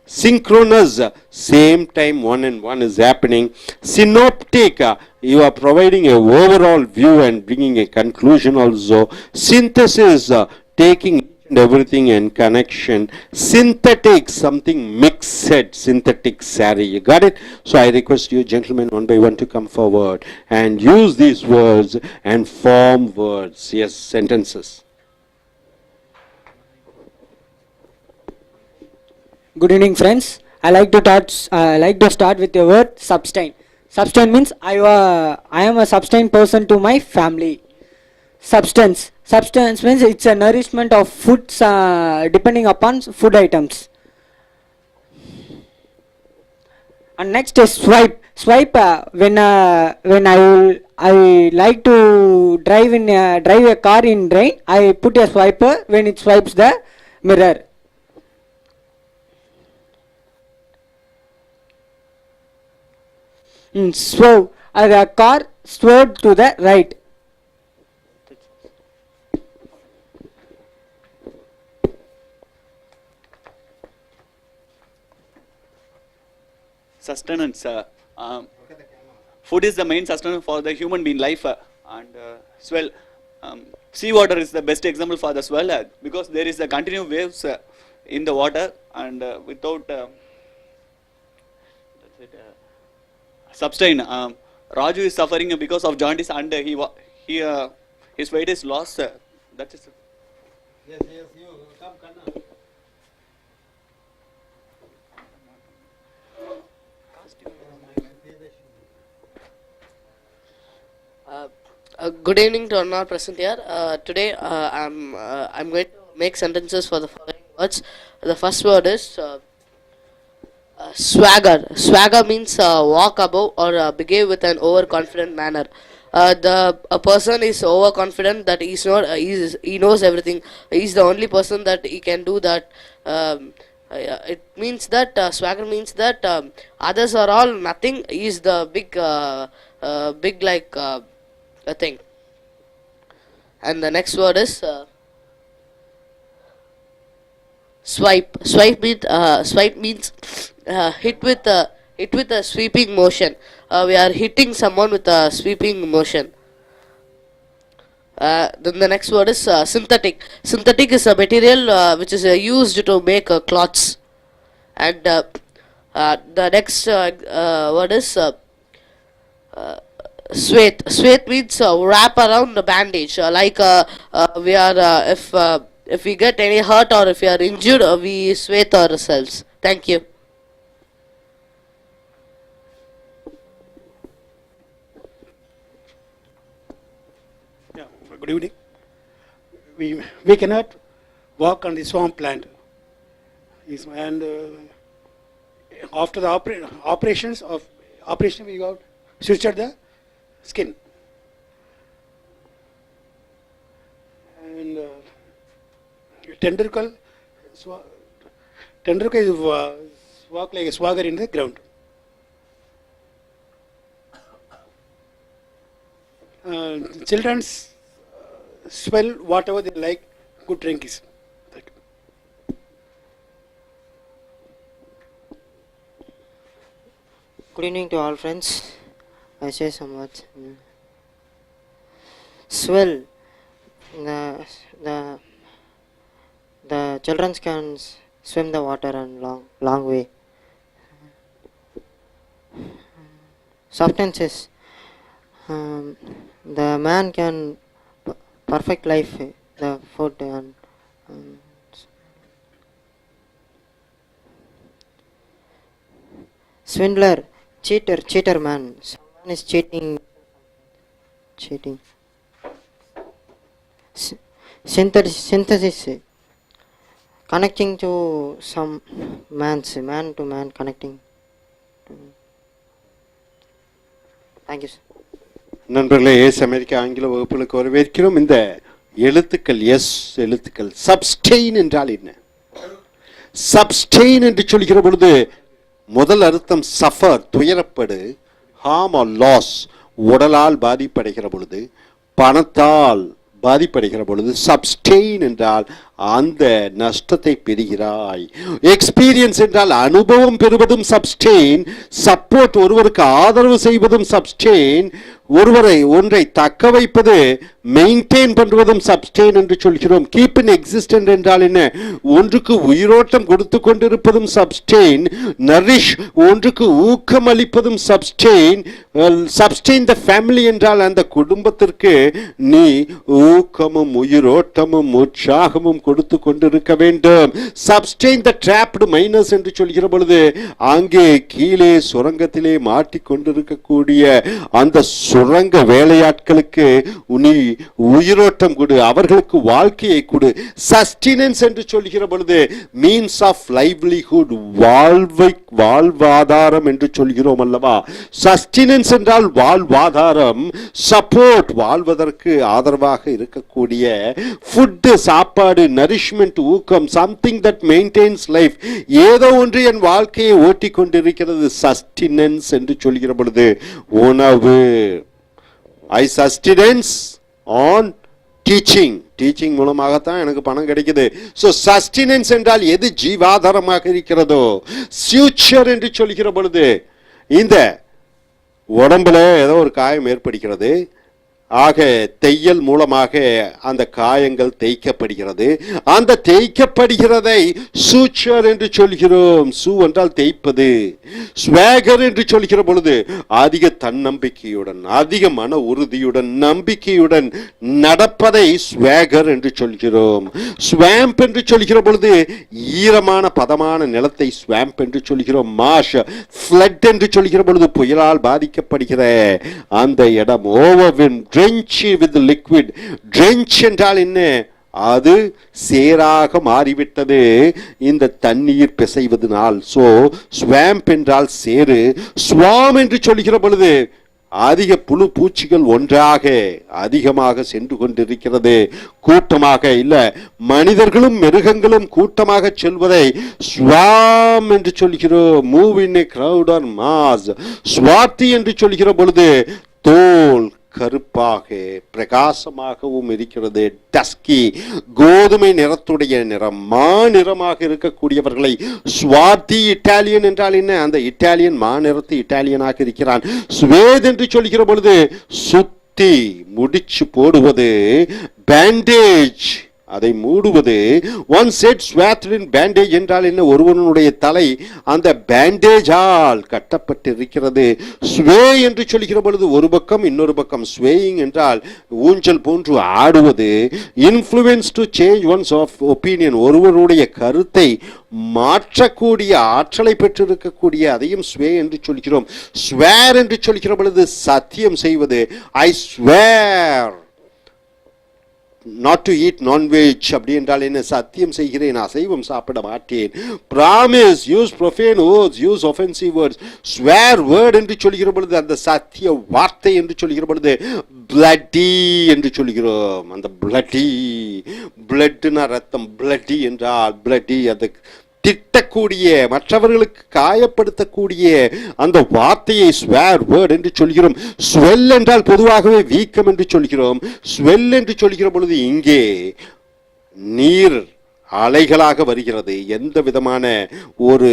Synchronous, same time one and one is happening. Synoptic, you are providing a overall view and bringing a conclusion also. Synthesis, taking each and everything and connection. Synthetic, something mixed, synthetic saree. You got it? So I request you gentlemen one by one to come forward and use these words and form words. Yes, sentences. Good evening, friends. I like to start with the word sustain. Sustain means I am a sustain person to my family. Substance means it's a nourishment of foods depending upon food items. And next is swipe. When I like to drive a car in rain, I put a swiper when it swipes the mirror. Swerve. The car swerved to the right. Sustenance. Food is the main sustenance for the human being life, and swell. Seawater is the best example for the swell because there is a continuous waves in the water, and without sustain. Raju is suffering because of jaundice, and his weight is lost. That is. Yes, you come, Kanna. Good evening to all present here. Today I'm going to make sentences for the following words. The first word is swagger. Swagger means walk above or behave with an overconfident manner. A person is overconfident that he knows everything. He's the only person that he can do that. It means that swagger means that others are all nothing. He's the big like a thing. And the next word is swipe. Swipe means hit with a sweeping motion. We are hitting someone with a sweeping motion. Then the next word is synthetic. Synthetic is a material which is used to make cloths. And the next word is Sweth means wrap around the bandage. We are if we get any hurt or if we are injured, we sweth ourselves. Thank you. Yeah, good evening. We cannot walk on the swamp land. And after the operation we got sutured the skin. And tendril is walk like a swagger in the ground. Children's swell whatever they like, good drink is. Good evening to all friends. I say some words. Swell. The children can swim the water and long way. Substances. The man can perfect life, the food and swindler, cheater man. Someone is cheating. Synthesis, connecting to some man to man connecting. Thank you, sir. நண்பர்களே, S America ஆங்கில வகுப்புகளுக்கு வரவேற்கிறோம். இந்த எழுத்துக்கள் எழுத்துக்கள் sustain என்றால் என்ன? Sustain என்று சொல்கிற பொழுது முதல் அர்த்தம் சஃபர், துயரப்படு, ஹார்ம் ஆர் லாஸ், உடலால் பாதிப்படைகிற பொழுது, பணத்தால் பாதிப்படைகிற பொழுது சப்ஸ்டெயின் என்றால் அந்த நஷ்டத்தை பெறுகிறாய். எக்ஸ்பீரியன்ஸ் என்றால் அனுபவம் பெறுவதும் சப்ஸ்டெயின், சப்போர்ட் ஒருவருக்கு ஆதரவு செய்வதும் சப்ஸ்டெயின், ஒன்றை தக்க வைப்பது மெயின்டைன் பண்றதும் சப்ஸ்டெயின் என்று சொல்கிறோம். கீப் இன் எக்ஸிஸ்டன்ட் என்றால் என்ன? ஒன்றுக்கு உயிரோட்டம் கொடுத்து கொண்டிருப்பதும் சப்ஸ்டெயின். நரிஷ் ஒன்றுக்கு ஊக்கம் அளிப்பதும் சப்ஸ்டெயின். சப்ஸ்டெயின் த ஃபேமிலி என்றால் அந்த குடும்பத்திற்கு நீ ஊக்கமும் உயிரோட்டமும் உற்சாகமும் கொடுத்து கொண்டிருக்க வேண்டும். சப்ஸ்டெயின் த ட்ராப்டு மைனஸ் என்று சொல்கிற பொழுது அங்கே கீழே சுரங்கத்திலே மாட்டிக்கொண்டிருக்கக்கூடிய அந்த சுரங்க வேலையாட்களுக்கு நீ உயிரோட்டம் கொடு, அவர்களுக்கு வாழ்க்கையை கொடு. சஸ்டினன்ஸ் என்று சொல்கிற பொழுது மீன்ஸ் ஆஃப் லைவ்லிஹுட், வாழ்வாதாரம் என்று சொல்கிறோம் அல்லவா? சஸ்டினன்ஸ் என்றால் வாழ்வாதாரம், சப்போர்ட் வாழ்வதற்கு ஆதரவாக இருக்கக்கூடிய ஃபுட், சாப்பாடு, நரிஷ்மெண்ட், ஊக்கம், சம்திங் தட் மெயின்டைன்ஸ் லைஃப், ஏதோ ஒன்று என் வாழ்க்கையை ஓட்டிக் கொண்டிருக்கிறது. சஸ்டினன்ஸ் என்று சொல்கிற பொழுது உணவு. ஐ சஸ்டினன்ஸ் ஆன் டீச்சிங், டீச்சிங் மூலமாகத்தான் எனக்கு பணம் கிடைக்குது. ஸோ சஸ்டினன்ஸ் என்றால் எது ஜீவாதாரமாக இருக்கிறதோ. ஃபியூச்சர் என்று சொல்கிற பொழுது இந்த உடம்புல ஏதோ ஒரு காயம் ஏற்படுகிறது, ஆக தையல் மூலமாக அந்த காயங்கள் தேய்க்கப்படுகிறது. அந்த தேய்க்கப்படுகிறதை சூச்சர் என்று சொல்கிறோம். சூ என்றால் தேய்ப்பது. ஸ்வேகர் என்று சொல்கிற பொழுது அதிக தன்னம்பிக்கையுடன், அதிக மன உறுதியுடன், நம்பிக்கையுடன் நடப்பதை ஸ்வேகர் என்று சொல்கிறோம். ஸ்வாம்ப் என்று சொல்கிற பொழுது ஈரமான பதமான நிலத்தை ஸ்வாம்ப் என்று சொல்கிறோம். மாஷ், ஃப்ளட் என்று சொல்கிற பொழுது புயலால் பாதிக்கப்படுகிற அந்த இடம். ஓவர்வின், ட்ரென்ச் வித் லிக்விட். ட்ரென்ச் என்றால் என்ன? அது சேராக மாறிவிட்டது இந்த தண்ணீர் பிசைவதனால். சோ ஸ்வாம்ப் என்றால் சேரு. ஸ்வாம் என்று சொல்கிற பொழுது அதிக புழு பூச்சிகள் ஒன்றாக அதிகமாக சென்று கொண்டிருக்கிறது. கூட்டமாக இல்ல, மனிதர்களும் மிருகங்களும் கூட்டமாக செல்வதை ஸ்வாம் என்று சொல்கிறோம். Move in a crowd or mass. Swarthy என்று சொல்கிற பொழுது தோல் கருப்பாக பிரகாசமாகவும் இருக்கிறது. டஸ்கி, கோதுமை நிறத்துடைய நிறம், மாநிறமாக இருக்கக்கூடியவர்களை ஸ்வாதி. இட்டாலியன் என்றால் என்ன? அந்த இட்டாலியன் மாநிறத்து இட்டாலியனாக இருக்கிறான். ஸ்வேத் என்று சொல்கிற பொழுது சுத்தி முடிச்சு போடுவது. பேண்டேஜ், அதை மூடுவது. ஒன் செட் ஸ்வாத்ட் இன் பேண்டேஜ் என்றால் என்ன? ஒருவனுடைய தலை அந்த பேண்டேஜால் கட்டப்பட்டிருக்கிறது. ஸ்வே என்று சொல்கிற பொழுது ஒரு பக்கம் இன்னொரு பக்கம். ஸ்வேயிங் என்றால் ஊஞ்சல் போன்று ஆடுவது. Influence to change one's of opinion, ஒருவருடைய கருத்தை மாற்றக்கூடிய ஆற்றலை பெற்றிருக்கக்கூடிய அதையும் ஸ்வே என்று சொல்கிறோம். ஸ்வேர் என்று சொல்கிற பொழுது சத்தியம் செய்வது. I swear not to eat non-veg அப்படி என்றால் என்ன? சத்தியம் செய்கிறேன், அசைவம் சாப்பிட மாட்டேன். promise, use profane words, use offensive words. swear word என்று சொல்கிற பொழுது அந்த சத்திய வார்த்தை என்று சொல்கிற பொழுது bloody என்று சொல்கிறோம். அந்த bloody, bloodனா ரத்தம், bloody என்றால் bloody அது திட்டக்கூடிய, மற்றவர்களுக்கு காயப்படுத்தக்கூடிய அந்த வார்த்தையை ஸ்வேர் வேர்ட் என்று சொல்கிறோம். ஸ்வெல் என்றால் பொதுவாகவே வீக்கம் என்று சொல்கிறோம். ஸ்வெல் என்று சொல்கிற பொழுது இங்கே நீர் அலைகளாக வருகிறது. எந்த விதமான ஒரு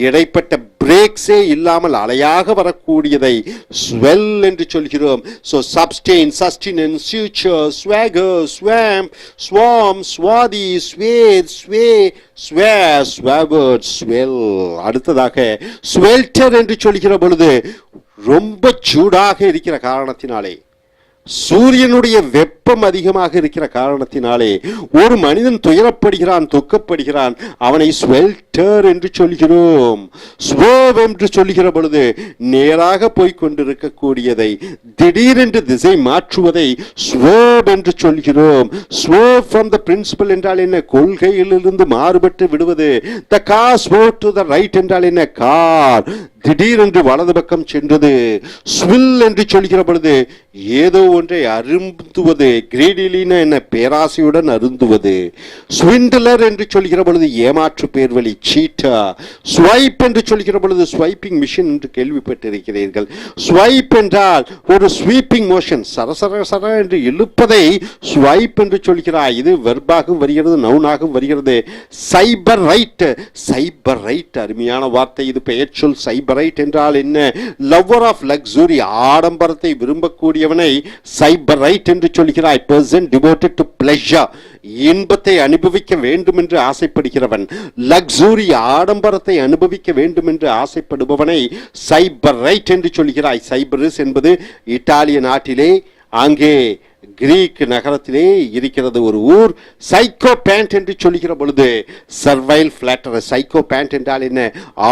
இடைப்பட்ட பிரேக்ஸே இல்லாமல் அலையாக வரக்கூடியதை ஸ்வெல் என்று சொல்கிறோம். So sustain, sustenance, suture, swagger, swarm, swarm, swarthy, swathe, sway, swear, swart, swell. அடுத்ததாக ஸ்வெல்டர் என்று சொல்கிற பொழுது ரொம்ப சூடாக இருக்கிற காரணத்தினாலே, சூரியனுடைய வெப்பம் அதிகமாக இருக்கிற காரணத்தினாலே ஒரு மனிதன் துயரப்படுகிறான், துக்கப்படுகிறான், அவனை ஸ்வெல்டர் என்று சொல்கிறோம். ஸ்வர்வ் என்று சொல்கிற பொழுது நேராக போய்கொண்டிருக்கக்கூடியதை திடீரென்று திசை மாற்றுவதை ஸ்வர்வ் என்று சொல்கிறோம். ஸ்வர்வ் ஃப்ரம் த பிரின்சிபல் என்றால் என்ன? கொள்கையிலிருந்து மாறுபட்டு விடுவது. The car swerve to the right என்றால் என்ன? கார் திடீரென்று வலது பக்கம் சென்றது. ஸ்வில் என்று சொல்கிற பொழுது ஏதோ ஒன்றை அருந்துவது. கிரீடிலின என்ன? பேராசையுடன் அருந்துவது. ஸ்விண்டலர் என்று சொல்கிற பொழுது ஏமாற்று பேர்வழி, சீட்டா. ஸ்வைப் என்று சொல்கிற பொழுது ஸ்வைப்பிங் மிஷின் என்று கேள்விப்பட்டிருக்கிறீர்கள். ஸ்வைப் என்றால் ஒரு ஸ்வீப்பிங் மோஷன், சரசர சர என்று இழுப்பதை ஸ்வைப் என்று சொல்கிறார். இது வெர்பாகவும் வருகிறது, நவுனாகவும் வருகிறது. சைபர் ரைட், சைபர் ரைட் அருமையான வார்த்தை. இது பெயர் சொல். சைபர் சைபரைட் என்றால் என்ன? லவ்வர் ஆஃப் லக்ஸுரி, ஆடம்பரத்தை விரும்பக்கூடியவனை சைபரைட் என்று சொல்கிறாய். பர்சன் டிவோட்டட் டு பிளஷர், இன்பத்தை அனுபவிக்க வேண்டும் என்று ஆசைப்படுகிறவன். லக்ஸுரி, ஆடம்பரத்தை அனுபவிக்க வேண்டும் என்று ஆசைப்படுபவனை சைபரைட் என்று சொல்கிறாய். சைபரிஸ் என்பது இத்தாலிய நாட்டிலே, அங்கே கிரீக் நகரத்திலே இருக்கிறது ஒரு ஊர். சைக்கோ பேண்ட் என்று சொல்லுகிற பொழுது சர்வைல் பிளாட்டர். சைக்கோ பேண்ட் என்றால் என்ன?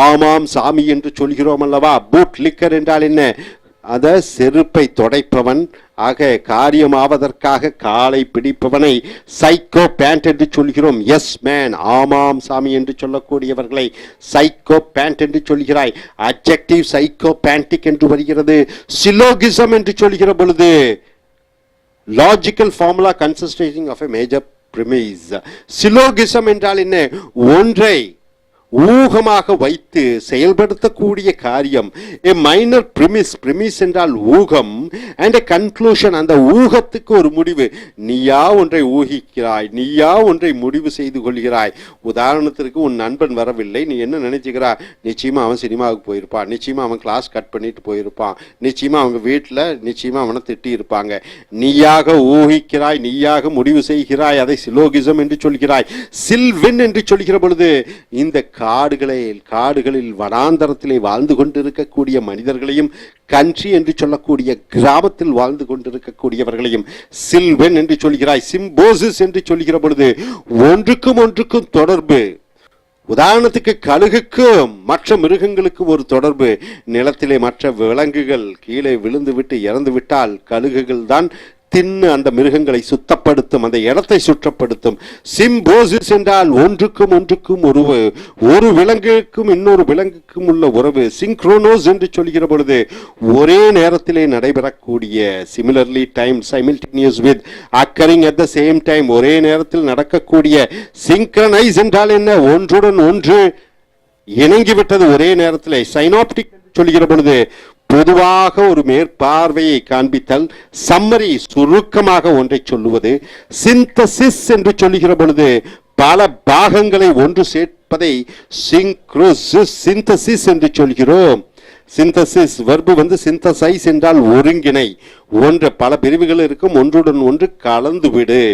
ஆமாம் சாமி என்று சொல்கிறோம் அல்லவா. பூட் லிக்கர் என்றால் என்ன? அத செருப்பை தொடைப்பவன், ஆக காரியமாவதற்காக காலை பிடிப்பவனை சைக்கோ பேண்ட் என்று சொல்கிறோம். எஸ் மேன், ஆமாம் சாமி என்று சொல்லக்கூடியவர்களை சைக்கோ பேண்ட் என்று சொல்கிறாய். அட்ஜெக்டிவ் சைக்கோ பேண்டிக் என்று வருகிறது. சிலோகிசம் என்று சொல்கிற பொழுது logical formula consisting of a major premise. சிலோகிசம் என்றால் என்ன? ஒன்றை ஊகமாக வைத்து செயல்படுத்தக்கூடிய காரியம். a minor premise, premise என்றால் ஊகம், and a conclusion, அந்த ஊகத்துக்கு ஒரு முடிவு. நீயா ஒன்றை ஊகிக்கிறாய், நீயா ஒன்றை முடிவு செய்து கொள்கிறாய். உதாரணத்திற்கு உன் நண்பன் வரவில்லை, நீ என்ன நினைச்சுக்கிறாய்? நிச்சயமா அவன் சினிமாவுக்கு போயிருப்பான், நிச்சயமா அவன் கிளாஸ் கட் பண்ணிட்டு போயிருப்பான், நிச்சயமா அவங்க வீட்டில் நிச்சயமா அவனை திட்டி இருப்பாங்க. நீயாக ஊகிக்கிறாய், நீயாக முடிவு செய்கிறாய், அதை சிலோகிசம் என்று சொல்கிறாய். சில்வின் என்று சொல்கிற பொழுது இந்த காடுகளில் வனாந்தரத்திலே வாழ்ந்து கொண்டிருக்கக்கூடிய மனிதர்களையும், கண்ட்ரி என்று சொல்லக்கூடிய கிராமத்தில் வாழ்ந்து கொண்டிருக்கக்கூடியவர்களையும் சில்வென் என்று சொல்கிறாய். சிம்போசிஸ் என்று சொல்கிற பொழுது ஒன்றுக்கும் தொடர்பு. உதாரணத்துக்கு கழுகுக்கும் மற்ற மிருகங்களுக்கும் ஒரு தொடர்பு. நிலத்திலே மற்ற விலங்குகள் கீழே விழுந்து விட்டு இறந்து விட்டால் கழுகுகள் தான் தின்னு அந்த மிருகங்களை சுத்தப்படுத்தும், அந்த இடத்தை சுற்றப்படுத்தும். சிம்போசிஸ் என்றால் ஒன்றுக்கும் உறவு, ஒரு விலங்குக்கும் இன்னொரு விலங்குக்கும் உள்ள உறவு. சிங்க்ரோனோஸ் என்று சொல்கிற பொழுது ஒரே நேரத்திலே நடைபெறக்கூடிய, similarly time, simultaneous with, occurring at the same time, ஒரே நேரத்தில் நடக்கக்கூடிய. சிங்க்ரனைஸ் என்றால் என்ன? ஒன்றுடன் ஒன்று இணங்கிவிட்டது ஒரே நேரத்தில். சைனாப்டிக் சொல்கிற பொழுது பொதுவாக ஒரு மேற்பார்வையை காண்பித்தல், சம்மரி, சுருக்கமாக ஒன்றை சொல்லுவது. சிந்தசிஸ் என்று சொல்லுகிற பொழுது பல பாகங்களை ஒன்று சேர்ப்பதை சிந்தசிஸ் என்று சொல்கிறோம். சிந்தசிஸ் வெர்பு வந்து சிந்தசைஸ் என்றால் ஒருங்கிணை, ஒன்று பல பிரிவுகள் இருக்கும், ஒன்றுடன் ஒன்று கலந்து விடு.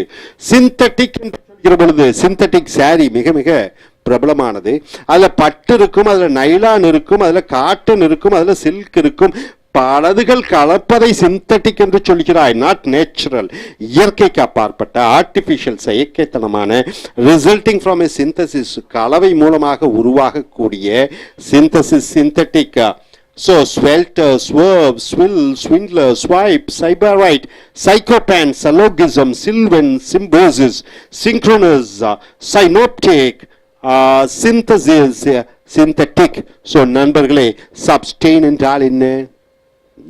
சிந்தட்டிக் என்று சொல்கிற பொழுது சிந்தட்டிக் சாரி மிக மிக பிரபலமானது. அதுல பட்டு இருக்கும், அதுல நைலான் இருக்கும், அதுல காட்டன் இருக்கும், அதுல சில்க் இருக்கும், பலதுகள் கலப்பதை சிந்தட்டிக் என்று சொல்கிறாய். நாட் நேச்சுரல், இயற்கைக்கு அப்பாற்பட்ட, ஆர்டிபிஷியல், செயற்கைத்தனமான, ரிசல்ட்டிங் ஃப்ரம் எ சிந்தசிஸ், கலவை மூலமாக உருவாகக்கூடிய synthesis, synthetic. So, swelter, swerve, swill, swindler, swipe, cyberite, psychopan, syllogism, sylvan, symbiosis, synchronous, synoptic, synthesis, synthetic. So, நண்பர்களே, சப்ஸ்டெயின் என்றால் என்ன?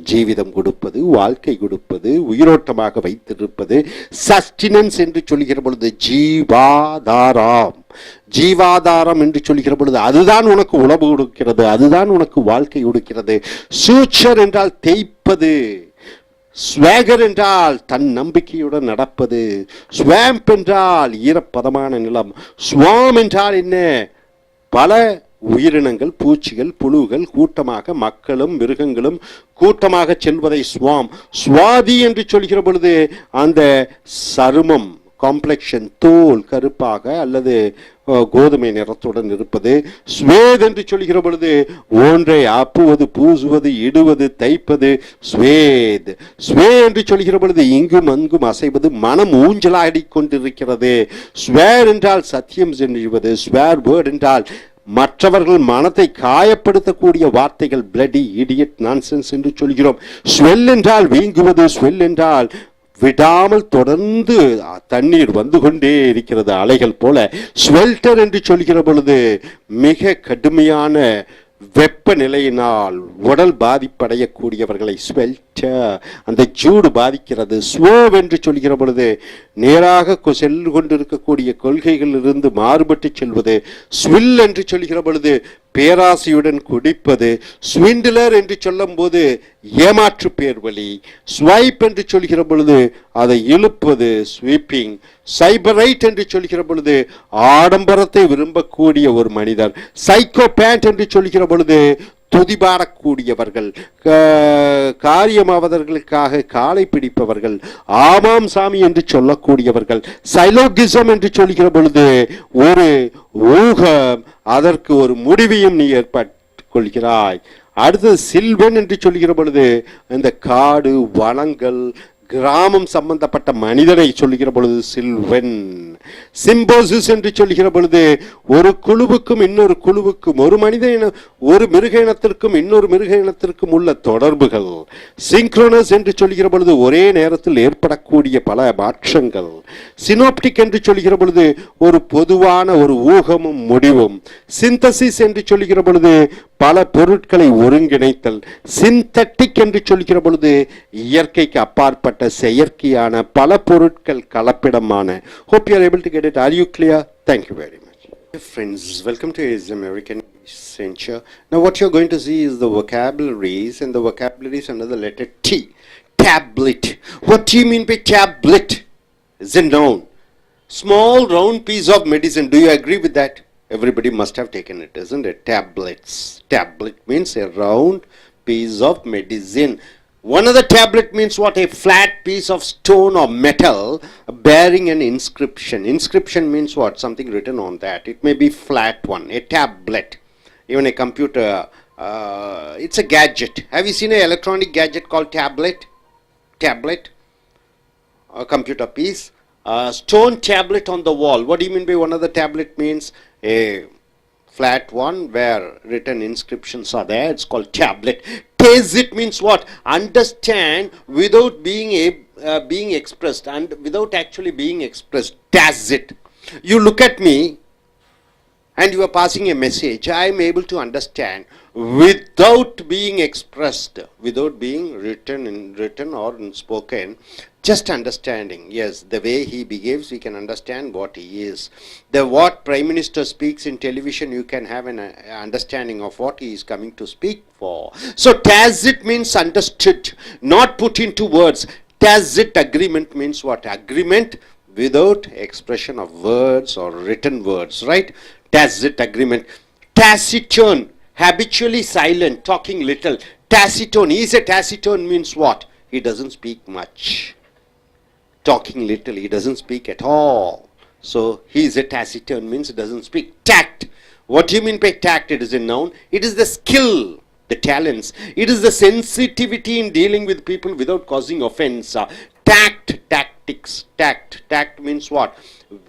ஜீவிதம் கொடுப்பது, வாழ்க்கை கொடுப்பது, உயிரோட்டமாக வைத்திருப்பது. சஸ்டினன்ஸ் என்று சொல்கிற பொழுது ஜீவாதாரம், ஜீவாதாரம் என்று சொல்கிற பொழுது அதுதான் உனக்கு உணவு கொடுக்கிறது, அதுதான் உனக்கு வாழ்க்கை கொடுக்கிறது. சூச்சர் என்றால் தேய்ப்பது. ஸ்வேகர் என்றால் தன் நம்பிக்கையுடன் நடப்பது. ஸ்வாம்ப் என்றால் ஈரப்பதமான நிலம். ஸ்வாம் என்றால் என்ன? பல உயிரினங்கள், பூச்சிகள், புழுகள் கூட்டமாக, மக்களும் மிருகங்களும் கூட்டமாக செல்வதை ஸ்வாம். சுவாதி என்று சொல்கிற பொழுது அந்த சருமம், காம்ப்ளெக்ஷன், தோல் கருப்பாக அல்லது கோதுமை நிறத்துடன் இருப்பது. ஸ்வேத் என்று சொல்கிற பொழுது ஒன்றை அப்புவது, பூசுவது, இடுவது, தைப்பது. ஸ்வேத். ஸ்வே என்று சொல்கிற பொழுது இங்கும் அங்கும் அசைவது, மனம் ஊஞ்சலாடி கொண்டிருக்கிறது. ஸ்வேர் என்றால் சத்தியம் செய்வது. ஸ்வேர் வேர்ட் என்றால் மற்றவர்கள் மனத்தை காயப்படுத்தக்கூடிய வார்த்தைகள். பிளடி, இடியட், நான்சென்ஸ் என்று சொல்கிறோம். ஸ்வெல் என்றால் வீங்குவது. ஸ்வெல் என்றால் விடாமல் தொடர்ந்து தண்ணீர் வந்து கொண்டே இருக்கிறது, அலைகள் போல. ஸ்வெல்டர் என்று சொல்கிற பொழுது மிக கடுமையான வெப்பநிலையினால் உடல் பாதிப்படையக்கூடியவர்களை ஸ்வெல்டர், அந்த சூடு பாதிக்கிறது. ஸ்வோவ் என்று சொல்கிற பொழுது நேராக சென்று கொண்டிருக்கக்கூடிய கொள்கைகளிலிருந்து மாறுபட்டு செல்வது. ஸ்வில் என்று சொல்கிற பொழுது பேராசையுடன் குடிப்பது. ஸ்விண்டிலர் என்று சொல்லும் போது ஏமாற்று பேர் வழி. ஸ்வைப் என்று சொல்கிற பொழுது அதை இழுப்பது, ஸ்வீப்பிங். சைபரைட் என்று சொல்கிற பொழுது ஆடம்பரத்தை விரும்பக்கூடிய ஒரு மனிதர். சைக்கோபேண்ட் என்று சொல்கிற பொழுது துதிபாடக்கூடியவர்கள், காரியமாவதற்காக காலை பிடிப்பவர்கள், ஆமாம் சாமி என்று சொல்லக்கூடியவர்கள். சைலோகிசம் என்று சொல்கிற பொழுது ஒரு ஊகம், அதற்கு ஒரு முடிவையும் நீ ஏற்படுத்திக் கொள்கிறாய். அடுத்தது சில்வன் என்று சொல்கிற பொழுது இந்த காடு, வனங்கள், கிராமம் சம்பந்தப்பட்ட மனிதனை சொல்லுகிற பொழுது சில்வன். சிம்போசிஸ் என்று சொல்லுகிற பொழுது ஒரு குழுவுக்கும் இன்னொரு குழுவுக்கும், ஒரு மனித ஒரு மிருக இனத்திற்கும் இன்னொரு மிருக இனத்திற்கும் உள்ள தொடர்புகள். சிங்க்ரோனஸ் என்று சொல்லுகிற பொழுது ஒரே நேரத்தில் ஏற்படக்கூடிய பல மாற்றங்கள். சினோப்டிக் என்று சொல்லுகிற பொழுது ஒரு பொதுவான ஒரு ஊகமும் முடிவும். சிந்தசிஸ் என்று சொல்லுகிற பொழுது பல பொருட்களை ஒருங்கிணைத்தல். சிந்தட்டிக் என்று சொல்லுகிற பொழுது இயற்கைக்கு அப்பாற்பட்ட செயற்கையான பல பொருட்கள் கலப்பிடமான. Hope you are able to get it. Are you clear? Thank you very much. Hey friends, welcome to his American Censure. Now what you're going to see is the vocabularies, and the vocabularies under the letter T. Tablet. What do you mean by tablet? It's a noun. Small round piece of medicine. Do you agree with that? Everybody must have taken it, isn't it? Tablets. Tablet means a round piece of medicine. One other tablet means what? A flat piece of stone or metal bearing an inscription. Inscription means what? Something written on that. It may be flat one, a tablet. Even a computer, it's a gadget. Have you seen an electronic gadget called tablet? Tablet, a computer piece. Stone tablet on the wall. What do you mean by one other tablet? Means a flat one where written inscriptions are there. It's called tablet. Tacit means what? Understand without being expressed, and without actually being expressed. Tacit. You look at me and you are passing a message. I am able to understand without being expressed, without being written or spoken. Just understanding. Yes, the way he behaves, we can understand what he is. What Prime Minister speaks in television, you can have an understanding of what he is coming to speak for. So tacit means understood, not put into words. Tacit agreement means what? Agreement without expression of words or written words, right? Tacit agreement. Taciturn, habitually silent, talking little. Taciturn, he is a taciturn means what? He doesn't speak much. Talking little, he doesn't speak at all. So he is a taciturn means he doesn't speak. Tact. What do you mean by tact? It is a noun. It is the skill, the talents. It is the sensitivity in dealing with people without causing offense. Tact, tactics. Tact means what?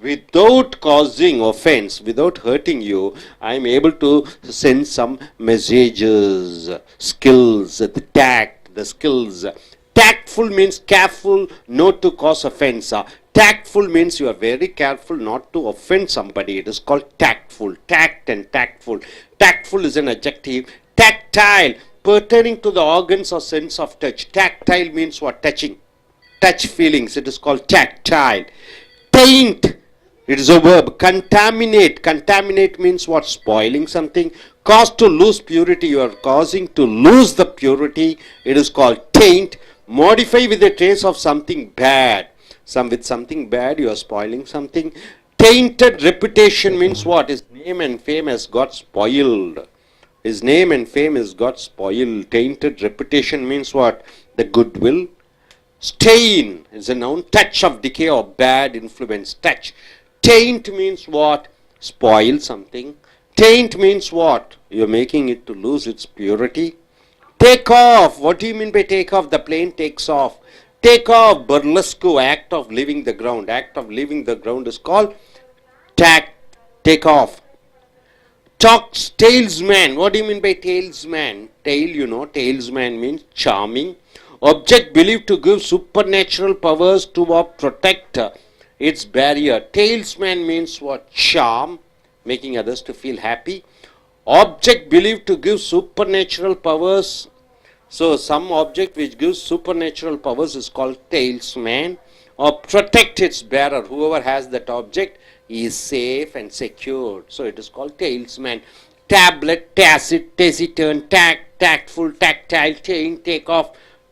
Without causing offense, without hurting you, I am able to send some messages. Skills, the tact, the skills. Tactful means careful not to cause offense. Tactful means you are very careful not to offend somebody. It is called tactful. Tact and tactful. Tactful is an adjective. Tactile, pertaining to the organs or sense of touch. Tactile means what? Touching. Touch feelings. It is called tactile. Taint, it is a verb. Contaminate. Contaminate means what? Spoiling something. Cause to lose purity. You are causing to lose the purity. It is called taint. Modify with a trace of something bad. With something bad, you are spoiling something. Tainted reputation means what? His name and fame has got spoiled. His name and fame has got spoiled. Tainted reputation means what? The goodwill. Stain is a noun. Touch of decay or bad influence. Touch. Taint means what? Spoil something. Taint means what? You're making it to lose its purity. Take off. What do you mean by take off? The plane takes off. Take off. Burlesque, act of leaving the ground. Act of leaving the ground is called take off. Talks, talesman. What do you mean by talesman? Tail, you know, talesman means charming. Object believed to give supernatural powers to or protect its barrier. Talesman means what? Charm, making others to feel happy. Object believed to give supernatural powers. So some object which gives supernatural powers is called talesman. Or protect its bearer. Whoever has that object is safe and secured. So it is called talesman. Tablet, tacit, taciturn, tactful, tactile, taint, take off,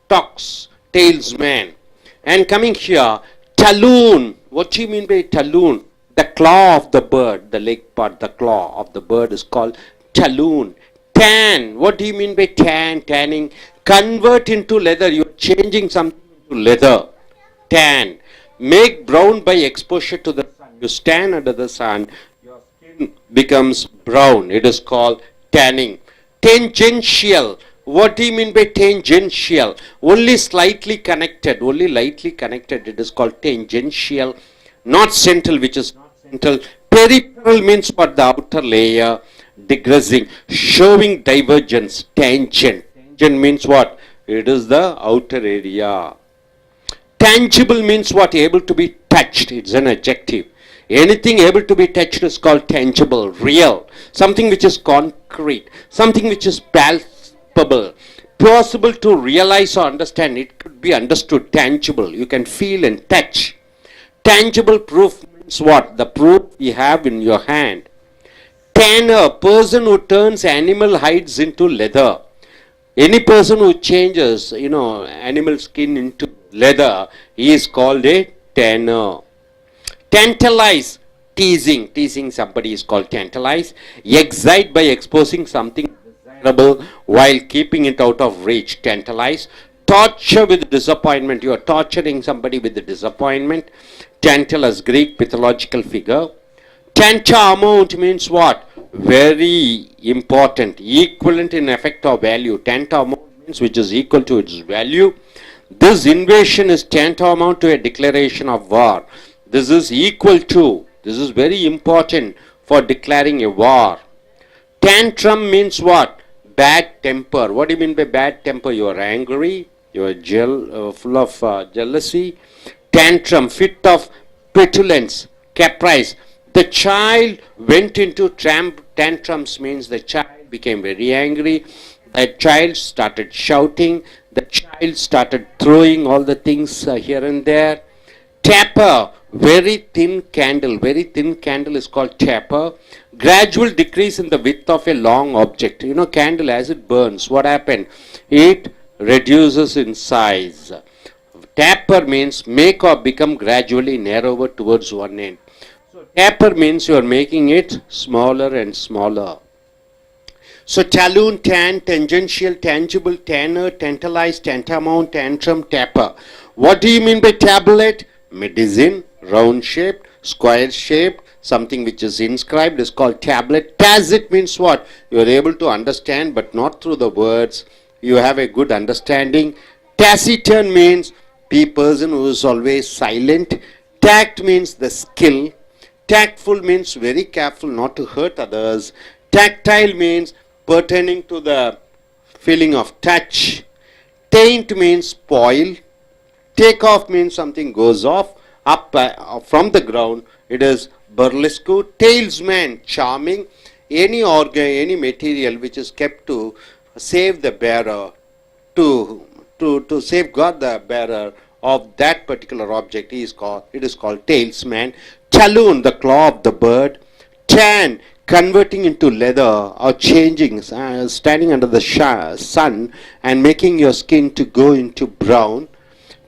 talks, talesman. And coming here, talon. What do you mean by talon? The claw of the bird, the leg part, the claw of the bird is called talon. Tan. What do you mean by tan? Tanning. Convert into leather. You're changing something into leather. Tan. Make brown by exposure to the sun. You stand under the sun, your skin becomes brown. It is called tanning. Tangential. What do you mean by tangential? Only slightly connected, only lightly connected. It is called tangential. Not central, which is not central. Peripheral means what? The outer layer. Digressing, showing divergence. Tangent. Tangent means what? It is the outer area. Tangible means what? Able to be touched. It's an adjective. Anything able to be touched is called tangible, real. Something which is concrete. Something which is palpable. Possible to realize or understand. It could be understood. Tangible. You can feel and touch. Tangible proof means what? The proof you have in your hand. Tanner, person who turns animal hides into leather. Any person who changes, animal skin into leather, he is called a tanner. Tantalize, teasing. Teasing somebody is called tantalize. Excite by exposing something desirable while keeping it out of reach. Tantalize. Torture with disappointment. You are torturing somebody with the disappointment. Tantalus, Greek mythological figure. Tantamount means what? Very important. Equivalent in effect or value. Tantamount means which is equal to its value. This invasion is tantamount to a declaration of war. This is equal to. This is very important for declaring a war. Tantrum means what? Bad temper. What do you mean by bad temper? You are angry. You are full of jealousy. Tantrum, fit of petulance, caprice. The child went into tantrums means the child became very angry. The child started shouting. The child started throwing all the things here and there. Taper, very thin candle. Very thin candle is called taper. Gradual decrease in the width of a long object. Candle as it burns, what happened? It reduces in size. Taper means make or become gradually narrower towards one end. Taper means you are making it smaller and smaller. So talon, tan, tangential, tangible, tanner, tantalize, tantamount, tantrum, taper. What do you mean by tablet? Medicine, round shaped, square shaped, something which is inscribed is called tablet. Tacit means what? You are able to understand but not through the words. You have a good understanding. Taciturn means person who is always silent. Tact means the skill. Tactful means very careful not to hurt others. Tactile means pertaining to the feeling of touch. Taint means spoil. Take off means something goes off up from the ground. It is burlesque. Talesman, charming. Any organ, any material which is kept to save the bearer, to safeguard the bearer of that particular object, it is called talesman. Talon, the claw of the bird. Tan, converting into leather or changing, standing under the sun and making your skin to go into brown.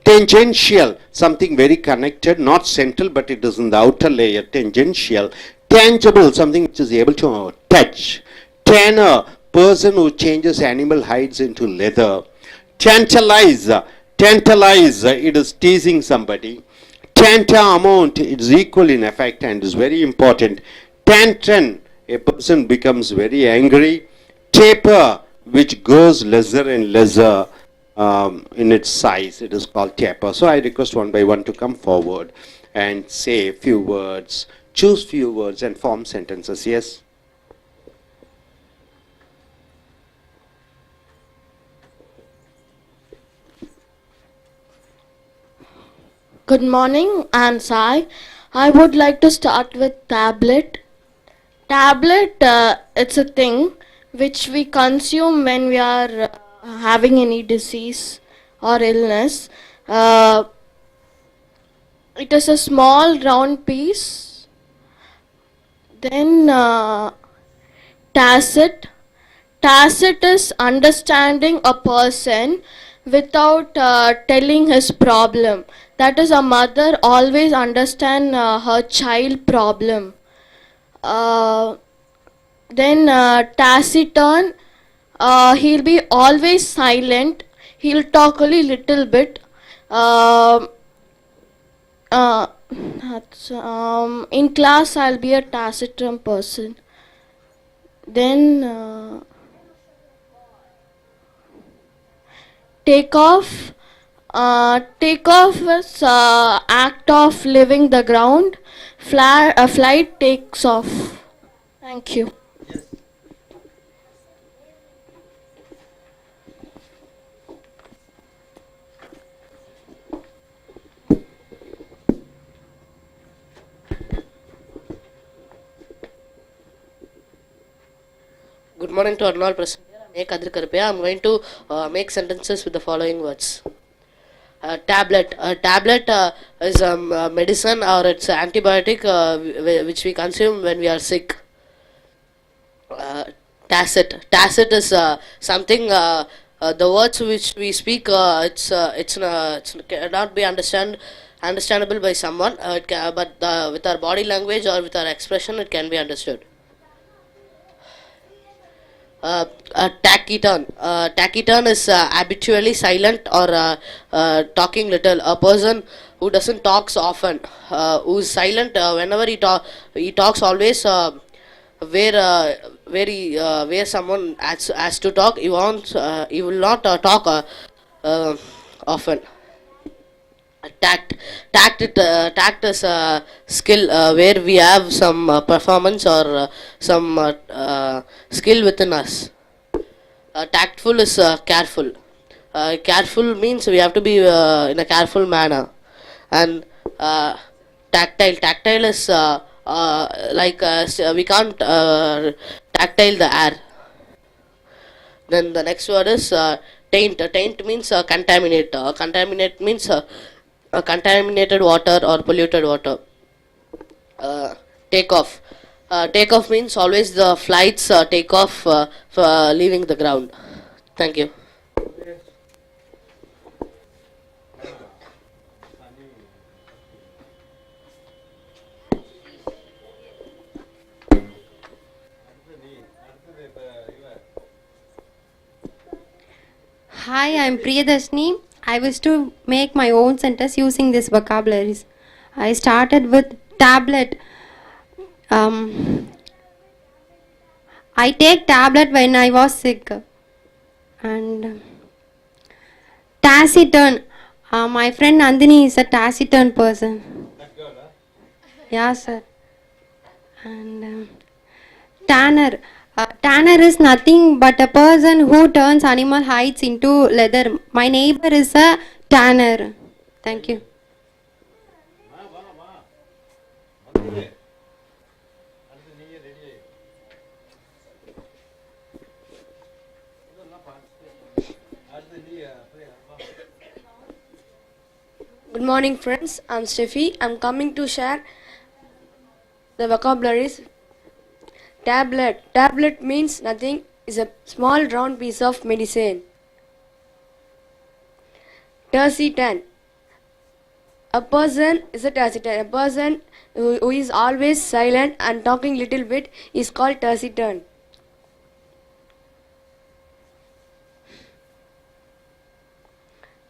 Tangential, something very connected, not central, but it is in the outer layer. Tangential. Tangible, something which is able to touch. Tanner, person who changes animal hides into leather. Tantalize, it is teasing somebody. Tantamount, it is equal in effect and is very important. Tantrum, a person becomes very angry. Taper, which goes lesser and lesser in its size, it is called taper. So I request one by one to come forward and say a few words, choose few words and form sentences. Yes? Good morning, I'm Sai. I would like to start with tablet. Tablet, it's a thing which we consume when we are having any disease or illness. It is a small round piece. Then tacit. Tacit is understanding a person without telling his problem. That is, a mother always understand her child problem. Then taciturn, He'll be always silent. He'll talk only little bit. In class, I'll be a taciturn person. Then take off. Take off is act of leaving the ground. Flight takes off. Thank you. Good morning to all present here. I'm going to make sentences with the following words. Tablet. Tablet is medicine or it's antibiotic which we consume when we are sick. Tacit. Tacit is something. The words which we speak, it's cannot be understandable by someone. But with our body language or with our expression, it can be understood. Taciturn. Taciturn is habitually silent or talking little. A person who doesn't talk often, who is silent whenever he talks always. Where someone has to talk, he will not talk often. Tact is a skill where we have some performance or some skill within us. Tactful is careful. Careful means we have to be in a careful manner. And tactile is we can't tactile the air. Then the next word is taint. Taint means contaminate. Contaminate means contaminated water or polluted water. Take off. Take off means always the flights take off for leaving the ground. Thank you. Hi, I'm Priyadashni. I wish to make my own sentence using these vocabularies. I started with tablet. I take tablet when I was sick. And taciturn. My friend Nandini is a taciturn person. Yeah, sir. And tanner. Tanner is nothing but a person who turns animal hides into leather. My neighbor is a tanner. Thank you. Good morning, friends. I'm Steffi. I'm coming to share the vocabularies. Tablet. Tablet means nothing. Is a small round piece of medicine. Taciturn. A person is a taciturn. A person who is always silent and talking little bit is called taciturn.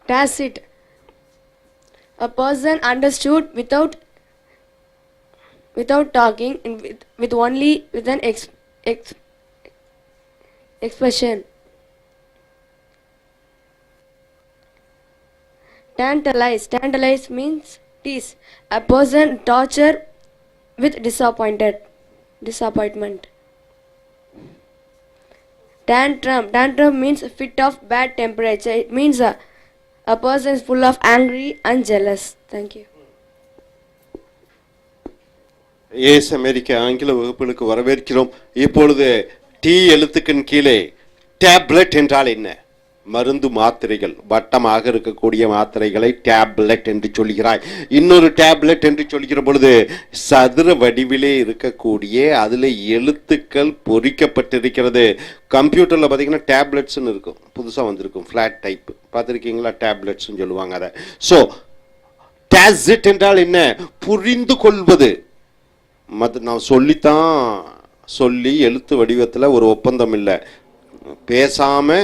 Tacit. A person understood without talking and with only with an expression. Tantalize. Tantalize means tease. A person torture with disappointment. Tantrum. Tantrum means fit of bad temperature. It means a person is full of angry and jealous. Thank you. Ace அமெரிக்க ஆங்கில வகுப்புகளுக்கு வரவேற்கிறோம். இப்பொழுது D எழுத்துக்கின் கீழே tablet என்றால் என்ன? மருந்து மாத்திரைகள், வட்டமாக இருக்கக்கூடிய மாத்திரைகளை டேப்லெட் என்று சொல்கிறாய். இன்னொரு டேப்லெட் என்று சொல்கிற பொழுது சதுர வடிவிலே இருக்கக்கூடிய அதில் எழுத்துக்கள் பொறிக்கப்பட்டிருக்கிறது. கம்ப்யூட்டரில் பார்த்தீங்கன்னா டேப்லெட்ஸ்ன்னு இருக்கும், புதுசாக வந்திருக்கும் ஃப்ளாட் டைப், பார்த்துருக்கீங்களா? டேப்லெட்ஸ்ன்னு சொல்லுவாங்க அதை. ஸோ டாசிட் என்றால் என்ன? புரிந்து கொள்வது. நான் சொல்லி எழுத்து வடிவத்தில் ஒரு ஒப்பந்தம் இல்லை, பேசாம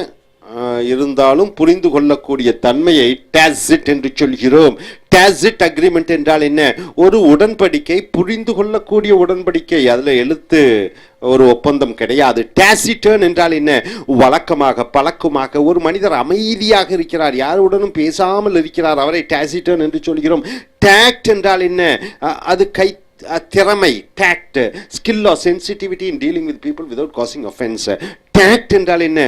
இருந்தாலும் புரிந்து கொள்ளக்கூடிய தன்மையை டாசிட் என்று சொல்கிறோம். டாசிட் அக்ரிமெண்ட் என்றால் என்ன? ஒரு உடன்படிக்கை, புரிந்து கொள்ளக்கூடிய உடன்படிக்கை, அதுல எழுத்து ஒரு ஒப்பந்தம் கிடையாது. டாசிட்டர்ன் என்றால் என்ன? வழக்கமாக பழக்கமாக ஒரு மனிதர் அமைதியாக இருக்கிறார், யாருடனும் பேசாமல் இருக்கிறார், அவரை டாசிட்டர்ன் என்று சொல்கிறோம். டாக்ட் என்றால் என்ன? அது திறமை, talked, skill R sensitivity in dealing with people without causing offence. Talked என்றால் என்ன?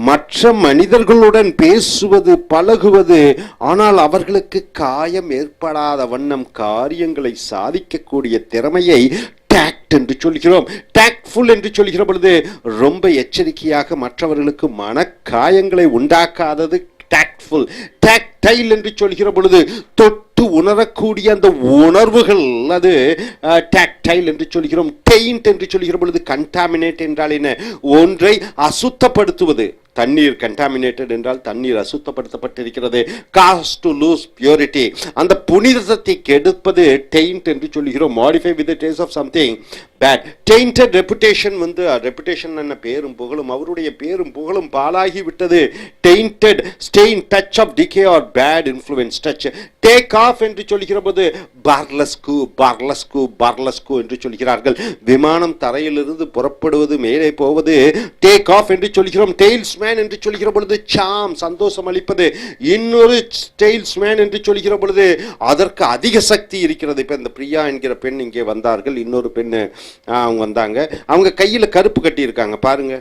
மற்ற மனிதர்களுடன் பேசுவது, பழகுவது, ஆனால் அவர்களுக்கு காயம் ஏற்படாத வண்ணம் காரியங்களை சாதிக்கக்கூடிய திறமையை டாக்ட் என்று சொல்கிறோம். டாக்ட்ஃபுல் என்று சொல்கிற பொழுது ரொம்ப எச்சரிக்கையாக மற்றவர்களுக்கு மனக்காயங்களை உண்டாக்காதது டாக்ட்ஃபுல். டாக்டைல் என்று சொல்கிற பொழுது தொட்டு உணரக்கூடிய அந்த உணர்வுகள், அது டாக்டைல் என்று சொல்கிறோம். டெயின்ட் என்று சொல்கிற பொழுது கண்டாமினேட் என்றால் என்ன? ஒன்றை அசுத்தப்படுத்துவது. தண்ணீர் கண்டாமினேட்டட் என்றால் தண்ணீர் அசுத்தப்படுத்தப்பட்டிருக்கிறது. காஸ்ட் டு லூஸ் பியூரிட்டி, அந்த புனிதத்தை கெடுப்பது டெயின்ட் என்று சொல்கிறோம். Modify with taste of something bad. Tainted reputation, reputation என்ன பேரும் புகழும், அவருடைய பேரும் புகழும் பாலாகி விட்டது. Tainted stain, touch of decay or bad influence. Touch. Take off என்று சொல்கிற போது பர்லஸ்கு பர்லஸ்கு பர்லஸ்கு என்று சொல்கிறார்கள். விமானம் தரையிலிருந்து புறப்படுவது, மேலே போவது டேக் ஆஃப் என்று சொல்கிறோம். டெயில்ஸ்மேன் என்று சொல்கிற பொழுது சாம், சந்தோஷம் அளிப்பது. இன்னொரு டெயில்ஸ்மேன் என்று சொல்கிற பொழுது அதற்கு அதிக சக்தி இருக்கிறது. இப்ப இந்த பிரியா என்கிற பெண் இங்கே வந்தார்கள், இன்னொரு பெண் அவங்க வந்தாங்க, அவங்க கையில கருப்பு கட்டி இருக்காங்க பாருங்க.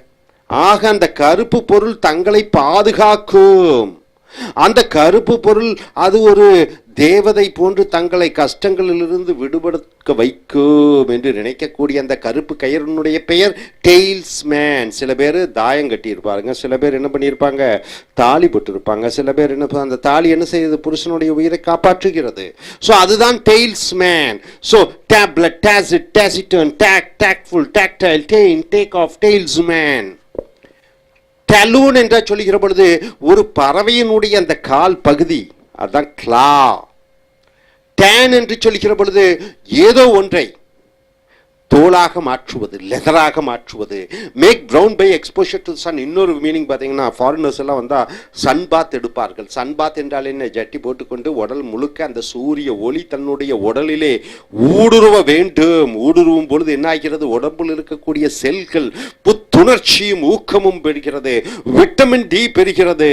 ஆக அந்த கருப்பு பொருள் தங்களை பாதுகாக்கும். அந்த கருப்பு பொருள் அது ஒரு தேவதை போன்று தங்களை கஷ்டங்களிலிருந்து விடுபடுத்த வைக்கும் என்று நினைக்கக்கூடிய அந்த கருப்பு கயிறுனுடைய பெயர் டெயில்ஸ்மேன். சில பேர் தாயம் கட்டி இருப்பாருங்க, சில பேர் என்ன பண்ணியிருப்பாங்க, தாலி போட்டிருப்பாங்க, சில பேர் என்ன, அந்த தாலி என்ன செய்யுது, புருஷனுடைய உயிரை காப்பாற்றுகிறது. ஸோ அதுதான் talisman. So tablet, tacit, taciturn, tack, tactful, tactile, taint, take off, talisman. Talon என்ற சொல்லுகிற பொழுது ஒரு பறவையினுடைய அந்த கால் பகுதி, அதான் கிளா. டேன் என்று சொல்லுகிற பொழுது ஏதோ ஒன்றை தோலாக மாற்றுவது, லெதராக மாற்றுவது. Make brown by exposure to sun. இன்னொரு மீனிங் பார்த்தீங்கன்னா, ஃபாரினர்ஸ் எல்லாம் வந்தால் சன் பாத் எடுப்பார்கள். சன் பாத் என்றால் என்ன? ஜட்டி போட்டுக்கொண்டு உடல் முழுக்க அந்த சூரிய ஒளி தன்னுடைய உடலிலே ஊடுருவ வேண்டும். ஊடுருவும் பொழுது என்ன ஆகிறது? உடம்பில் இருக்கக்கூடிய செல்கள் புத்துணர்ச்சியும் ஊக்கமும் பெறுகிறது, விட்டமின் டி பெறுகிறது.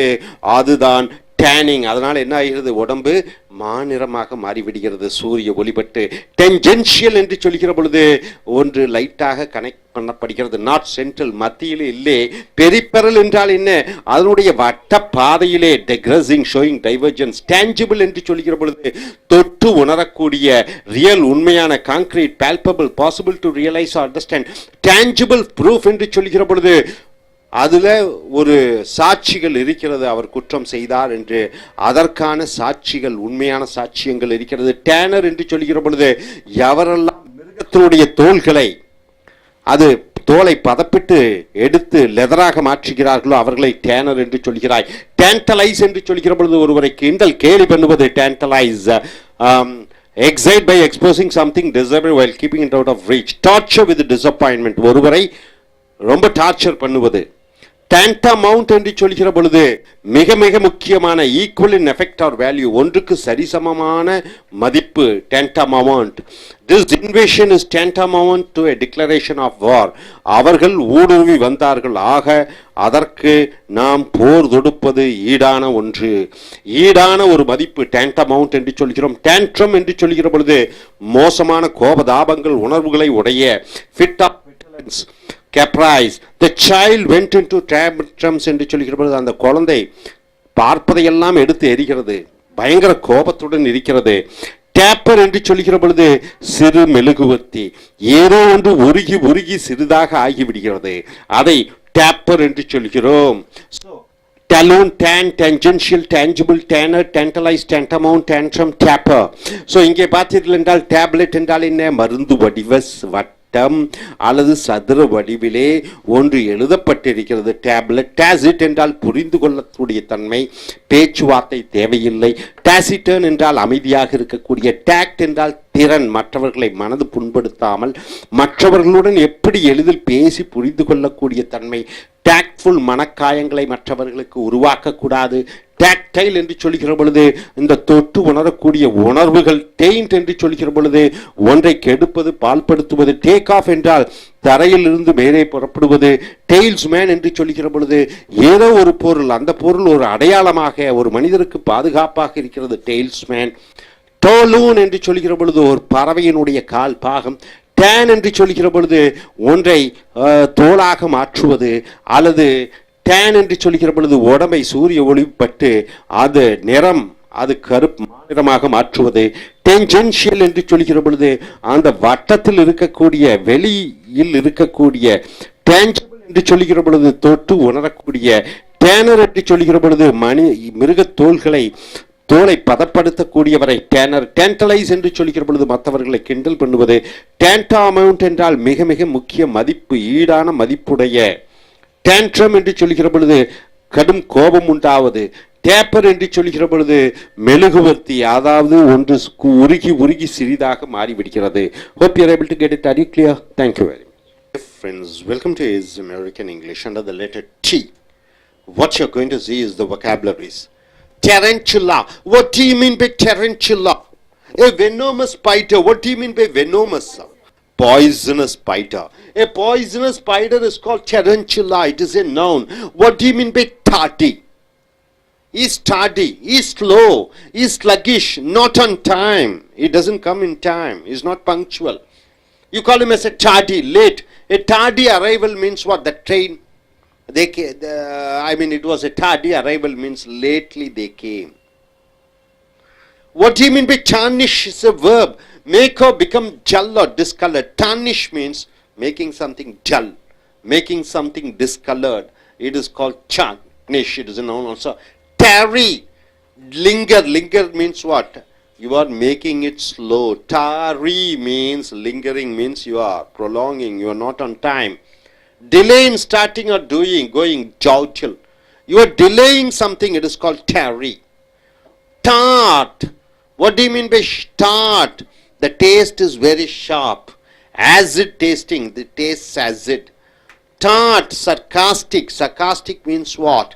அதுதான் டேனிங். அதனால் என்ன ஆகிறது? உடம்பு மாநிறமாக மாறிவிடுகிறது சூரிய ஒளிபட்டு. டென்ஜென்ஷியல் என்று சொல்கிற பொழுது ஒன்று லைட்டாக கனெக்ட் பண்ணப்படுகிறது, நாட் சென்ட்ரல், மத்தியிலே இல்லை. பெரிபெரல் என்றால் என்ன? அதனுடைய வட்ட பாதையிலே டிக்ரஸிங், ஷோயிங் டைவர்ஜென்ஸ். டேஞ்சிபிள் என்று சொல்கிற பொழுது தொட்டு உணரக்கூடிய, ரியல், உண்மையான, concrete, palpable, possible to realise or understand. Tangible proof என்று சொல்கிற பொழுது அதுல ஒரு சாட்சிகள் இருக்கிறது, அவர் குற்றம் செய்தார் என்று. அதற்கான சாட்சிகள், உண்மையான சாட்சியங்கள் இருக்கிறது. டேனர் என்று சொல்கிற பொழுது எவரெல்லாம் மிருகத்தினுடைய தோள்களை, அது தோலை பதப்பிட்டு எடுத்து லெதராக மாற்றுகிறார்களோ அவர்களை டேனர் என்று சொல்கிறாய். டேண்டலைஸ் என்று சொல்கிற பொழுது ஒருவரை கிண்டல் கேலி பண்ணுவது டேண்டலைஸ். excite by exposing something desirable while keeping it out of reach. torture with disappointment, ஒருவரை ரொம்ப டார்ச்சர் பண்ணுவது. tantamount என்று சொல்கிற பொழுது மிக மிக முக்கியமான, equal in effect or value, ஒன்றுக்கு சரிசமமான மதிப்பு. tantamount. This invasion is tantamount to a declaration of war. அவர்கள் ஊடுருவி வந்தார்கள், ஆக அதற்கு நாம் போர் தொடுப்பது ஈடான ஒன்று, ஈடான ஒரு மதிப்பு. tantamount என்று சொல்கிறோம். tantrum என்று சொல்கிற பொழுது மோசமான கோபதாபங்கள், உணர்வுகளை உடைய. fit of vigilance, caprice. The child went into tantrums என்று சொல்கிற பொழுது அந்த குழந்தை பார்ப்பதையெல்லாம் எடுத்து எரிகிறது, பயங்கர கோபத்துடன் இருக்கிறது. டேப்பர் என்று சொல்கிற பொழுது சிறு மெழுகுவர்த்தி, ஏதோ ஒன்று உருகி உருகி சிறிதாக ஆகிவிடுகிறது, அதை டேப்பர் என்று சொல்கிறோம். Talon, tan, tangential, tangible, tanner, tantalize, tantamount, tantrum, tapper. So இங்கே பார்த்தீர்கள் என்றால் டேப்லெட் என்றால் என்ன? மருந்து வடிவ வட்டம் அல்லது சதுர வடிவிலே ஒன்று எழுதப்பட்டிருக்கிறது. டேப்லெட். டாசிட் என்றால் புரிந்து கொள்ளக்கூடிய தன்மை, பேச்சுவார்த்தை தேவையில்லை. டாசிட்டர்ன் என்றால் அமைதியாக இருக்கக்கூடிய. டாக்ட் என்றால் திறன், மற்றவர்களை மனது புண்படுத்தாமல் மற்றவர்களுடன் எப்படி எளிதில் பேசி புரிந்து கொள்ளக்கூடிய தன்மை. டாக்ட்ஃபுல், மனக்காயங்களை மற்றவர்களுக்கு உருவாக்கக்கூடாது. டாக்டைல் என்று சொல்கிற பொழுது இந்த தொட்டு உணரக்கூடிய உணர்வுகள். டெயின்ட் என்று சொல்கிற பொழுது ஒன்றை கெடுப்பது, பால்படுத்துவது. டேக் ஆஃப் என்றால் தரையில் இருந்து மேலே புறப்படுவது. டெயில்ஸ் மேன் என்று சொல்கிற பொழுது ஏதோ ஒரு பொருள், அந்த பொருள் ஒரு அடையாளமாக ஒரு மனிதருக்கு பாதுகாப்பாக இருக்கிறது. Tails man. டோலூன் என்று சொல்கிற பொழுது ஒரு பறவையினுடைய கால் பாகம். டேன் என்று சொல்கிற பொழுது ஒன்றை தோலாக மாற்றுவது, அல்லது டேன் என்று சொல்கிற பொழுது உடம்பை சூரிய ஒளிப்பட்டு அது நிறம், அது கருப்பு நிறமாக மாற்றுவது. டென்ஜென்ஷியல் என்று சொல்கிற பொழுது அந்த வட்டத்தில் இருக்கக்கூடிய, வெளியில் இருக்கக்கூடிய. டேஞ்சபிள் என்று சொல்கிற பொழுது தொட்டு உணரக்கூடிய. டேனர் என்று சொல்கிற பொழுது மிருக தோலை பதப்படுத்தக்கூடியவரை டேனர். டேண்டலைஸ் என்று சொல்கிற பொழுது மற்றவர்களை கிண்டல் பண்ணுவது. டேண்டாமவுண்ட் என்றால் மிக மிக முக்கிய மதிப்பு, ஈடான மதிப்புடைய. டேண்ட்ரம் என்று சொல்கிற பொழுது கடும் கோபம் உண்டாவது. டேப்பர் என்று சொல்கிற பொழுது மெழுகுவர்த்தி, அதாவது ஒன்று உருகி உருகி சிறிதாக மாறிவிடுகிறது. Hope you are able to get it. Are you clear? Thank you very much. Friends, welcome to his American English under the letter T. What you're going to see is the vocabularies. Tarantula. What do you mean by tarantula? A venomous spider. What do you mean by venomous? Poisonous spider. A poisonous spider is called tarantula. It is a noun. What do you mean by tardy? He's tardy, he's slow, he's sluggish, not on time. He doesn't come in time. He's not punctual. You call him as a tardy, late. A tardy arrival means what? The train. It was a tardy arrival means lately they came. What do you mean by tarnish? Is a verb. Make or become dull or discolored. Tarnish means making something dull, making something discolored. It is called tarnish. It is a noun also. Tarry, linger. Linger means what? You are making it slow. Tarry means lingering, means you are prolonging, you are not on time. Delay in starting or doing, going, joyful. You are delaying something, it is called tarry. Tart. What do you mean by tart? The taste is very sharp. Acid tasting, the tastes acid. Tart, sarcastic. Sarcastic means what?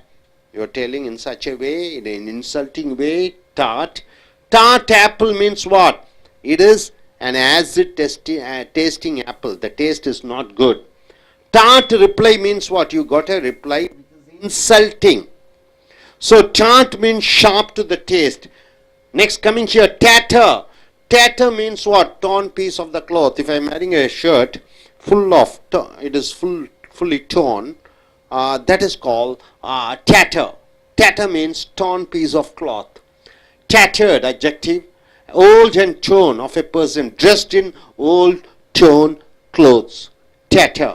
You are telling in such a way, in an insulting way. Tart. Tart apple means what? It is an acid tasting apple. The taste is not good. Tart reply means what? You got a reply which is insulting. So tart means sharp to the taste. Next coming here, tatter. Tatter means what? Torn piece of the cloth. If I am wearing a shirt full of, it is fully torn. That is called tatter. Tatter means torn piece of cloth. Tattered, adjective. Old and torn of a person dressed in old torn clothes. Tatter.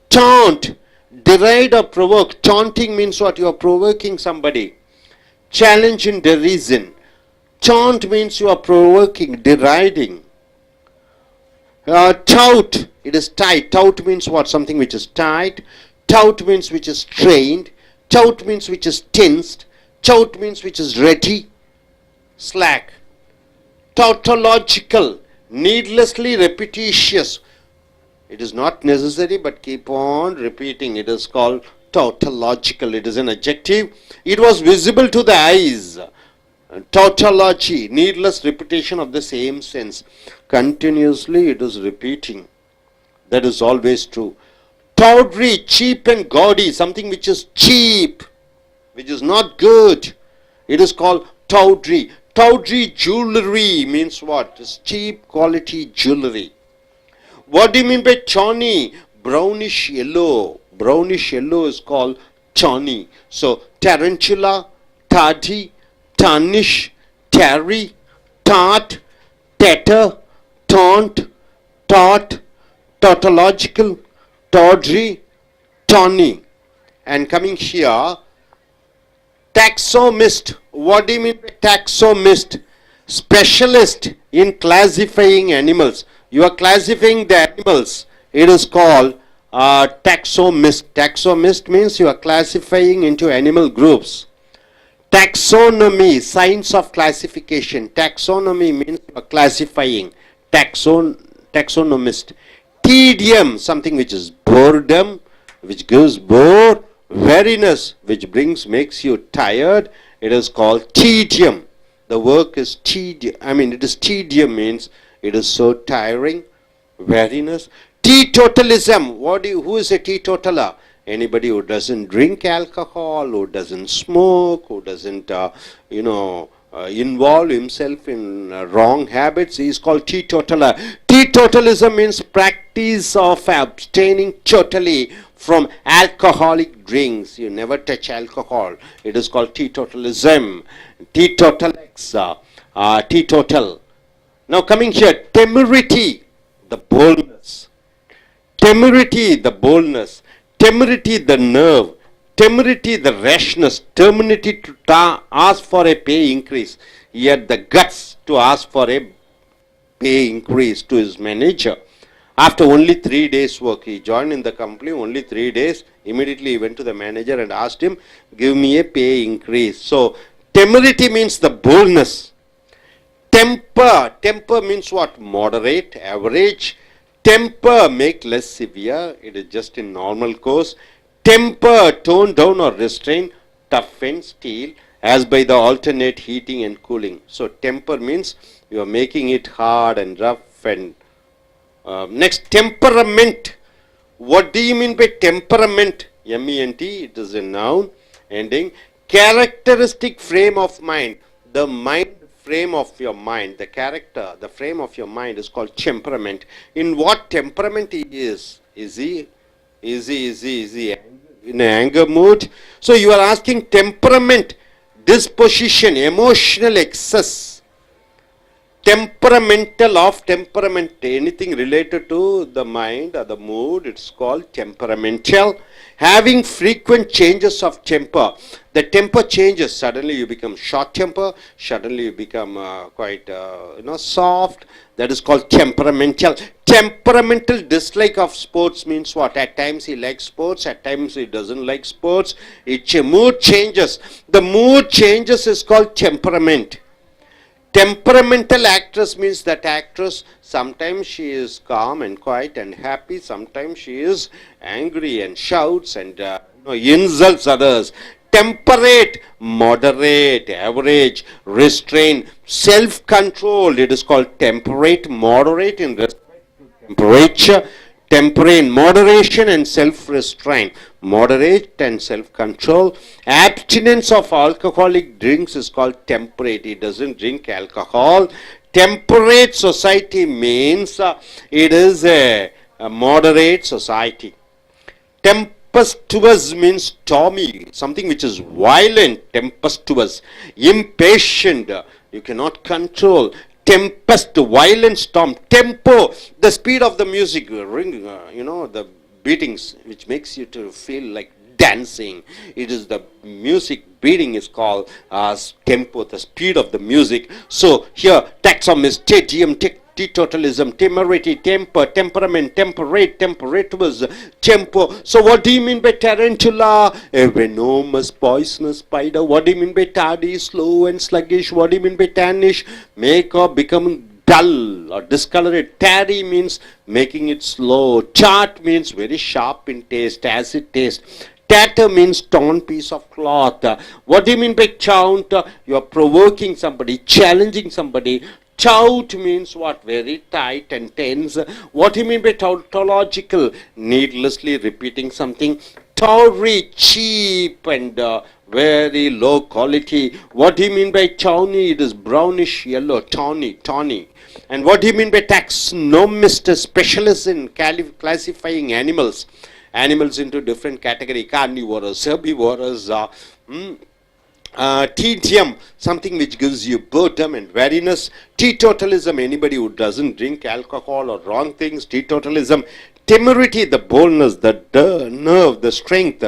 Taunt, deride or provoke. Taunting means what? You are provoking somebody. Challenge in derision. Taunt means you are provoking, deriding. Tout, it is tight. Tout means what? Something which is tight. Tout means which is strained. Tout means which is tensed. Tout means which is ready. Slack. Tautological, needlessly repetitious. It is not necessary, but keep on repeating. It is called tautological. It is an adjective. It was visible to the eyes. Tautology, needless repetition of the same sense. Continuously it is repeating. That is always true. Tawdry, cheap and gaudy, something which is cheap, which is not good. It is called tawdry. Tawdry jewelry means what? It's cheap quality jewelry. What do you mean by tawny? Brownish yellow. Brownish yellow is called tawny. So tarantula, tardy, tarnish, tarry, tart, tatter, taunt, taught, tautological, tawdry, tawny. And coming here, taxonomist. What do you mean by taxonomist? Specialist in classifying animals. You are classifying the animals It is called taxonomist. Taxonomist means you are classifying into animal groups. Taxonomy, science of classification. Taxonomy means you are classifying. Taxonomist. Tedium, something which is boredom, which gives bore. Weariness, which makes you tired. It is called tedium. The work is tedium. It is tedium means it is so tiring. Weariness. Teetotalism. Who is a teetotaler? Anybody who doesn't drink alcohol, who doesn't smoke, who doesn't, involve himself in wrong habits, he is called teetotaler. Teetotalism means practice of abstaining totally from alcoholic drinks. You never touch alcohol. It is called teetotalism. Teetotalex, teetotal. Now coming here, temerity, the boldness. Temerity, the boldness. Temerity, the nerve. Temerity, the rashness. Temerity to ask for a pay increase. He had the guts to ask for a pay increase to his manager. After only 3 days work, he joined in the company, only 3 days. Immediately he went to the manager and asked him, give me a pay increase. So, temerity means the boldness. Temper. Temper means what? Moderate, average. Temper, make less severe. It is just in normal course. Temper, tone down or restrain. Toughen, steel, as by the alternate heating and cooling. So, temper means you are making it hard and rough and next, temperament. What do you mean by temperament? M-E-N-T, it is a noun ending. Characteristic frame of mind. The mind frame of your mind, the character, the frame of your mind is called temperament. In what temperament he is? Is he in an anger mood? So you are asking temperament, disposition, emotional excess. Temperamental of temperament, anything related to the mind or the mood, it's called temperamental. Having frequent changes of temper. The temper changes. Suddenly you become short temper, suddenly you become quite soft. That is called temperamental. Temperamental dislike of sports means what? At times he likes sports, at times he doesn't like sports. Mood changes. The mood changes is called temperament. Temperamental actress means that actress, sometimes she is calm and quiet and happy, sometimes she is angry and shouts and insults others. Temperate, moderate, average, restrain, self-control. It is called temperate, moderate in respect to temperature. Temperate, moderation and self-restraint. Moderate and self-control. Abstinence of alcoholic drinks is called temperate. He doesn't drink alcohol. Temperate society means it is a moderate society. Tempestuous means stormy, something which is violent. Tempestuous. Impatient, you cannot control. Tempest, violent storm. Tempo, the speed of the music, the beatings which makes you to feel like dancing. It is the music beating is called tempo, the speed of the music. So here taxonomist, tedium, teetotalism, temerity, temper, temperament, temperate, temperatuous, tempo. So what do you mean by tarantula? A venomous, poisonous spider. What do you mean by tardy, slow and sluggish? What do you mean by tannish? Make or become dull or discolored. Tarry means making it slow. Tart means very sharp in taste, acid taste. Tatter means torn piece of cloth. What do you mean by chaunt? You are provoking somebody, challenging somebody. Tout means what? Very tight and tense. What do you mean by tautological? Needlessly repeating something. Tawry, cheap and very low quality. What do you mean by tawny? It is brownish yellow, tawny. And what do you mean by taxonomist? Specialist in classifying animals. Animals into different category. Carnivorous, herbivorous, tedium, something which gives you boredom and weariness. Teetotalism, anybody who doesn't drink alcohol or wrong things. Teetotalism. Temerity, the boldness, the nerve, the strength.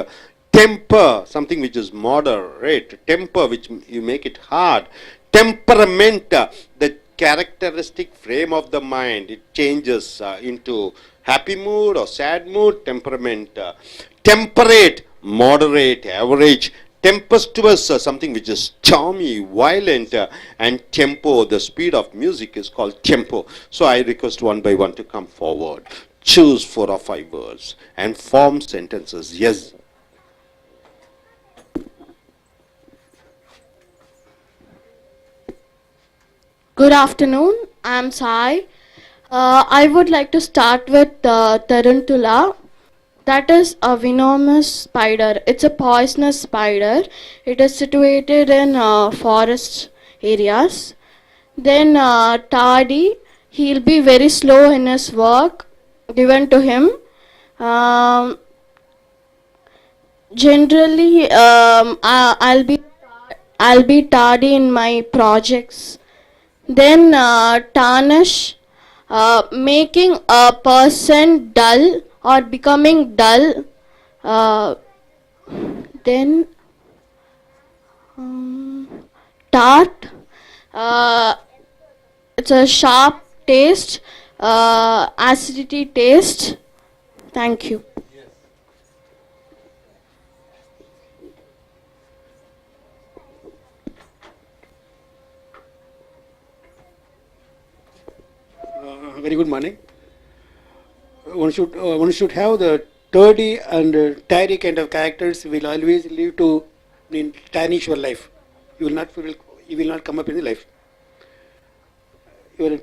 Temper, something which is moderate. Temper, which you make it hard. Temperament, the characteristic frame of the mind. It changes into happy mood or sad mood, temperament. Temperate, moderate, average. Tempestuous, something which is charmy, violent, and tempo, the speed of music is called tempo. So I request one by one to come forward. Choose 4 or 5 words and form sentences. Yes. Good afternoon. I'm Sai. I would like to start with Tarantula. That is a venomous spider. It's a poisonous spider. It is situated in forest areas. Then Tardy, he'll be very slow in his work given to him. Generally, I'll be tardy in my projects. Then tarnish, making a person dull or becoming dull. Then tart, it's a sharp taste, acidity taste. Thank you. Very good morning. One should have the dirty and tidy kind of characters will always lead to tarnish your life. You will not come up in the life. You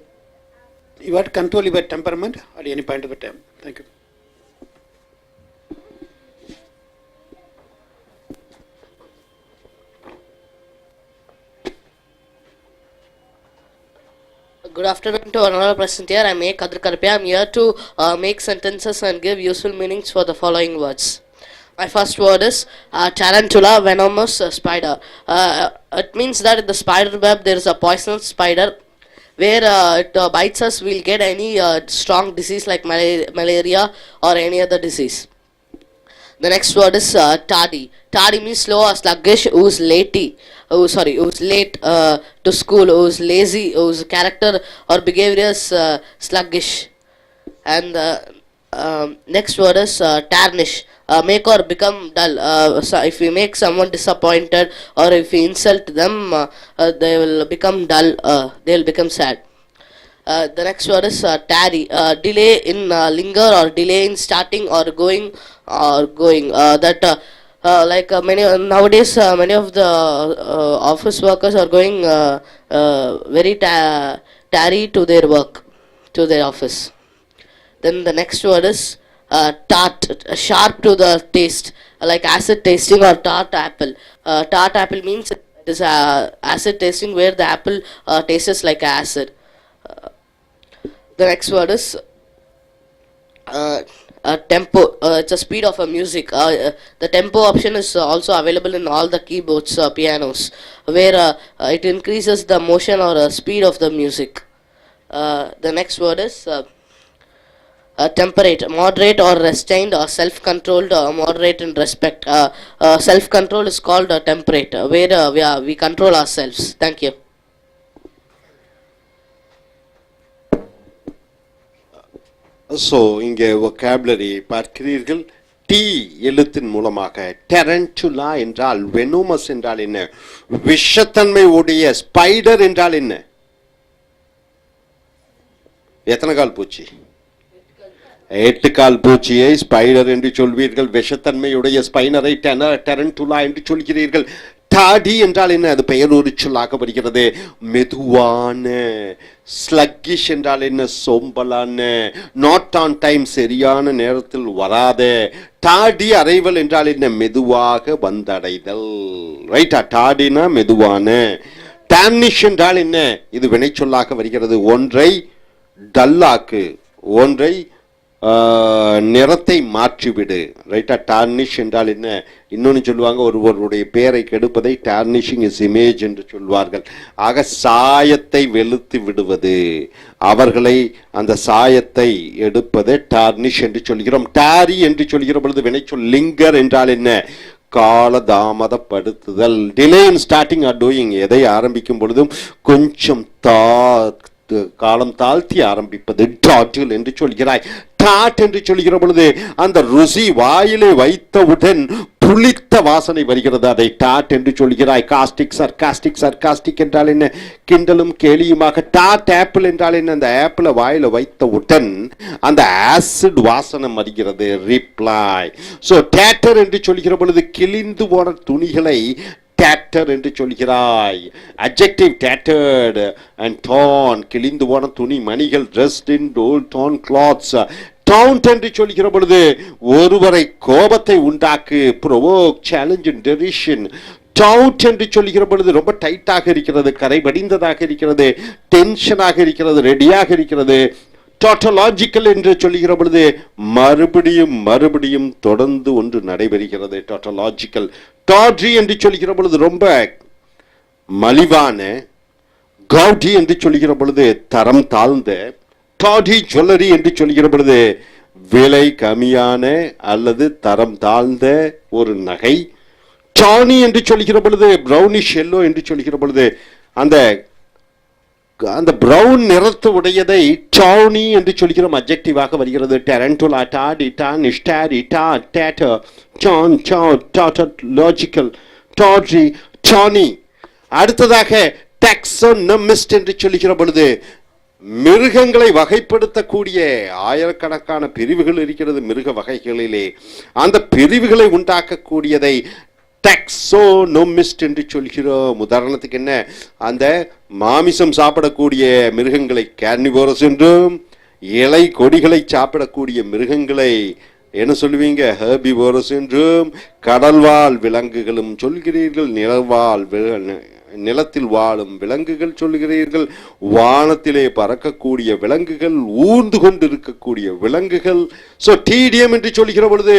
have to control your temperament at any point of the time. Thank you. Good afternoon to another present here. I'm A. Kadir Karpia. I'm here to make sentences and give useful meanings for the following words. My first word is tarantula, venomous spider. It means that in the spider web there is a poisonous spider where it bites us, we'll get any strong disease like malaria or any other disease. The next word is tardy. Tardy means slow or sluggish, who's late to school, who's lazy, whose character or behavior is sluggish. And next word is tarnish. Make or become dull. So if we make someone disappointed or if we insult them, they will become dull, they will become sad. The next word is tarry. Delay in linger or delay in starting or going. Many nowadays, many of the office workers are going very tarry to their work, to their office. Then the next word is tart, sharp to the taste, like acid tasting or tart apple. Tart apple means it is acid tasting where the apple tastes like acid. The next word is tempo. It's a speed of a music. The tempo option is also available in all the keyboards, pianos, where it increases the motion or speed of the music. The next word is temperate, moderate or restrained or self-controlled, moderate in respect. Self-control is called temperate, where we control ourselves. Thank you. So இங்கே vocabulary பார்க்கிறீர்கள். D எழுத்தின் மூலமாக டெரன்டுலா என்றால் வெனோமஸ் என்றால் என்ன, விஷத்தன்மை உடைய spider என்றால் என்ன, எத்தனை கால் பூச்சி, 8 கால் பூச்சியை ஸ்பைடர் என்று சொல்வீர்கள். விஷத்தன்மையுடைய ஸ்பைனரை டெரன்டுலா என்று சொல்கிறீர்கள். டாடி என்றால் என்ன, அது பெயர் ஒரு சொல்லாக வருகிறது. மெதுவான. ஸ்லக்கிஷ் என்றால் என்ன, சோம்பலான. நாட் ஆன் டைம், சரியான நேரத்தில் வராத. டாடி அரைவல் என்றால் என்ன, மெதுவாக வந்தடைதல். ரைட்டா, டாடினா மெதுவான. டார்னிஷ் என்றால் என்ன, இது வினைச்சொல்லாக வருகிறது. ஒன்றை டல்லாக்கு, ஒன்றை நிறத்தை மாற்றிவிடு. ரைட்டா, டார்னிஷ் என்றால் என்ன. இன்னொன்று சொல்லுவாங்க, ஒருவருடைய பெயரை கெடுப்பதை டார்னிஷிங் இஸ் இமேஜ் என்று சொல்வார்கள். ஆக சாயத்தை வெளுத்து விடுவது, அவர்களை அந்த சாயத்தை எடுப்பது டார்னிஷ் என்று சொல்கிறோம். டாரி என்று சொல்கிற பொழுது வினைச்சொல் லிங்கர் என்றால் என்ன, காலதாமதப்படுத்துதல். Delay in starting or doing, எதை ஆரம்பிக்கும் பொழுதும் கொஞ்சம் காலம் தாழ்த்தி ஆரம்பிப்பது. டாட்டில் என்று சொல்கிறாய். டாட் என்று சொல்கிற பொழுது அந்த ருசி வாயிலே வைத்தவுடன் புளித்த வாசனை வருகிறது, அதை டாட் என்று சொல்கிறாய். காஸ்டிக் சர்காஸ்டிக், சர்காஸ்டிக் என்றால் என்ன? கிண்டலும் கேலியுமாக. டாட் ஆப்பிள் என்றால் என்ன? அந்த ஆப்பிளை வாயில வைத்தவுடன் அந்த ஆசிட் வாசனை வருகிறது. ரிப்ளை. ஸோ டேட்டர் என்று சொல்கிற பொழுது கிழிந்து போன துணிகளை tatter என்று சொல்கிறாய். adjective tattered and torn, கிழிந்து போன துணி மணிகள், dressed in old torn cloths. taunt என்று சொல்கிற பொழுது ஒருவரை கோபத்தை உண்டாக்கு, provoke, challenge and derision. Doubt என்று சொல்கிற பொழுது ரொம்ப டைட்டாக இருக்கிறது, கரை படிந்ததாக இருக்கிறது, டென்ஷனாக இருக்கிறது, ரெடியாக இருக்கிறது. tautological என்று சொல்கிற பொழுது மறுபடியும் மறுபடியும் தொடர்ந்து ஒன்று நடைபெறுகிறது. tautological. tawdry என்று சொல்கிற பொழுது ரொம்ப மலிவான, gaudy என்று சொல்கிற பொழுது தரம் தாழ்ந்த, tawdry jewelry என்று சொல்கிற பொழுது விலை கம்மியான அல்லது தரம் தாழ்ந்த ஒரு நகை. tawny என்று சொல்கிற பொழுது brownish yellow என்று சொல்கிற பொழுது அந்த பிரவுன் நிறத்து உடையதை டவுனி என்று சொல்கிறோம், அட்ஜெக்டிவாக வருகிறது. டெரன்டுலா, டாட், இட்டான், இஸ்டார், இட்டா, டேட்டர், சான், சாட், டாட்டலாஜிக்கல், டாட்ரி, டானி. அடுத்ததாக டாக்ஸோனமிஸ்ட் என்று சொல்கிற பொழுது மிருகங்களை வகைப்படுத்தக்கூடிய ஆயிரக்கணக்கான பிரிவுகள் இருக்கிறது. மிருக வகைகளிலே அந்த பிரிவுகளை உண்டாக்கக்கூடியதை டாக்ஸோனமிஸ்ட் என்று சொல்கிறோம். உதாரணத்துக்கு என்ன? அந்த மாமிசம் சாப்பிடக்கூடிய மிருகங்களை கார்னிவோரஸ் என்றும், இலை கொடிகளை சாப்பிடக்கூடிய மிருகங்களை என்ன சொல்லுவீங்க? ஹெர்பிவோரஸ் என்றும், கடல்வாழ் விலங்குகளும் சொல்கிறீர்கள், நிலத்தில் வாழும் விலங்குகள் சொல்கிறீர்கள், வானத்திலே பறக்கக்கூடிய விலங்குகள், ஊர்ந்து கொண்டு இருக்கக்கூடிய விலங்குகள். ஸோ டீடியம் என்று சொல்கிற பொழுது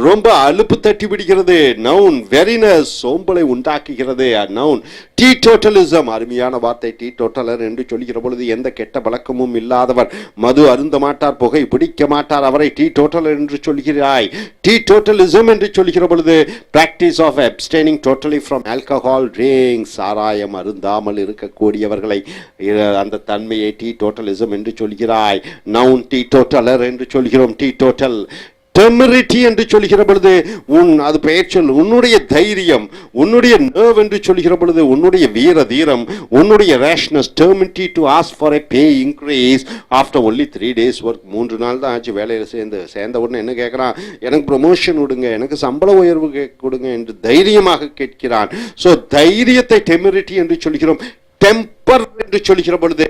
ரொம்ப அலுப்பு தட்டி விடுகிறது. நவுன் வெரினஸ், சோம்பலை உண்டாக்குகிறது. நவுன் டீடோட்டலிசம், அருமையான வார்த்தை. டீடோட்டலர் என்று சொல்கிற பொழுது எந்த கெட்ட பழக்கமும் இல்லாதவர், மது அருந்த மாட்டார், புகை பிடிக்க மாட்டார், அவரை டீடோட்டலர் என்று சொல்கிறாய். டீடோட்டலிசம் என்று சொல்கிற பொழுது practice of abstaining totally from alcohol, drinks, சாராயம் அருந்தாமல் இருக்கக்கூடியவர்களை அந்த தன்மையை டீடோட்டலிசம் என்று சொல்கிறாய். நவுன் டீடோட்டலர் என்று சொல்கிறோம். டீடோட்டல். டெமிரிட்டி என்று சொல்கிற பொழுது அது பெயர் சொல். உன்னுடைய தைரியம், உன்னுடைய நர்வ் என்று சொல்கிற பொழுது உன்னுடைய வீர தீரம், உன்னுடைய rashness. Temerity to ask for a pay increase after only 3 days work. 3 நாள் தான் ஆச்சு வேலையில் சேர்ந்த உடனே என்ன கேட்குறான்? எனக்கு ப்ரொமோஷன் கொடுங்க, எனக்கு சம்பள உயர்வு கொடுங்க என்று தைரியமாக கேட்கிறான். ஸோ தைரியத்தை டெமிரிட்டி என்று சொல்கிறோம். டெம்பர் என்று சொல்கிற பொழுது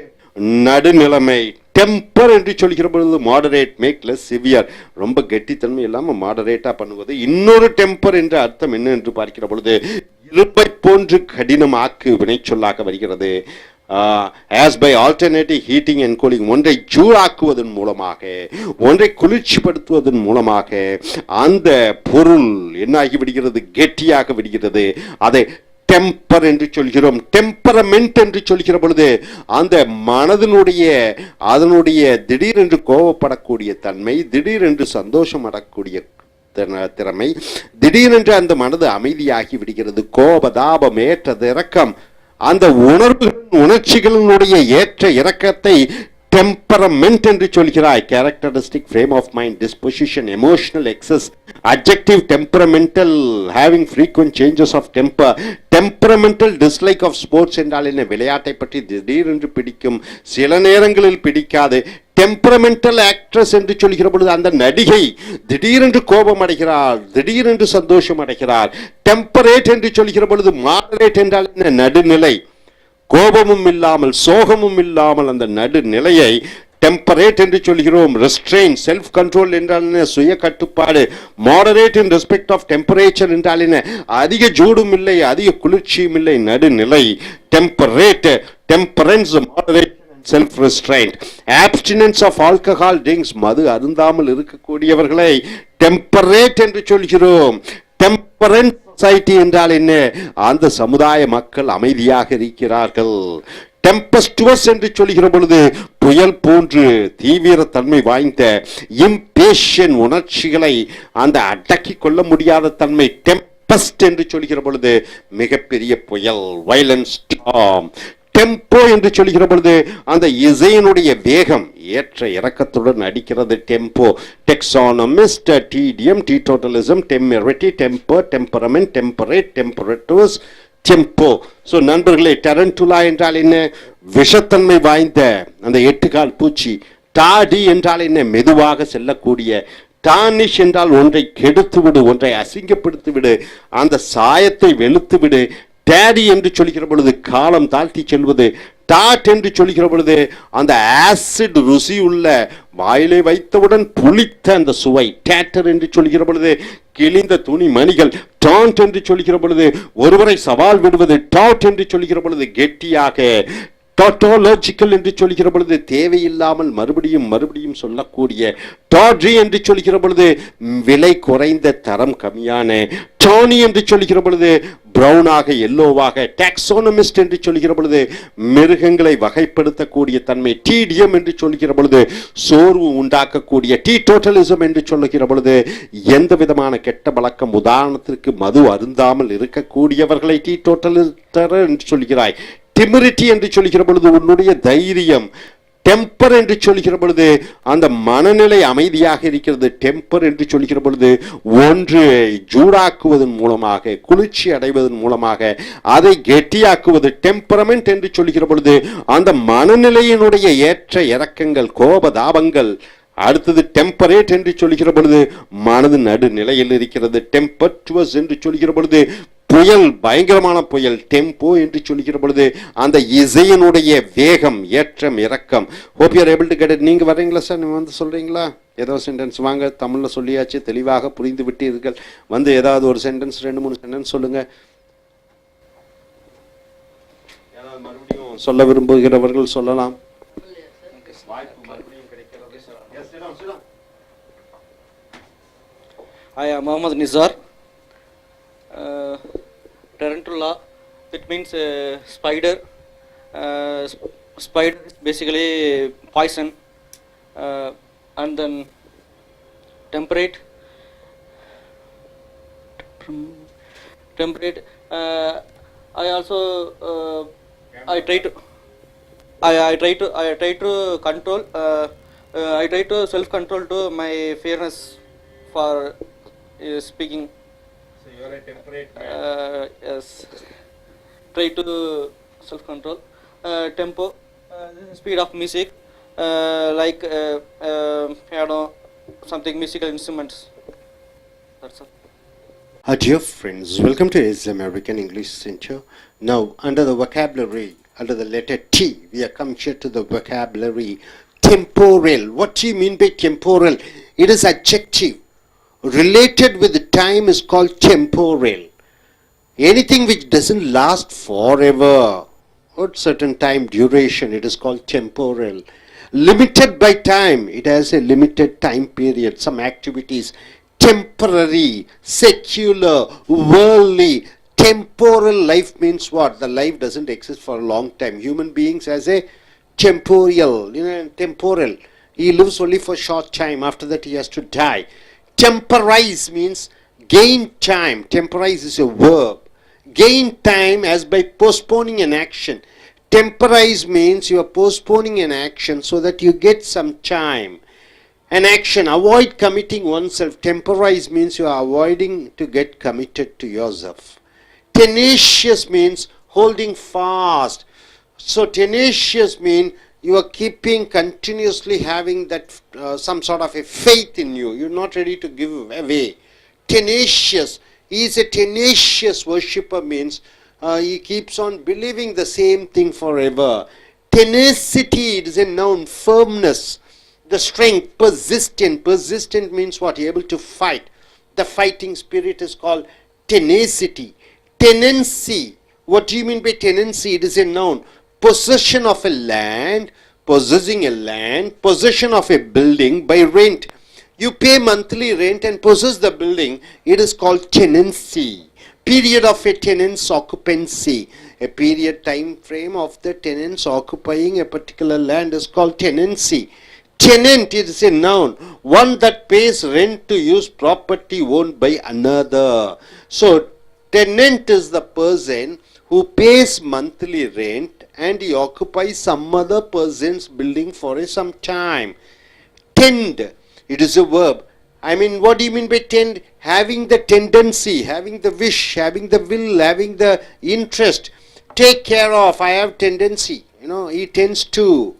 நடுநிலைமை. டெம்பர் என்று சொல்கிற பொழுது மாடரேட், மேக் லெஸ் சிவியர், ரொம்ப கெட்டித்தன்மை இல்லாமல் மாடரேட்டா பண்ணுவது. இன்னொரு டெம்பர் என்ற அர்த்தம் என்ன என்று பார்க்கிற பொழுது இரும்பை போன்று கடினமாக்கு வினைச்சொல்லாக வருகிறது. As by alternative heating and cooling, ஒன்றை சூடாக்குவதன் மூலமாக, ஒன்றை குளிர்ச்சிப்படுத்துவதன் மூலமாக அந்த பொருள் என்ன ஆகிவிடுகிறது? கெட்டியாக விடுகிறது. அதை டெம்பர் என்று சொல்கிறோம். டெம்பரமெண்ட் என்று சொல்கிற பொழுது அந்த அதனுடைய திடீரென்று கோபப்படக்கூடிய தன்மை, திடீரென்று சந்தோஷம் அடக்கூடிய திறமை, திடீரென்று அந்த மனது அமைதியாகி விடுகிறது. கோப, தாபம், ஏற்ற இறக்கம், அந்த உணர்ச்சிகளினுடைய ஏற்ற இறக்கத்தை temperament என்று சொல்கிறாய். characteristic frame of mind, disposition, emotional excess. adjective temperamental, having frequent changes of temper. temperamental dislike of sports என்றால் என்ன? விளையாட்டை பற்றி திடீரென்று பிடிக்கும், சில நேரங்களில் பிடிக்காது. temperamental actress என்று சொல்கிற பொழுது அந்த நடிகை திடீரென்று கோபம் அடைகிறார், திடீரென்று சந்தோஷம் அடைகிறார். temperate என்று சொல்கிற பொழுது moderate என்றால் என்ன? நடுநிலை, கோபமும் இல்லாமல் சோகமும் இல்லாமல் அந்த நடுநிலையை டெம்பரேட் என்று சொல்கிறோம். ரெஸ்ட்ரெயின், செல்ஃப் கண்ட்ரோல் என்றால் என்ன? சுய கட்டுப்பாடு. Moderate in respect of temperature என்றால் என்ன? அதிக சூடும் இல்லை, அதிக குளிர்ச்சியும் இல்லை, நடுநிலை. Temperate, temperance, moderate, self restraint. Abstinence of alcohol drinks, மது அருந்தாமல் இருக்கக்கூடியவர்களை டெம்பரேட் என்று சொல்கிறோம். டெம்பரன்ட் சொசைட்டி என்றால் என்ன? அந்த சமுதாய மக்கள் அமைதியாக இருக்கிறார்கள். டெம்பஸ்டுவஸ் என்று சொல்கிற பொழுது புயல் போன்று தீவிர தன்மை வாய்ந்த இம்பேஷன், உணர்ச்சிகளை அந்த அடக்கி கொள்ள முடியாத தன்மை. டெம்பஸ்ட் என்று சொல்கிற பொழுது மிகப்பெரிய புயல், வயலன்ஸ், ஸ்டார்ம். டெம்போ என்று சொல்லுகிற பொழுது அந்த இசையினுடைய வேகம் ஏற்ற இறக்கத்துடன் அடிக்கிறது tempo. Taxonomist, tedium, teetotalism, temerity, temper, temperament, temperate, temperatures, tempo. So நண்பர்களே, டரண்டுலா என்றால் என்ன? விஷத்தன்மை வாய்ந்த அந்த 8 கால் பூச்சி. டாடி என்றால் என்ன? மெதுவாக செல்லக்கூடிய. டானிஷ் என்றால் ஒன்றை கெடுத்து விடு, ஒன்றை அசிங்கப்படுத்தி விடு, அந்த சாயத்தை வெளுத்து விடு. டேடி என்று சொல்லுகிற பொழுது காலம் தாழ்த்தி செல்வது. டாட் என்று சொல்லுகிற பொழுது அந்த ஆசிட் ருசி உள்ள, வாயிலை வைத்தவுடன் புளித்த அந்த சுவை. டேட்டர் என்று சொல்லுகிற பொழுது கிழிந்த துணி மணிகள். டாண்ட் என்று சொல்லுகிற பொழுது ஒருவரை சவால் விடுவது. டாட் என்று சொல்லுகிற பொழுது கெட்டியாக. டாட்டோலாஜிக்கல் என்று சொல்லுகிற பொழுது தேவையில்லாமல் மறுபடியும் சொல்லக்கூடிய. டாட்ரி என்று சொல்லுகிற பொழுது விலை குறைந்த, தரம் கம்மியான. டானி என்று சொல்லுகிற பொழுது பிரவுனாக, எல்லோவாக. டாக்ஸோனமிஸ்ட் என்று சொல்லுகிற பொழுது மிருகங்களை வகைப்படுத்தக்கூடிய தன்மை. டிடிஎம் என்று சொல்லுகிற பொழுது சோர்வு உண்டாக்கக்கூடிய. டீடோட்டலிசம் என்று சொல்லுகிற பொழுது எந்த விதமான கெட்ட பழக்கம், உதாரணத்திற்கு மது அருந்தாமல் இருக்கக்கூடியவர்களை டீடோட்டலிஸ்டர் என்று சொல்கிறாய். டிமிரிட்டி என்று சொல்லுகிற பொழுது உன்னுடைய தைரியம். டெம்பர் என்று சொல்லுகிற பொழுது அந்த மனநிலை அமைதியாக இருக்கிறது. டெம்பர் என்று சொல்லுகிற பொழுது ஒன்று ஜூடாக்குவதன் மூலமாக, குளிர்ச்சி அடைவதன் மூலமாக அதை கெட்டியாக்குவது. டெம்பரமெண்ட் என்று சொல்லுகிற பொழுது அந்த மனநிலையினுடைய ஏற்ற இறக்கங்கள், கோபதாபங்கள். அடுத்தது டெம்பரேட் என்று சொல்லுகிற பொழுது மனது நடுநிலையில் இருக்கிறது. டெம்பர்ச்சுவஸ் என்று சொல்லுகிற பொழுது புயல், பயங்கரமான புயல். டெம்போ என்று சொல்லுகிற பொழுது அந்த இசையினுடைய வேகம், ஏற்றம், இறக்கம். Hope you are able to get it. நீங்க வரீங்களா சார்? நீங்க வந்து சொல்றீங்களா? ஏதோ சென்டென்ஸ் வாங்க, தமிழ்ல சொல்லியாச்சு, தெளிவாக புரிந்து விட்டீர்கள். வந்து ஏதாவது ஒரு சென்டென்ஸ், 2-3 சென்டென்ஸ் சொல்லுங்க. ஏதாவது மறுபடியும் சொல்ல விரும்புகிறவர்கள் சொல்லலாம். I am Mohammed Nizar. Tarantula, it means spider. Spider is basically poison. And then temperate. I also I try to control. I try to self control to my fairness for speaking. So you are a temperate man. Yes. Try to self control. Tempo, speed of music, like piano, something musical instruments. That's all. Dear friends, welcome to his American English Center. Now, under the vocabulary, under the letter T, we are come here to the vocabulary temporal. What do you mean by temporal? It is adjective. Related with the time is called temporal. Anything which doesn't last forever, or certain time duration, it is called temporal. Limited by time, it has a limited time period. Some activities, temporary, secular, worldly. Temporal life means what? The life doesn't exist for a long time. Human beings has a temporal, temporal. He lives only for short time. After that he has to die. Temporize means gain time. Temporize is a verb. Gain time as by postponing an action. Temporize means you are postponing an action so that you get some time. An action. Avoid committing oneself. Temporize means you are avoiding to get committed to yourself. Tenacious means holding fast. So tenacious means you are keeping continuously having that some sort of a faith in you. You're not ready to give away. Tenacious. He is a tenacious worshipper means he keeps on believing the same thing forever. Tenacity, it is a noun. Firmness. The strength. Persistent. Persistent means what? Able to fight. The fighting spirit is called tenacity. Tenancy. What do you mean by tenancy? It is a noun. Possession of a land, possessing a land, possession of a building by rent. You pay monthly rent and possess the building. It is called tenancy. Period of a tenant's occupancy. A period time frame of the tenants occupying a particular land is called tenancy. Tenant, it is a noun. One that pays rent to use property owned by another. So tenant is the person who pays monthly rent and he occupies some other person's building for some time. Tend, it is a verb. I mean, what do you mean by tend? Having the tendency, having the wish, having the will, having the interest. Take care of, I have tendency. He tends to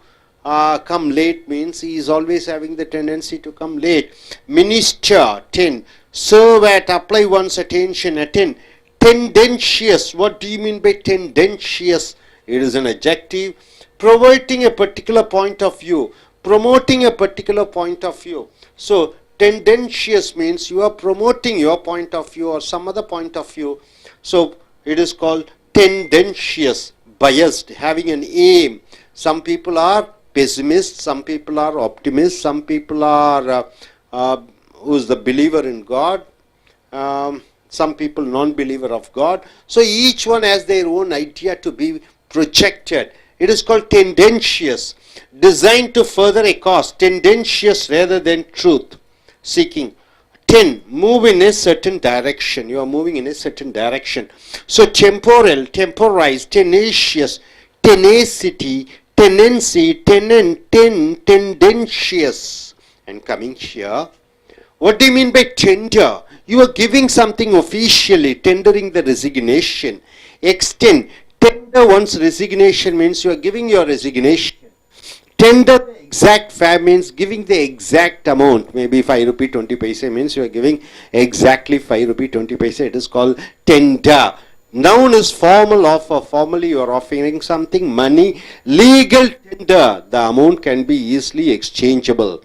come late means he is always having the tendency to come late. Minister, tend. Serve at, apply one's attention, attend. Tendentious, what do you mean by tendentious? It is an adjective. Promoting a particular point of view. Promoting a particular point of view. So, tendentious means you are promoting your point of view or some other point of view. So, it is called tendentious, biased, having an aim. Some people are pessimists, some people are optimists, some people are who is the believer in God, some people non-believer of God. So each one has their own idea to be projected. It is called tendentious, designed to further a cause, tendentious rather than truth seeking. Move in a certain direction. You are moving in a certain direction. So temporal, temporize, tenacious, tenacity, tenancy, tenant, tendentious. And coming here, what do you mean by tender? You are giving something officially, tendering the resignation. Extend, tender one's resignation means you are giving your resignation. Tender the exact fare means giving the exact amount. Maybe 5 rupee 20 paise means you are giving exactly 5 rupee 20 paise. It is called tender. Noun is formal offer. Formally you are offering something. Money. Legal tender. The amount can be easily exchangeable.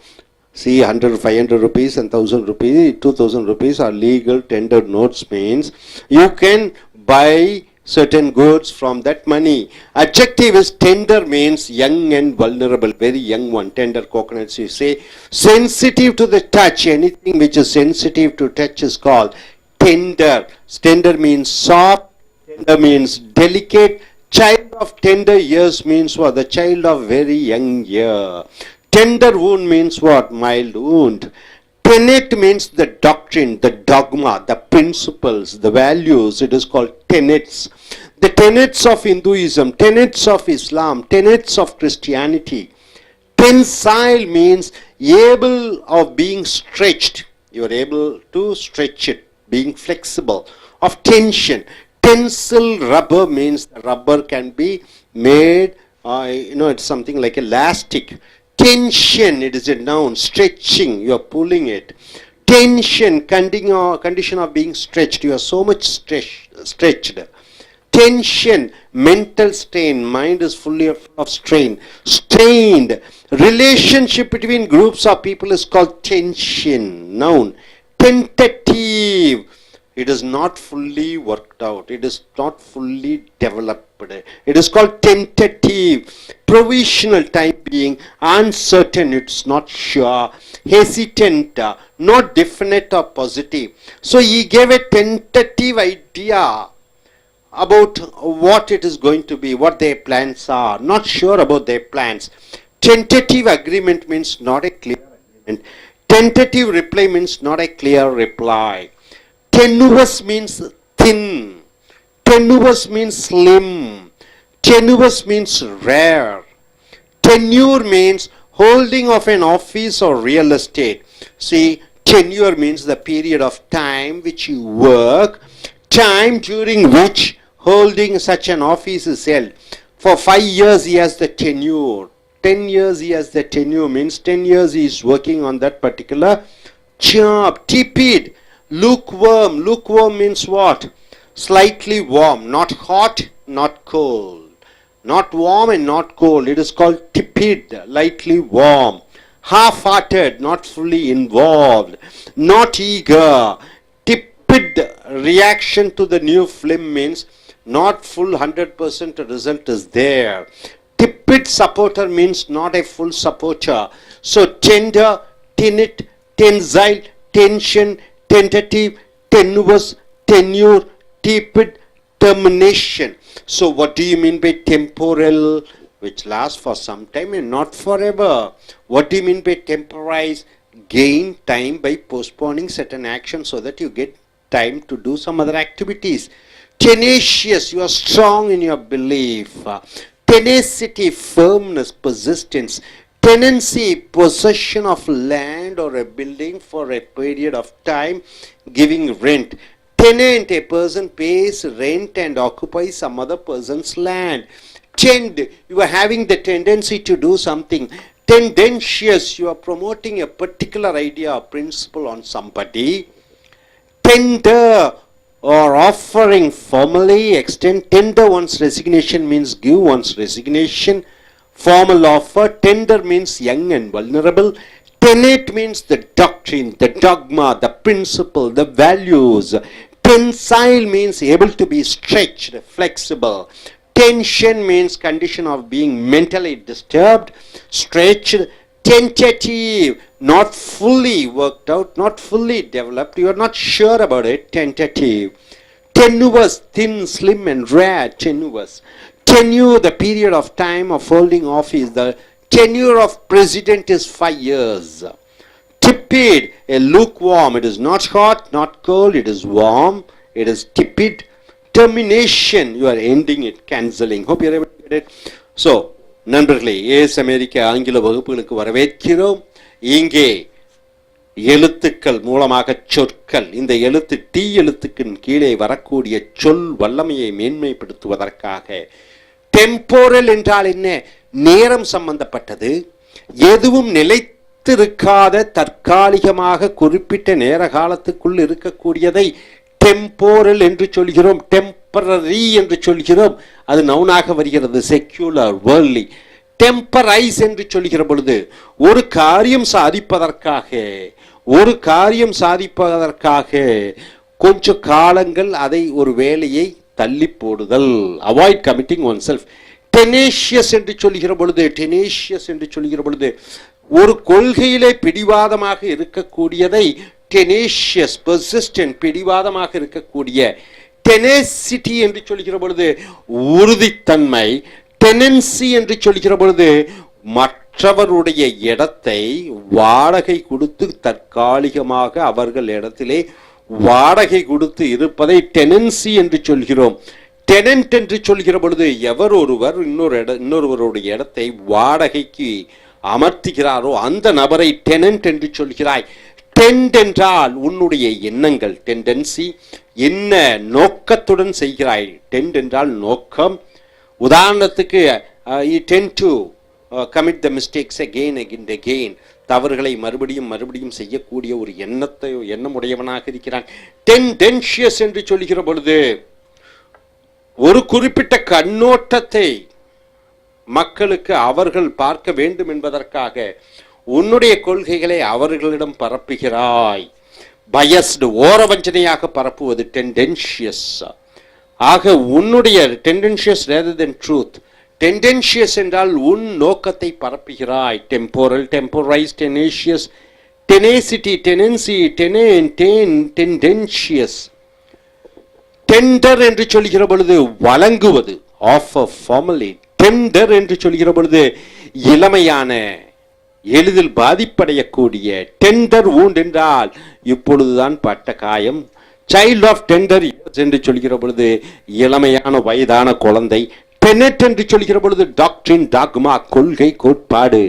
See, 100, 500 rupees and 1000 rupees, 2000 rupees are legal tender notes means you can buy certain goods from that money. Adjective is tender means young and vulnerable, very young one. Tender coconuts you say. Sensitive to the touch, anything which is sensitive to touch is called tender. Tender means soft, tender means delicate. Child of tender years means what? The child of very young year. Tender wound means what? Mild wound. Tenet means the doctrine, the dogma, the principles, the values. It is called tenets. The tenets of Hinduism, tenets of Islam, tenets of Christianity. Tensile means able of being stretched. You are able to stretch it, being flexible. Of tension. Tensile rubber means the rubber can be made, it's something like elastic. Tension, it is a noun, stretching, you are pulling it. Tension, condition of being stretched, you are so much stretched. Tension, mental strain, mind is fully of strain. Strained, relationship between groups of people is called tension, noun. Tentative, it is not fully worked out, it is not fully developed. It is called tentative. Provisional, time being uncertain, it's not sure. Hesitant, not definite or positive. So he gave a tentative idea about what it is going to be, what their plans are, not sure about their plans. Tentative agreement means not a clear agreement. Tentative reply means not a clear reply. Tenuous means thin. Tenuous means slim. Tenuous means rare. Tenure means holding of an office or real estate. See, tenure means the period of time which you work, time during which holding such an office is held. For 5 years he has the tenure. 10 years he has the tenure means 10 years he is working on that particular job. Tepid, lukewarm. Lukewarm means what? Slightly warm, not hot, not cold. Not warm and not cold. It is called tepid, lightly warm. Half-hearted, not fully involved. Not eager. Tepid reaction to the new film means not full 100% result is there. Tepid supporter means not a full supporter. So tender, tenet, tensile, tension, tentative, tenuous, tenure, tepid, termination. So what do you mean by temporal, which lasts for some time and not forever? What do you mean by temporize? Gain time by postponing certain actions so that you get time to do some other activities. Tenacious, you are strong in your belief. Tenacity, firmness, persistence. Tenancy, possession of land or a building for a period of time, giving rent. Tenant, a person pays rent and occupies some other person's land. Tend, you are having the tendency to do something. Tendentious, you are promoting a particular idea or principle on somebody. Tender, or offering formally, extend. Tender one's resignation means give one's resignation. Formal offer. Tender means young and vulnerable. Tenate means the doctrine, the dogma, the principle, the values. Tensile means able to be stretched, flexible. Tension means condition of being mentally disturbed, stretched. Tentative, not fully worked out, not fully developed, you are not sure about it. Tentative. Tenuous, thin, slim and rare. Tenuous. Tenure, the period of time of holding office. The tenure of president is 5 years. Tepid, a lukewarm. It is not hot, not cold, it is warm. It is tepid. Termination, you are ending it, cancelling. Hope you are able to get it. So, நண்பர்களே, as அமெரிக்க ஆங்கில வகுப்புகளுக்கு வரவேற்கிறோம். இங்கே எழுத்துக்கள் மூலமாக சொற்கள், இந்த எழுத்து டி எழுத்துக்கின் கீழே வரக்கூடிய சொல் வல்லமையை மேன்மைப்படுத்துவதற்காக. டெம்போரல் என்றால் என்ன? நேரம் சம்பந்தப்பட்டது. எதுவும் நிலைத்திருக்காத, தற்காலிகமாக குறிப்பிட்ட நேர காலத்துக்குள் இருக்கக்கூடியதை டெம்போரல் என்று சொல்கிறோம். டெம்பரரி என்று சொல்கிறோம். அது நவுனாக வருகிறது. Secular, worldly. டெம்பரைஸ் என்று சொல்கிற பொழுது ஒரு காரியம் சாதிப்பதற்காக கொஞ்ச காலங்கள் அதை ஒரு வேலையை தள்ளி போடுதல். Avoid committing oneself. Tenacious என்று சொல்கிற பொழுது ஒரு கொள்கையிலே பிடிவாதமாக இருக்கக்கூடியதை டெனேஷியஸ், பெர்சிஸ்டன்ட், பிடிவாதமாக இருக்கக்கூடிய. டெனேசிட்டி என்று சொல்கிற பொழுது உறுதித்தன்மை. டெனன்சி என்று சொல்கிற பொழுது மற்றவருடைய இடத்தை வாடகை கொடுத்து தற்காலிகமாக அவர்கள் இடத்திலே வாடகை கொடுத்து இருப்பதை டெனன்சி என்று சொல்கிறோம். டெனன்ட் என்று சொல்கிற பொழுது எவர் ஒருவர் இன்னொருவருடைய இடத்தை வாடகைக்கு அமர்த்துகிறாரோ அந்த நபரை டெனன்ட் என்று சொல்கிறாய். டெண்ட் என்றால் உன்னுடைய எண்ணங்கள், டெண்டன்சி, என்ன நோக்கத்துடன் செய்கிறாய். டெண்ட் என்றால் நோக்கம். உதாரணத்துக்கு you tend to commit the mistakes again and again. தவறுகளை மறுபடியும் செய்யக்கூடிய ஒரு எண்ணமுடையவனாக இருக்கிறான். டெண்டென்ஷியஸ் என்று சொல்கிற பொழுது ஒரு குறிப்பிட்ட கண்ணோட்டத்தை மக்களுக்கு அவர்கள் பார்க்க வேண்டும் என்பதற்காக உன்னுடைய கொள்கைகளை அவர்களிடம் பரப்புகிறாய். பயஸ்டு, ஓரவஞ்சனையாக பரப்புவது டெண்டென்ஷியஸ். ஆக உன்னுடைய டெண்டென்ஷியஸ் rather than truth. டெண்டென்ஷியஸ் என்றால் உன் நோக்கத்தை பரப்புகிறாய். Temporal, temporise, tenacious, tenacity, tenancy, tendentious. Tender என்று சொல்கிற பொழுது வழங்குவது, ஆஃபர், ஃபார்மலி. டெண்டர் என்று சொல்கிற பொழுது இளமையான, எளிதில் பாதிப்படையக்கூடிய. டெண்டர் வூண்ட் என்றால் இப்பொழுதுதான் பட்ட காயம். சைல்ட் ஆஃப் டெண்டர் இயர்ஸ் என்று சொல்கிற பொழுது இளமையான வயதான குழந்தை. டெனட் என்று சொல்கிற பொழுது டாக்ட்ரின், டாக்மா, கொள்கை, கோட்பாடு.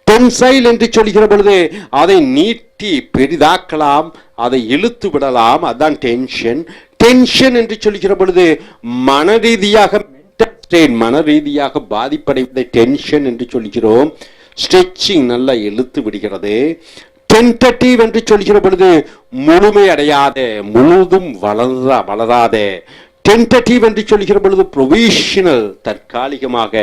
டென்சைல் என்று சொல்கிற பொழுது அதை நீட்டி பெரிதாக்கலாம், அதை இழுத்து விடலாம், அதான் டென்ஷன். டென்ஷன் என்று சொல்கிற பொழுது மனரீதியாக, மனரீதியாக பாதிப்படைவதை டென்ஷன் என்று சொல்கிறோம். ஸ்ட்ரெச்சிங், நல்லா இழுத்து விடுகிறது. டென்டட்டிவ் என்று சொல்கிற பொழுது முழுமை அடையாத, முழுதும் வளராத. டென்டட்டிவ் என்று சொல்கிற பொழுது ப்ரொவிஷனல், தற்காலிகமாக.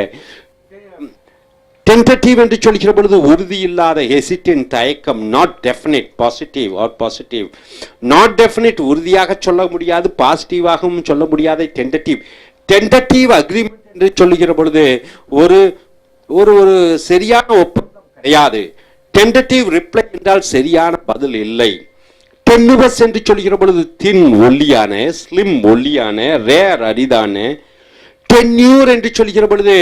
டென்டட்டிவ் என்று சொல்கிற பொழுது உறுதி இல்லாத, ஹெசிடென்ட், தயக்கம். Not definite, positive or positive. Not definite, உறுதியாக சொல்ல முடியாது, பாசிட்டிவாகவும் சொல்ல முடியாத. டென்டட்டிவ். டென்டட்டிவ் அக்ரிமெண்ட் என்று சொல்லுகிற பொழுது ஒரு ஒரு சரியான ஒப்பந்தம் கிடையாது. டென்டட்டிவ் ரிப்ளை என்றால் சரியான பதில் இல்லை. டென்னுவஸ் என்று சொல்கிற பொழுது தின், ஒல்லியான, ஸ்லிம், ஒல்லியான, ரேர், அரிதான. டென்யூர் என்று சொல்கிற பொழுது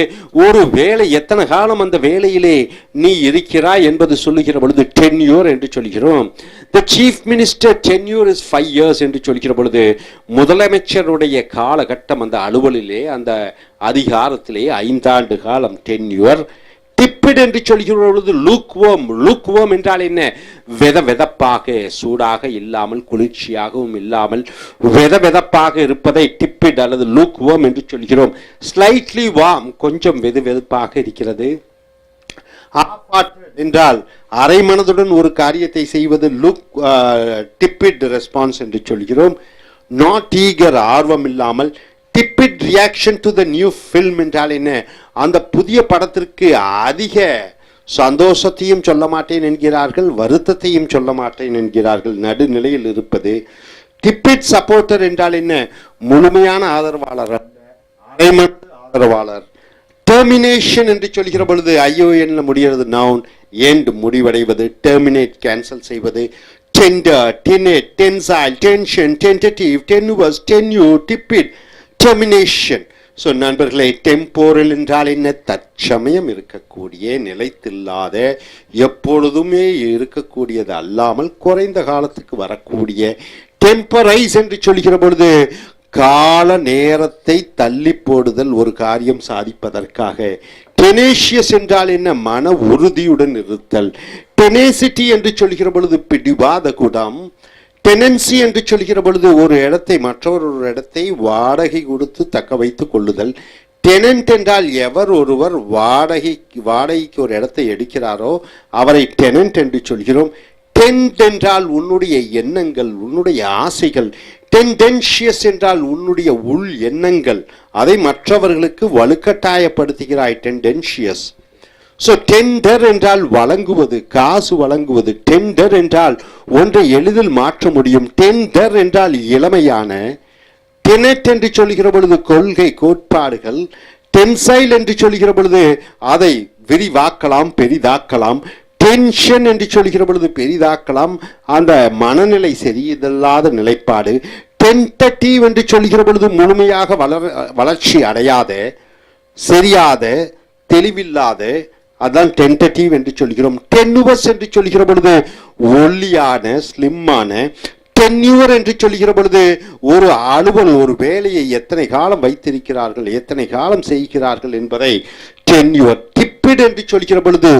ஒரு வேலை எத்தனை காலம் அந்த வேலையிலே நீ இருக்கிறாய் என்பது சொல்லுகிற பொழுது டென்யூர் என்று சொல்கிறோம். The chief minister tenure is 5 years என்று சொல்கிற பொழுது முதலமைச்சருடைய காலகட்டம் அந்த அலுவலிலே அந்த அதிகாரத்திலே 5 ஆண்டு காலம் டென்யூர். டிப்பிட் என்று சொல்கிற பொழுது லூக்வோம் என்றால் என்ன? வெதப்பாக, சூடாக இல்லாமல் குளிர்ச்சியாகவும் இல்லாமல் வெதப்பாக இருப்பதை டிப்பிட் அல்லது லூக்வோம் என்று சொல்கிறோம். ஸ்லைட்லி வார்ம், கொஞ்சம் வெதுப்பாக இருக்கிறது. என்றால் அரை மனதுடன் ஒரு காரியத்தை செய்வது டிப்பிட் ரெஸ்பான்ஸ் என்று சொல்கிறோம். நாட் ஈகர், ஆர்வம் இல்லாமல். Tepid reaction to the new film என்றால் என்ன? அந்த புதிய படத்திற்கு அதிக சந்தோஷத்தையும் சொல்ல மாட்டேன் என்கிறார்கள், வருத்தத்தையும் சொல்ல மாட்டேன் என்கிறார்கள், நடுநிலையில் இருப்பது. டிப்பிட் சப்போர்ட்டர் என்றால் என்ன? முழுமையான ஆதரவாளர் அல்ல, அரைமனது ஆதரவாளர். டெர்மினேஷன் என்று சொல்கிற பொழுது ION முடிகிறது, நவுன், எண்ட் முடிவடைவது, டெர்மினேட் கேன்சல் செய்வது. Tender, tenet, tensile, tension, tentative, tenuous, tenure, tepid, termination. So நண்பர்களே, டெம்போரல் என்றால் என்ன? தற்சமயம் இருக்கக்கூடிய, நிலைத்தில்லாத, எப்பொழுதுமே இருக்கக்கூடியது அல்லாமல் குறைந்த காலத்துக்கு வரக்கூடிய. டெம்பரைஸ் என்று சொல்கிற பொழுது கால நேரத்தை தள்ளி போடுதல், ஒரு காரியம் சாதிப்பதற்காக. டெனேஷியஸ் என்றால் என்ன? மன உறுதியுடன் இருத்தல். டெனேசிட்டி என்று சொல்கிற பொழுது பிடிவாத குணம். டெனன்சி என்று சொல்கிற பொழுது ஒரு இடத்தை மற்றொரு இடத்தை வாடகை கொடுத்து தக்க வைத்துக் கொள்ளுதல். டெனன்ட் என்றால் எவர் ஒருவர் வாடகைக்கு ஒரு இடத்தை எடுக்கிறாரோ அவரை டெனன்ட் என்று சொல்கிறோம். டென்ட் என்றால் உன்னுடைய எண்ணங்கள், உன்னுடைய ஆசைகள். டென்டென்ஷியஸ் என்றால் உன்னுடைய உள் எண்ணங்கள், அதை மற்றவர்களுக்கு வலுக்கட்டாயப்படுத்துகிறாய், டென்டென்ஷியஸ். ஸோ டெண்டர் என்றால் வழங்குவது, காசு வழங்குவது. டெண்டர் என்றால் ஒன்றை எளிதில் மாற்ற முடியும். டெண்டர் என்றால் இளமையான. டெனட் என்று சொல்கிற பொழுது கொள்கை, கோட்பாடுகள். டென்சைல் என்று சொல்கிற பொழுது அதை விரிவாக்கலாம், பெரிதாக்கலாம். டென்ஷன் என்று சொல்கிற பொழுது பெரிதாக்கலாம், அந்த மனநிலை சரியில்லாத நிலைப்பாடு. டென்டேட்டிவ் என்று சொல்கிற பொழுது முழுமையாக வளர்ச்சி அடையாத, சரியாத, தெளிவில்லாத, அதான் டென்டேட்டிவ் என்று சொல்கிறோம். டென்னுவஸ் என்று சொல்கிற பொழுது ஒல்லியான, ஸ்லிம்மான. டென்யூர் என்று சொல்கிற பொழுது ஒரு அலுவல், ஒரு வேலையை எத்தனை காலம் வைத்திருக்கிறார்கள், எத்தனை காலம் செய்கிறார்கள் என்பதை டென்யூர். டிப்பிட் என்று சொல்கிற பொழுது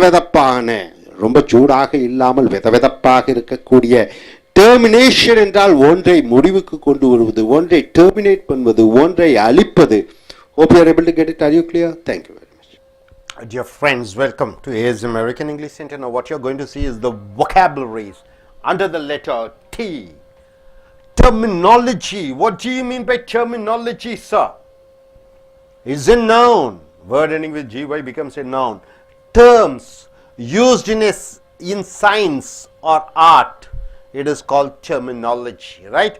வெதப்பான, ரொம்ப சூடாக இல்லாமல் வெதப்பாக இருக்கக்கூடிய. டெர்மினேஷன் என்றால் ஒன்றை முடிவுக்கு கொண்டு வருவது, ஒன்றை டெர்மினேட் பண்ணுவது, ஒன்றை அழிப்பது. Hope you are able to get it. Are you clear? Thank you very much. Dear friends, welcome to AS American English Center. Now what you are going to see is the vocabularies under the letter T. Terminology. What do you mean by terminology, sir? Is a noun. Word ending with GY becomes a noun. Terms used in science or art. It is called terminology, right?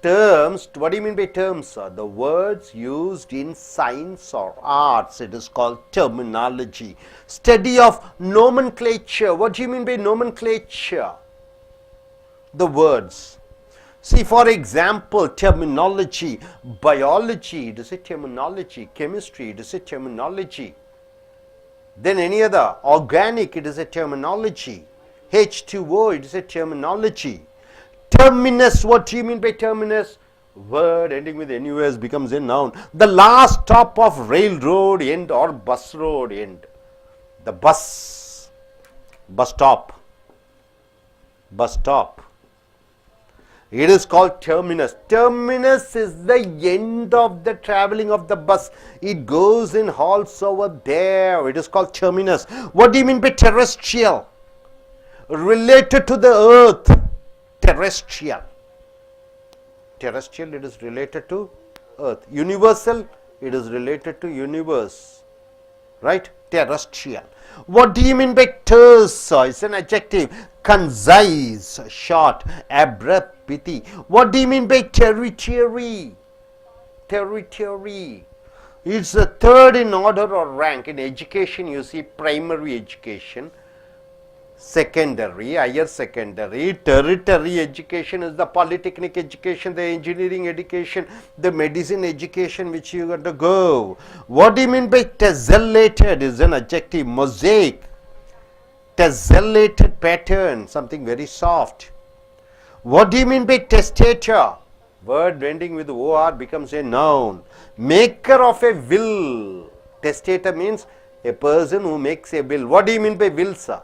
Terms, what do you mean by terms, sir? The words used in science or arts, it is called terminology. Study of nomenclature. What do you mean by nomenclature? The words. See, for example, terminology. Biology, it is a terminology. Chemistry, it is a terminology. Then any other. Organic, it is a terminology. H2O, it is a terminology. Terminus, what do you mean by terminus? Word ending with NUS becomes a noun. The last stop of railroad end or bus road end. The bus stop. It is called terminus. Terminus is the end of the traveling of the bus. It goes in halts over there. It is called terminus. What do you mean by terrestrial? Related to the earth. Terrestrial, it is related to earth. Universal, it is related to universe, right? Terrestrial. What do you mean by terse? It's an adjective. Concise, short, abrupt, pithy. What do you mean by territory? It's the third in order or rank. In education you see primary education, secondary, higher secondary. Tertiary education is the polytechnic education, the engineering education, the medicine education which you got to go. What do you mean by tessellated is an adjective. Mosaic, tessellated pattern, something very soft. What do you mean by testator? Word ending with or becomes a noun. Maker of a will. Testator means a person who makes a will. What do you mean by will, sir?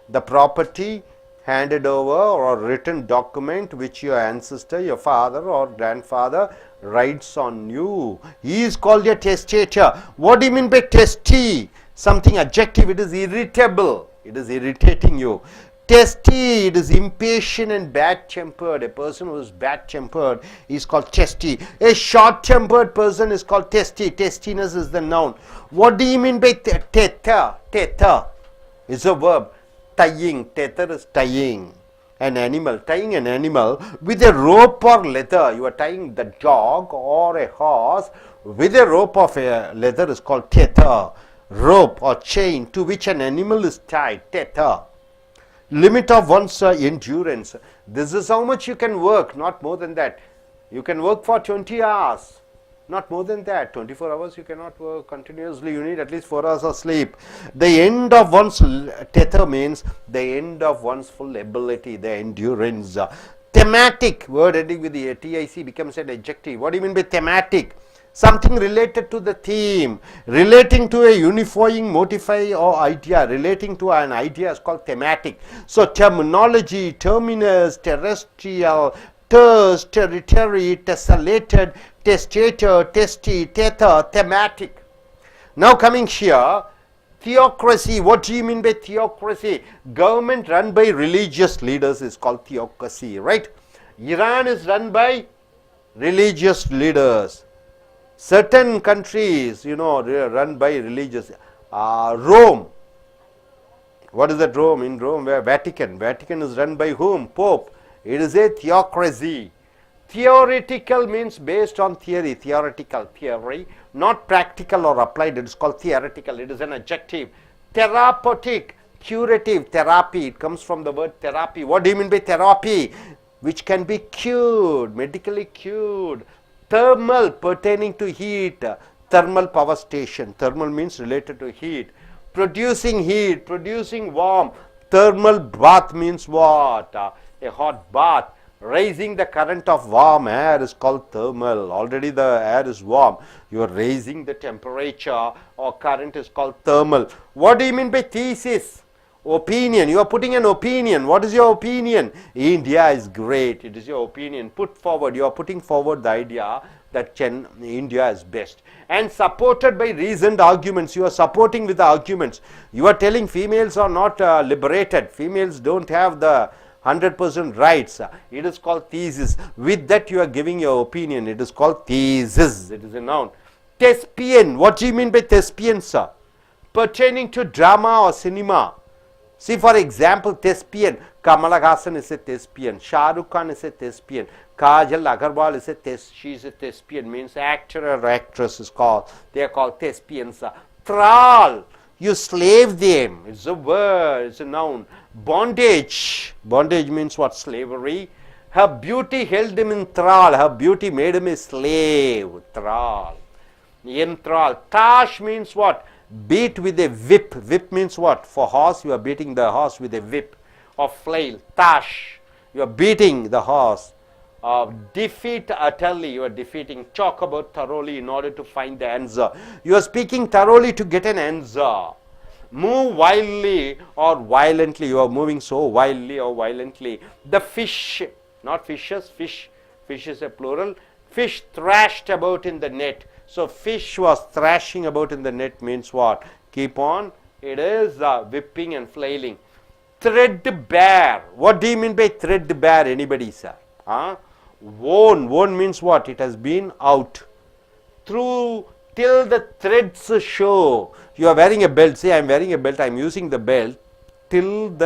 The property handed over or written document which your ancestor, your father or grandfather writes on you. He is called a testator. What do you mean by testy? Something adjective. It is irritable. It is irritating you. Testy, it is impatient and bad-tempered. A person who is bad-tempered is called testy. A short-tempered person is called testy. Testiness is the noun. What do you mean by tether? Tether is a verb. Tying, tether is tying an animal. Tying an animal with a rope or leather. You are tying the dog or a horse with a rope of a leather is called tether. Rope or chain to which an animal is tied. Tether. Limit of one's endurance. This is how much you can work, not more than that. You can work for 20 hours, not more than that. 24 hours you cannot work continuously. You need at least 4 hours of sleep. The end of one's tether means the end of one's full ability, the endurance. Thematic, word ending with the TIC becomes an adjective. What do you mean by thematic? Something related to the theme, relating to a unifying motif or idea, relating to an idea is called thematic. So terminology, terminus, terrestrial, terse, territory, tessellated, testator, testy, tether, thematic. Now coming here, theocracy. What do you mean by theocracy? Government run by religious leaders is called theocracy, right? Iran is run by religious leaders. Certain countries, run by religious. Rome. What is that Rome? In Rome, where Vatican. Vatican is run by whom? Pope. It is a theocracy. Theoretical means based on theory. Theoretical, theory. Not practical or applied. It is called theoretical. It is an adjective. Therapeutic, curative, therapy. It comes from the word therapy. What do you mean by therapy? Which can be cured, medically cured. Thermal, pertaining to heat. Thermal power station. Thermal means related to heat. Producing heat, producing warmth. Thermal bath means what? A hot bath. Raising the current of warm air is called thermal. Already the air is warm. You are raising the temperature or current is called thermal. What do you mean by thesis? Opinion. You are putting an opinion. What is your opinion? India is great. It is your opinion. Put forward. You are putting forward the idea that India is best. And supported by reasoned arguments. You are supporting with the arguments. You are telling females are not liberated. Females don't have the 100% rights. It is called thesis. With that you are giving your opinion. It is called thesis. It is a noun. Thespian. What do you mean by thespian, sir? Pertaining to drama or cinema. See, for example, thespian. Kamala Hassan is a thespian. Shah Rukh Khan is a thespian. Kajal Agarwal is a thespian. She is a thespian. Means actor or actress is called. They are called thespians. Thrall. You slave them. It's a word. It's a noun. Bondage. Bondage means what? Slavery. Her beauty held him in thrall. Her beauty made him a slave. Thrall. Enthrall. Tash means what? Beat with a whip. Whip means what? For horse, you are beating the horse with a whip or flail. Tash. You are beating the horse. Defeat utterly. You are defeating. Talk about thoroughly in order to find the answer. You are speaking thoroughly to get an answer. Move wildly or violently. You are moving so wildly or violently. The fish, not fishes, fish. Fish is a plural. Fish thrashed about in the net. So fish was thrashing about in the net means what? Keep on. It is whipping and flailing. Threadbare. What do you mean by threadbare? Anybody, sir? Worn. Worn means what? It has been out. Through till the threads show. You are wearing a belt. Say I am wearing a belt. I am using the belt till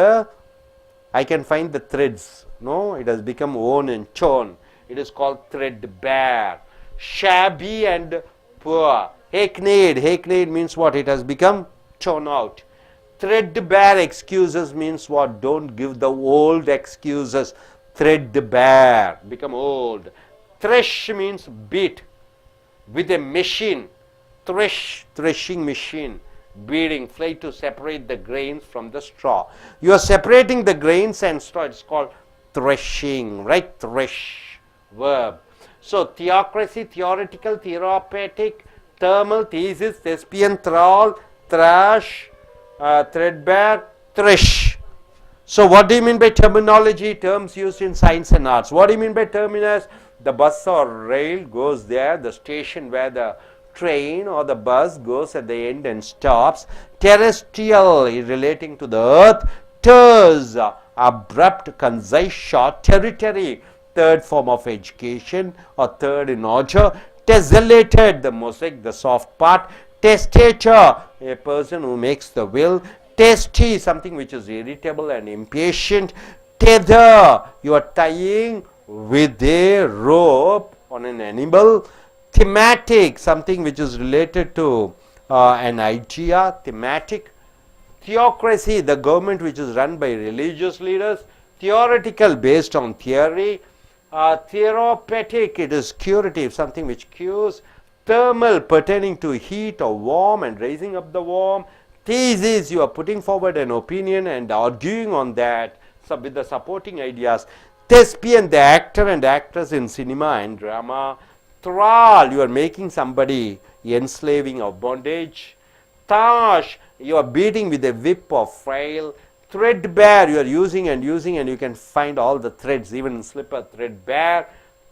I can find the threads. No, it has become worn and torn. It is called threadbare. Shabby and poor. Hackneyed. Hackneyed means what? It has become torn out. Threadbare excuses means what? Don't give the old excuses. Threadbare, become old. Thresh means beat with a machine. Threshing machine, beating, fly to separate the grains from the straw. You are separating the grains and straw. It's called threshing, right? Thresh, verb. So theocracy, theoretical, therapeutic, thermal, thesis, thespian, thrall, thrash, threadbare, thresh. So what do you mean by terminology? Terms used in science and arts. What do you mean by terminus? The bus or rail goes there, the station where the train or the bus goes at the end and stops. Terrestrial, relating to the earth. Terse, abrupt, concise, short. Territory, third form of education or third in order. Tessellated, the mosaic, the soft part. Testator, a person who makes the will. Testy, something which is irritable and impatient. Tether, you are tying with a rope on an animal. Thematic, something which is related to an idea. Thematic. Theocracy, the government which is run by religious leaders. Theoretical, based on theory. Therapeutic, it is curative, something which cures. Thermal, pertaining to heat or warm and raising up the warm. Thesis, you are putting forward an opinion and arguing on that with the supporting ideas. Thespian, the actor and actress in cinema and drama. Thrall, you are making somebody enslaving or bondage. Tash, you are beating with a whip or flail. Threadbare, you are using and you can find all the threads, even in slipper. Threadbare.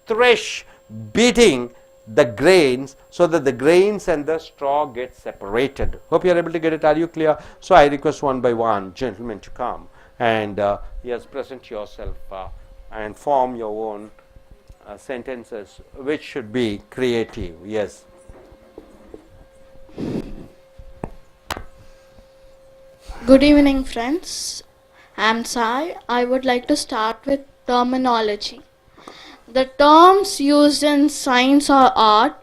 Thresh, beating the grains so that the grains and the straw get separated. Hope you are able to get it. Are you clear? So I request one by one gentlemen to come and yes, present yourself and form your own sentences which should be creative. Yes. Good evening, friends. I'm Sai. I would like to start with terminology. The terms used in science or art,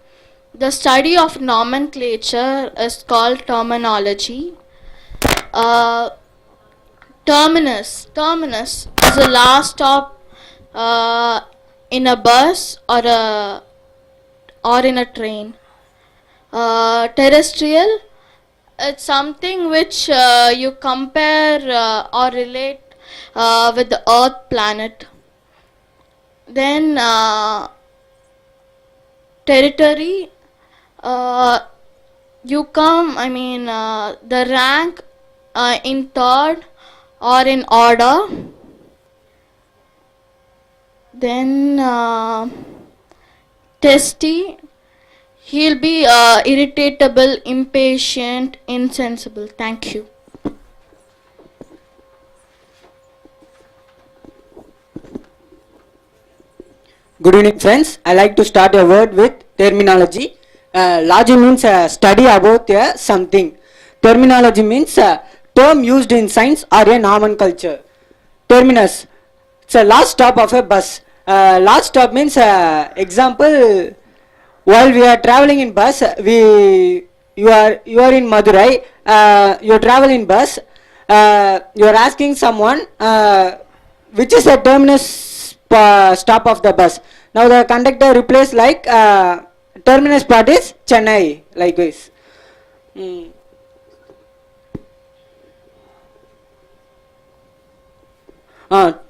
the study of nomenclature is called terminology. Terminus is the last stop in a bus or in a train. Terrestrial, it's something which you compare or relate with the Earth planet. Then territory, you come, the rank in third or in order. Then testy, he'll be irritable, impatient, insensible. Thank you. Good evening, friends. I like to start a word with terminology. Logy means study about something. Terminology means term used in science or a nomenclature. Terminus, it's a last stop of a bus. Last stop means example, while we are traveling in bus, you are in Madurai, you travel in bus, you are asking someone which is the terminus stop of the bus. Now the conductor replies like terminus part is Chennai, likewise.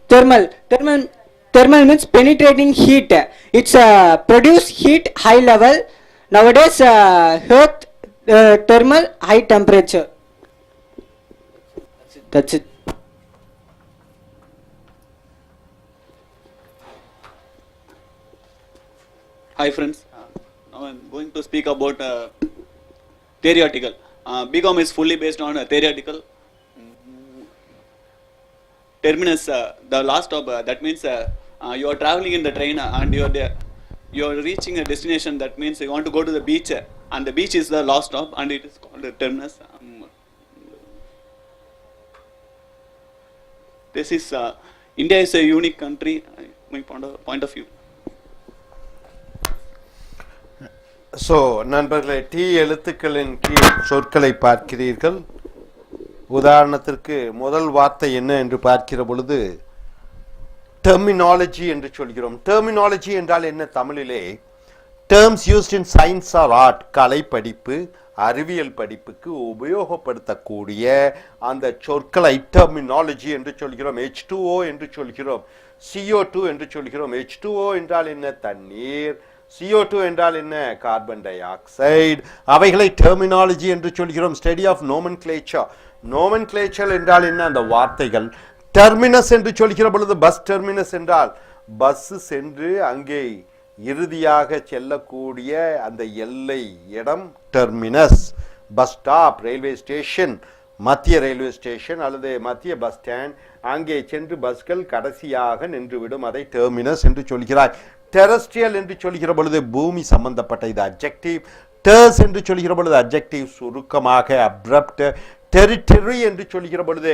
Thermal means penetrating heat. It's produce heat high level. Nowadays earth thermal high temperature. That's it. Hi friends, now I'm going to speak about theoretical. BCom is fully based on theoretical. Terminus, the last stop, that means you are traveling in the train and you are there. You are reaching a destination, that means you want to go to the beach and the beach is the last stop and it is called the terminus. This is, India is a unique country, my point of view. So நண்பர்களே, D எழுத்துக்களின் கீழ் சொற்களை பார்க்கிறீர்கள். உதாரணத்திற்கு முதல் வார்த்தை என்ன என்று பார்க்கிற பொழுது டெர்மினாலஜி என்று சொல்கிறோம். டெர்மினாலஜி என்றால் என்ன தமிழிலே? Terms used in science or art, கலை படிப்பு அறிவியல் படிப்புக்கு உபயோகப்படுத்தக்கூடிய அந்த சொற்களை டெர்மினாலஜி என்று சொல்கிறோம். H2O என்று சொல்கிறோம், CO2 என்று சொல்கிறோம். H2O என்றால் என்ன? தண்ணீர். CO2 என்றால் என்ன? Carbon di oxide. அவைகளை டெர்மினாலஜி என்று சொல்கிறோம். Study of நோமென்க்ளேச்சர். நோமென்க்ளேச்சர் என்றால் என்ன? அந்த வார்த்தைகள். டெர்மினஸ் என்று சொல்கிற பொழுது பஸ் டெர்மினஸ் என்றால் பஸ் சென்று அங்கே இறுதியாக செல்லக்கூடிய அந்த எல்லை இடம் terminus. Bus stop, railway station, மத்திய ரயில்வே ஸ்டேஷன் அல்லது மத்திய பஸ் ஸ்டாண்ட், அங்கே சென்று பஸ்கள் கடைசியாக நின்றுவிடும். அதை டெர்மினஸ் என்று சொல்கிறார். டெரஸ்ட்ரியல் என்று சொல்கிற பொழுது பூமி சம்பந்தப்பட்ட இது அட்ஜெக்டிவ். டர்ஸ் என்று சொல்கிற பொழுது அட்ஜெக்டிவ் சுருக்கமாக அப்ரப்ட். டெரிட்டரி என்று சொல்கிற பொழுது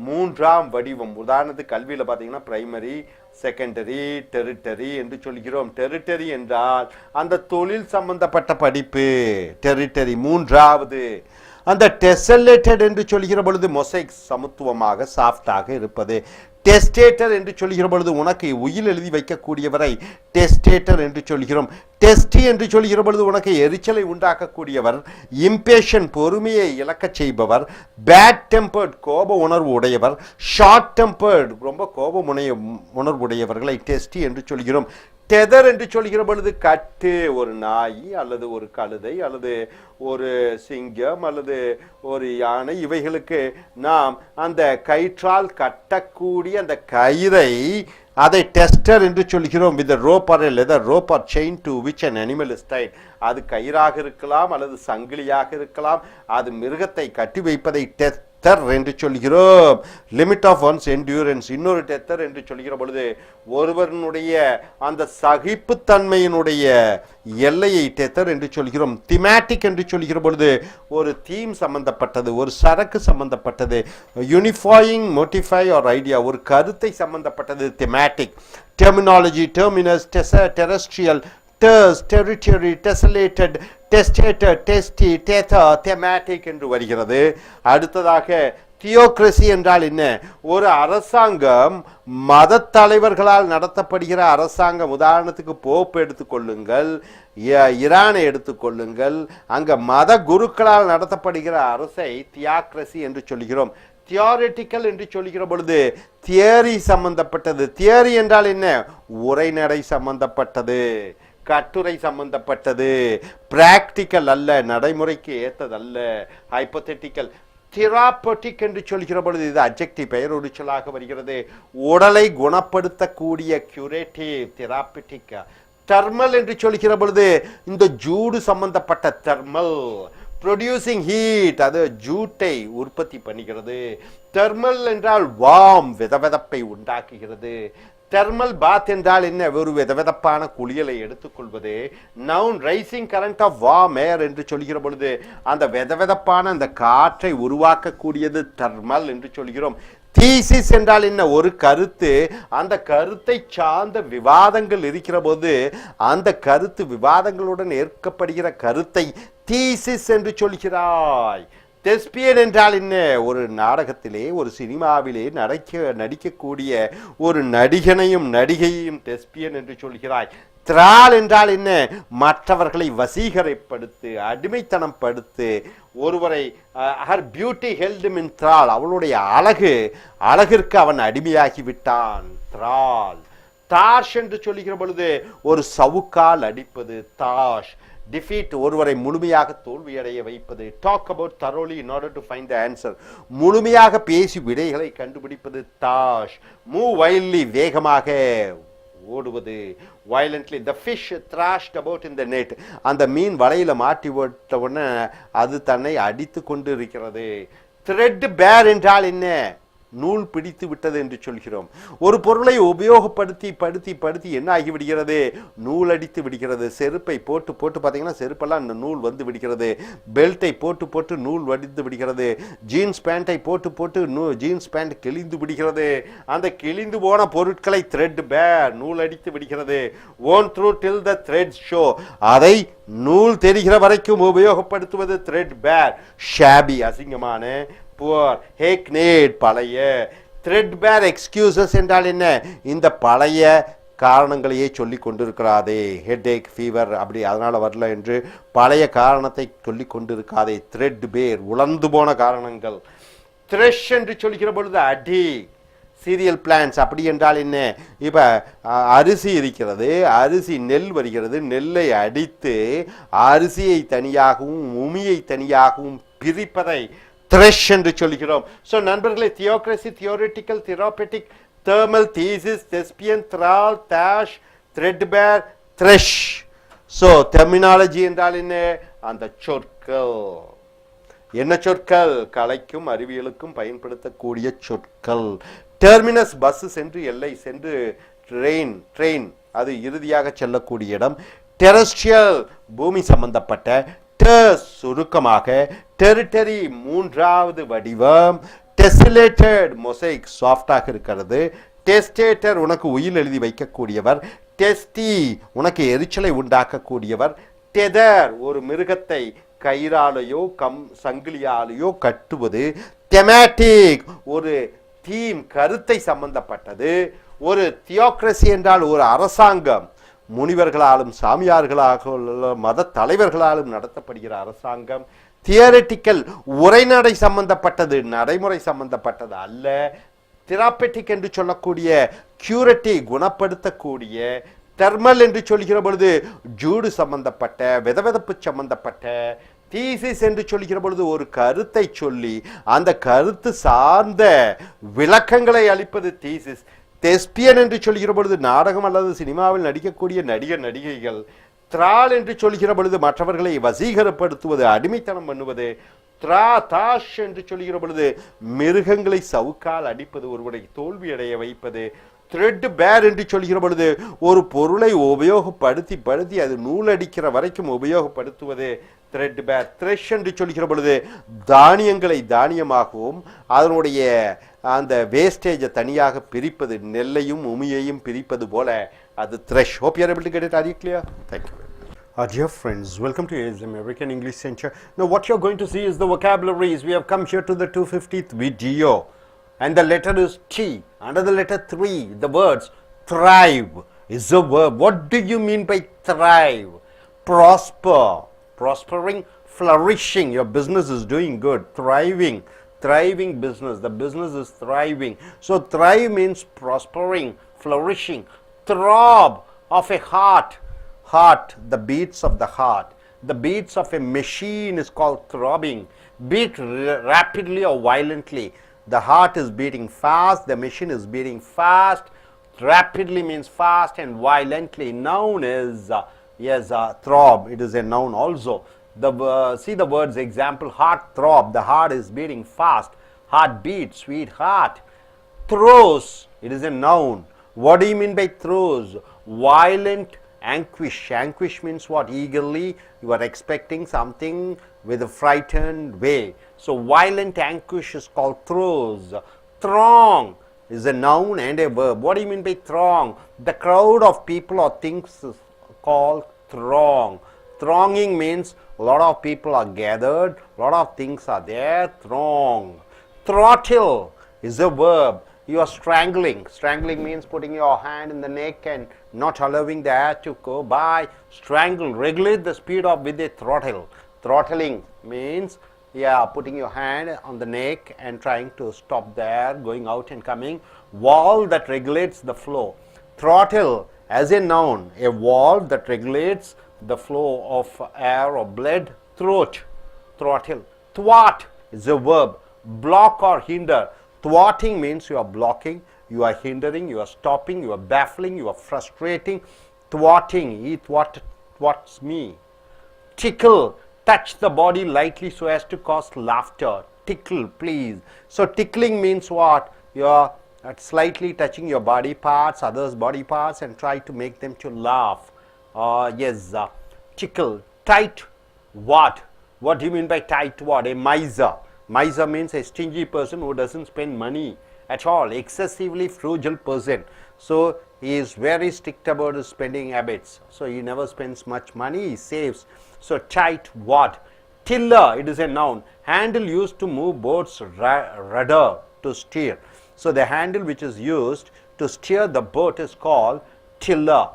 மூன்றாம் வடிவம். உதாரணத்துக்கு கல்வியில் பார்த்தீங்கன்னா பிரைமரி, செகண்டரி, டெரிட்டரி என்று சொல்கிறோம். டெரிட்டரி என்றால் அந்த தொழில் சம்பந்தப்பட்ட படிப்பு டெரிட்டரி மூன்றாவது. அந்த டெசலேட்டட் என்று சொல்கிற பொழுது மொசைக் சமத்துவமாக சாஃப்டாக இருப்பது. டெஸ்டேட்டர் என்று சொல்கிற பொழுது உனக்கு உயில் எழுதி வைக்கக்கூடியவரை டெஸ்டேட்டர் என்று சொல்கிறோம். டெஸ்டி என்று சொல்கிற பொழுது உனக்கு எரிச்சலை உண்டாக்கக்கூடியவர். இம்பேஷன் பொறுமையை இழக்கச் செய்பவர். பேட் டெம்பர்ட் கோப உணர்வு உடையவர். ஷார்ட் டெம்பர்ட் ரொம்ப கோப உணர்வுடையவர்களை டெஸ்டி என்று சொல்கிறோம். டெதர் என்று சொல்கிற பொழுது கட்டு, ஒரு நாய் அல்லது ஒரு கழுதை அல்லது ஒரு சிங்கம் அல்லது ஒரு யானை, இவைகளுக்கு நாம் அந்த கயிற்றால் கட்டக்கூடிய அந்த கயிறை அதை டெஸ்டர் என்று சொல்கிறோம். With rope or leather rope or chain to which an animal is tied. அது கயிறாக இருக்கலாம் அல்லது சங்கிலியாக இருக்கலாம். அது மிருகத்தை கட்டி வைப்பதை டெஸ்டர் என்று சொல்கிறோம். Limit of one's endurance. இன்னொரு டெத்தர் என்று சொல்கிற பொழுது ஒருவனுடைய அந்த சகிப்புத்தன்மையினுடைய எல்லையை டெத்தர் என்று சொல்கிறோம். திமேட்டிக் என்று சொல்கிற பொழுது ஒரு தீம் சம்பந்தப்பட்டது, ஒரு சரக்கு சம்பந்தப்பட்டது. யூனிஃபையிங் மோட்டிஃபை ஆர் ஐடியா, ஒரு கருத்தை சம்பந்தப்பட்டது thematic. Terminology, terminus, terrestrial, terse, territory, tessellated, testator, testy, tether, thematic என்று வருகிறது. அடுத்ததாக தியோக்ரசி என்றால் என்ன? ஒரு அரசாங்கம் மத தலைவர்களால் நடத்தப்படுகிற அரசாங்கம். உதாரணத்துக்கு போப் எடுத்துக்கொள்ளுங்கள், ஈரானை எடுத்துக்கொள்ளுங்கள். அங்க மத குருக்களால் நடத்தப்படுகிற அரசை தியாக்ரசி என்று சொல்கிறோம். தியோரிட்டிக்கல் என்று சொல்கிற பொழுது தியரி சம்பந்தப்பட்டது. தியரி என்றால் என்ன? உரைநடை சம்பந்தப்பட்டது, கட்டுரை சம்பந்தப்பட்டது. பிராக்டிக்கல் அல்ல, நடைமுறைக்கு ஏற்றதல்ல. ஹைப்போதெட்டிக்கல். தெராப்பட்டிக் என்று சொல்கிற பொழுது இது அட்ஜெக்டிவ் பெயரொடு சொல்லாக வருகிறது. உடலை குணப்படுத்தக்கூடிய கியூரேட்டிவ், தெராப்பட்டிக். தெர்மல் என்று சொல்கிற பொழுது இந்த ஜூடு சம்பந்தப்பட்ட தெர்மல். ப்ரொடியூசிங் ஹீட், அது ஜூட்டை உற்பத்தி பண்ணுகிறது. தெர்மல் என்றால் வார்ம், விதவிதப்பை உண்டாக்குகிறது. தெர்மல் பாத் என்றால் என்ன? ஒரு விதவிதப்பான குளியலை எடுத்துக்கொள்வது. Noun rising current of warm air என்று சொல்கிற பொழுது அந்த விதவிதப்பான அந்த காற்றை உருவாக்கக்கூடியது தெர்மல் என்று சொல்கிறோம். தீசிஸ் என்றால் என்ன? ஒரு கருத்து. அந்த கருத்தை சார்ந்த விவாதங்கள் இருக்கிற போது அந்த கருத்து விவாதங்களுடன் ஏற்கப்படுகிற கருத்தை தீசிஸ் என்று சொல்கிறாய். தெஸ்பியன் என்றால் என்ன? ஒரு நாடகத்திலே, ஒரு சினிமாவிலே நடிக்கக்கூடிய ஒரு நடிகனையும் நடிகையையும் தெஸ்பியன் என்று சொல்கிறாய். திரால் என்றால் என்ன? மற்றவர்களை வசீகரைப்படுத்து, அடிமைத்தனம் படுத்து. ஒருவரை ஹர் பியூட்டி ஹெல்ட் இன் திரால், அவளுடைய அழகிற்கு அவன் அடிமையாகி விட்டான். திரால். தாஷ் என்று சொல்லுகிற பொழுது ஒரு சவுக்கால் அடிப்பது. தாஷ். டிஃபீட், ஒருவரை முழுமையாக தோல்வியடைய வைப்பது. Talk about thoroughly in order to find the answer, முழுமையாக பேசி விடைகளை கண்டுபிடிப்பது. தாஷ். மூவ் வைல்ட்லி, வேகமாக ஓடுவது. Violently. The fish thrashed about in the net, அந்த மீன் வலையில மாட்டி ஓட்ட உடனே அது தன்னை அடித்து கொண்டு இருக்கிறது. த்ரெட் பேர் என்றால் என்ன? நூல் பிடித்து விட்டது என்று சொல்கிறோம். ஒரு பொருளை உபயோகப்படுத்தி படுத்தி என்ன ஆகிவிடுகிறது? நூல் அடித்து விடுகிறது. செருப்பை போட்டு பார்த்தீங்கன்னா செருப்பெல்லாம் நூல் வந்து விடுகிறது. பெல்ட்டை போட்டு நூல் வடித்து விடுகிறது. ஜீன்ஸ் பேண்ட்டை போட்டு ஜீன்ஸ் பேண்ட் கிழிந்து விடுகிறது. அந்த கிழிந்து போன பொருட்களை த்ரெட் பேர், நூல் அடித்து விடுகிறது. ஓன் த்ரூ டில் த த்ரெட் ஷோ, அதை நூல் தெரிகிற வரைக்கும் உபயோகப்படுத்துவது த்ரெட் பேர். ஷாபி, அசிங்கமான. புவர், ஹேக்னேட் பழைய, த்ரெட்பேர் எக்ஸ்கியூசஸ் என்றால் என்ன? இந்த பழைய காரணங்களையே சொல்லி கொண்டிருக்கிறாதே, ஹெட்ஏக் ஃபீவர் அப்படி அதனால் வரல என்று பழைய காரணத்தை சொல்லி கொண்டிருக்காதே. த்ரெட் பேர் உலர்ந்து போன காரணங்கள். த்ரெஷ் என்று சொல்லிக்கிற பொழுது அடி, சீரியல் பிளான்ஸ் அப்படி என்றால் என்ன? இப்போ அரிசி இருக்கிறது, அரிசி நெல் வருகிறது, நெல்லை அடித்து அரிசியை தனியாகவும் உமியை தனியாகவும் பிரிப்பதை த்ரெஷ் என்று சொல்கிறோம். ஸோ நண்பர்களே, தியோக்ரசி, theoretical, தியோபெட்டிக், thermal, thesis, thespian, thrall, tash, threadbare, thresh. So terminology என்றால் என்ன? அந்த சொற்கள். என்ன சொற்கள்? கலைக்கும் அறிவியலுக்கும் பயன்படுத்தக்கூடிய சொற்கள். டெர்மினஸ் பஸ் சென்று எல்லை சென்று ட்ரெயின் அது இறுதியாக செல்லக்கூடிய இடம். டெரஸ்ட்ரியல் பூமி சம்பந்தப்பட்ட, டெர்ஸ் சுருக்கமாக, டெரிட்டரி மூன்றாவது வடிவம், டெசிலேட்டட் மொசைக் சாஃப்டாக இருக்கிறது, டெஸ்டேட்டர் உனக்கு உயில் எழுதி வைக்கக்கூடியவர், டெஸ்டி உனக்கு எரிச்சலை உண்டாக்கக்கூடியவர், டெதர் ஒரு மிருகத்தை கயிறாலேயோ சங்கிலியாலேயோ கட்டுவது, தெமேட்டிக் ஒரு தீம் கருத்தை சம்பந்தப்பட்டது. ஒரு தியோக்ரசி என்றால் ஒரு அரசாங்கம், முனிவர்களாலும் சாமியார்களாலும் மத தலைவர்களாலும் நடத்தப்படுகிற அரசாங்கம். தியரிட்டிக்கல் உரைநடை சம்பந்தப்பட்டது, நடைமுறை சம்பந்தப்பட்டது அல்ல. தெராபெட்டிக் என்று சொல்லக்கூடிய கியூரிட்டி குணப்படுத்தக்கூடிய. தெர்மல் என்று சொல்கிற பொழுது ஜூடு சம்பந்தப்பட்ட, வெதவெதப்பு சம்பந்தப்பட்ட. தீசிஸ் என்று சொல்கிற பொழுது ஒரு கருத்தை சொல்லி அந்த கருத்து சார்ந்த விளக்கங்களை அளிப்பது தீசிஸ். தெஸ்பியன் என்று சொல்கிற பொழுது நாடகம் அல்லது சினிமாவில் நடிக்கக்கூடிய நடிகர் நடிகைகள். த்ரால் என்று சொல்கிற பொழுது மற்றவர்களை வசீகரப்படுத்துவது, அடிமைத்தனம் பண்ணுவது. தாஷ் என்று சொல்கிற பொழுது மிருகங்களை சவுக்கால் அடிப்பது, ஒருவரை தோல்வி அடைய வைப்பது. த்ரெட் பேர் என்று சொல்கிற பொழுது ஒரு பொருளை உபயோகப்படுத்தி அது நூலடிக்கிற வரைக்கும் உபயோகப்படுத்துவது த்ரெட் பேர். த்ரெஷ் என்று சொல்கிற பொழுது தானியங்களை தானியமாகவும் அதனுடைய அந்த வேஸ்டேஜை தனியாக பிரிப்பது, நெல்லையும் உமியையும் பிரிப்பது போல அது thresh. Hope you are able to get it. Are you clear? Thank you. Dear friends, welcome to ASM American English Center. Now what you are going to see is the vocabularies. We have come here to the 250th video and the letter is T. Under the letter 3, the words thrive is a verb. What do you mean by thrive? Prosper, prospering, flourishing. Your business is doing good. Thriving business. The business is thriving. So thrive means prospering, flourishing. Throb of a heart. The beats of the heart. The beats of a machine is called throbbing. Beat rapidly or violently. The heart is beating fast, the machine is beating fast. Rapidly means fast and violently. Noun is throb. It is a noun also. See the words example, heart throb. The heart is beating fast. Heart beat, sweetheart. Throes. It is a noun. What do you mean by throes? Violent anguish. Anguish means what? Eagerly. You are expecting something with a frightened way. So violent anguish is called throes. Throng is a noun and a verb. What do you mean by throng? The crowd of people or things is called throng. Thronging means a lot of people are gathered, a lot of things are there. Throng. Throttle is a verb. You are strangling. Strangling means putting your hand in the neck and not allowing the air to go by. Strangle. Regulate the speed of with a throttle. Throttling means putting your hand on the neck and trying to stop the air going out and coming. Valve that regulates the flow. Throttle as a noun, a valve that regulates the flow of air or blood. Throat. Throttle. Thwart is a verb. Block or hinder. Thwarting means you are blocking, you are hindering, you are stopping, you are baffling, you are frustrating. Thwarting, he thwarts me. Tickle, touch the body lightly so as to cause laughter. Tickle, please. So tickling means what? You are slightly touching your body parts, others' body parts, and try to make them to laugh. Tickle. Tight what? What do you mean by tight what? A miser. Miser means a stingy person who doesn't spend money at all, excessively frugal person. So he is very strict about his spending habits. So he never spends much money, he saves. So tight what? Tiller, it is a noun. Handle used to move boat's rudder to steer. So the handle which is used to steer the boat is called tiller.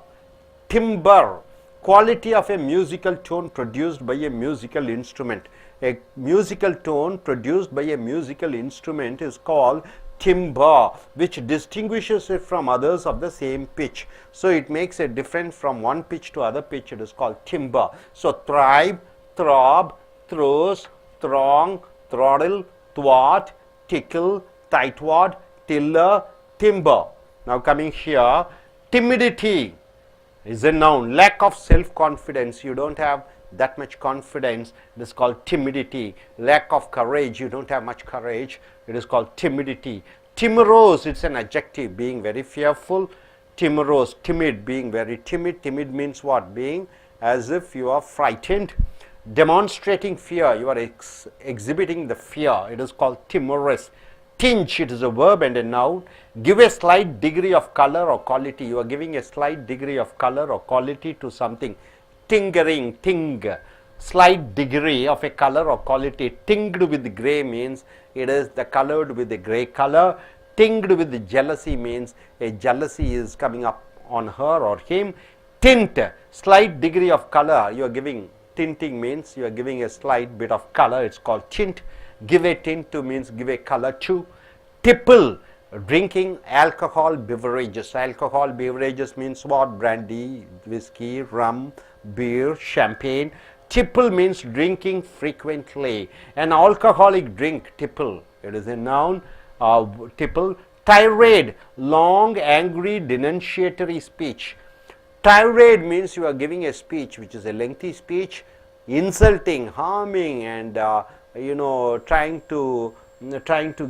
Timbre, quality of a musical tone produced by a musical instrument. A musical tone produced by a musical instrument is called timbre, which distinguishes it from others of the same pitch. So it makes a difference from one pitch to other pitch. It is called timbre. So thrive, throb, throws, throng, throttle, thwart, tickle, tightwad, tiller, timber. Now coming here, timidity is a noun. Lack of self-confidence. You don't have that much confidence. It is called timidity. Lack of courage. You don't have much courage. It is called timidity. Timorous, it's an adjective, being very fearful. Timorous, timid, being very timid. Timid means what? Being as if you are frightened. Demonstrating fear, you are exhibiting the fear. It is called timorous. Tinge, it is a verb and a noun. Give a slight degree of color or quality. You are giving a slight degree of color or quality to something. Tingering, ting, slight degree of a color or quality. Tinged with grey means it is the colored with a grey color. Tinged with jealousy means a jealousy is coming up on her or him. Tint, slight degree of color. You are giving, tinting means you are giving a slight bit of color. It's called tint. Give a tint to means give a color to. Tipple, drinking alcohol beverages. Alcohol beverages means what? Brandy, whiskey, rum, beer, champagne. Tipple means drinking frequently. An alcoholic drink, tipple. It is a noun, tipple. Tirade, long, angry, denunciatory speech. Tirade means you are giving a speech which is a lengthy speech, insulting, harming, and trying to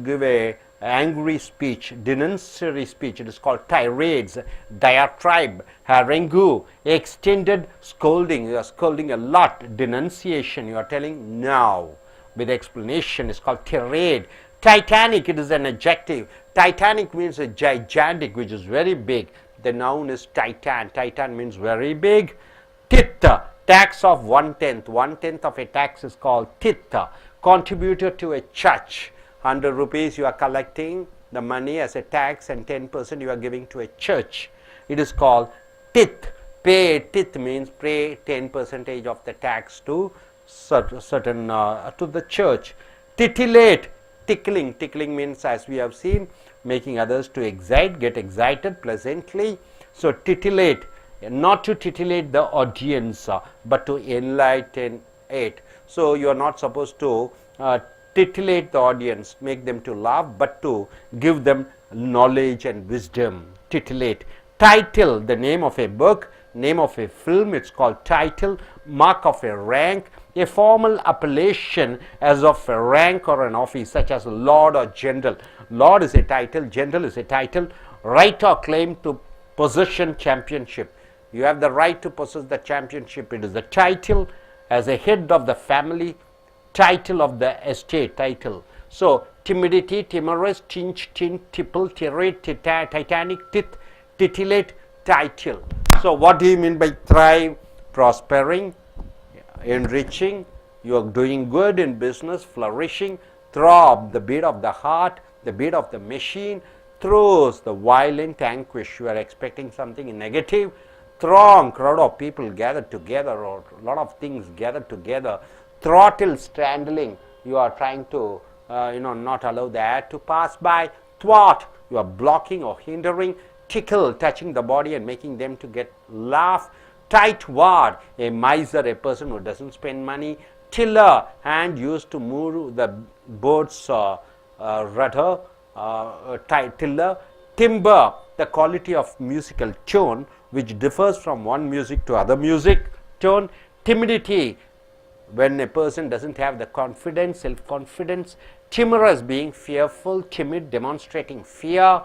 give a angry speech, denunciatory speech. It is called tirades. Diatribe, harangue, extended scolding. You are scolding a lot. Denunciation, you are telling now with explanation, is called tirade. Titanic, it is an adjective. Titanic means a gigantic, which is very big. The noun is titan. Titan means very big. Tithe, tax of 1/10. 1/10 of a tax is called tithe. Contributor to a church. 100 rupees you are collecting the money as a tax, and 10% you are giving to a church. It is called tithe. Pay, tithe means pay 10% of the tax to certain to the church. Titillate, tickling. Tickling means, as we have seen, making others to get excited pleasantly. So titillate, not to titillate the audience, but to enlighten it. So you are not supposed to titillate the audience, make them to laugh, but to give them knowledge and wisdom. Titillate. Title, the name of a book, name of a film, it's called title. Mark of a rank, a formal appellation as of a rank or an office, such as Lord or General. Lord is a title, General is a title. Right or claim to possession championship. You have the right to possess the championship. It is the title. As a head of the family, title of the estate, title. So timidity, timorous, tinge, tint, tipple, tirade, titanic, tith, titillate, title. So what do you mean by thrive? Prospering, enriching, you are doing good in business, flourishing. Throb, the beat of the heart, the beat of the machine. Throws, the violent anguish, you are expecting something negative. Throng, crowd of people gathered together, or a lot of things gathered together. Throttle, strangling, you are trying to not allow the air to pass by. Thwart, you are blocking or hindering. Tickle, touching the body and making them to get laugh. Tightwad, a miser, a person who doesn't spend money. Tiller, hand used to move the boat's rudder. Tiller. Timbre, the quality of musical tone which differs from one music to other music tone. Timidity, when a person doesn't have the confidence, self-confidence. Timorous, being fearful, timid, demonstrating fear.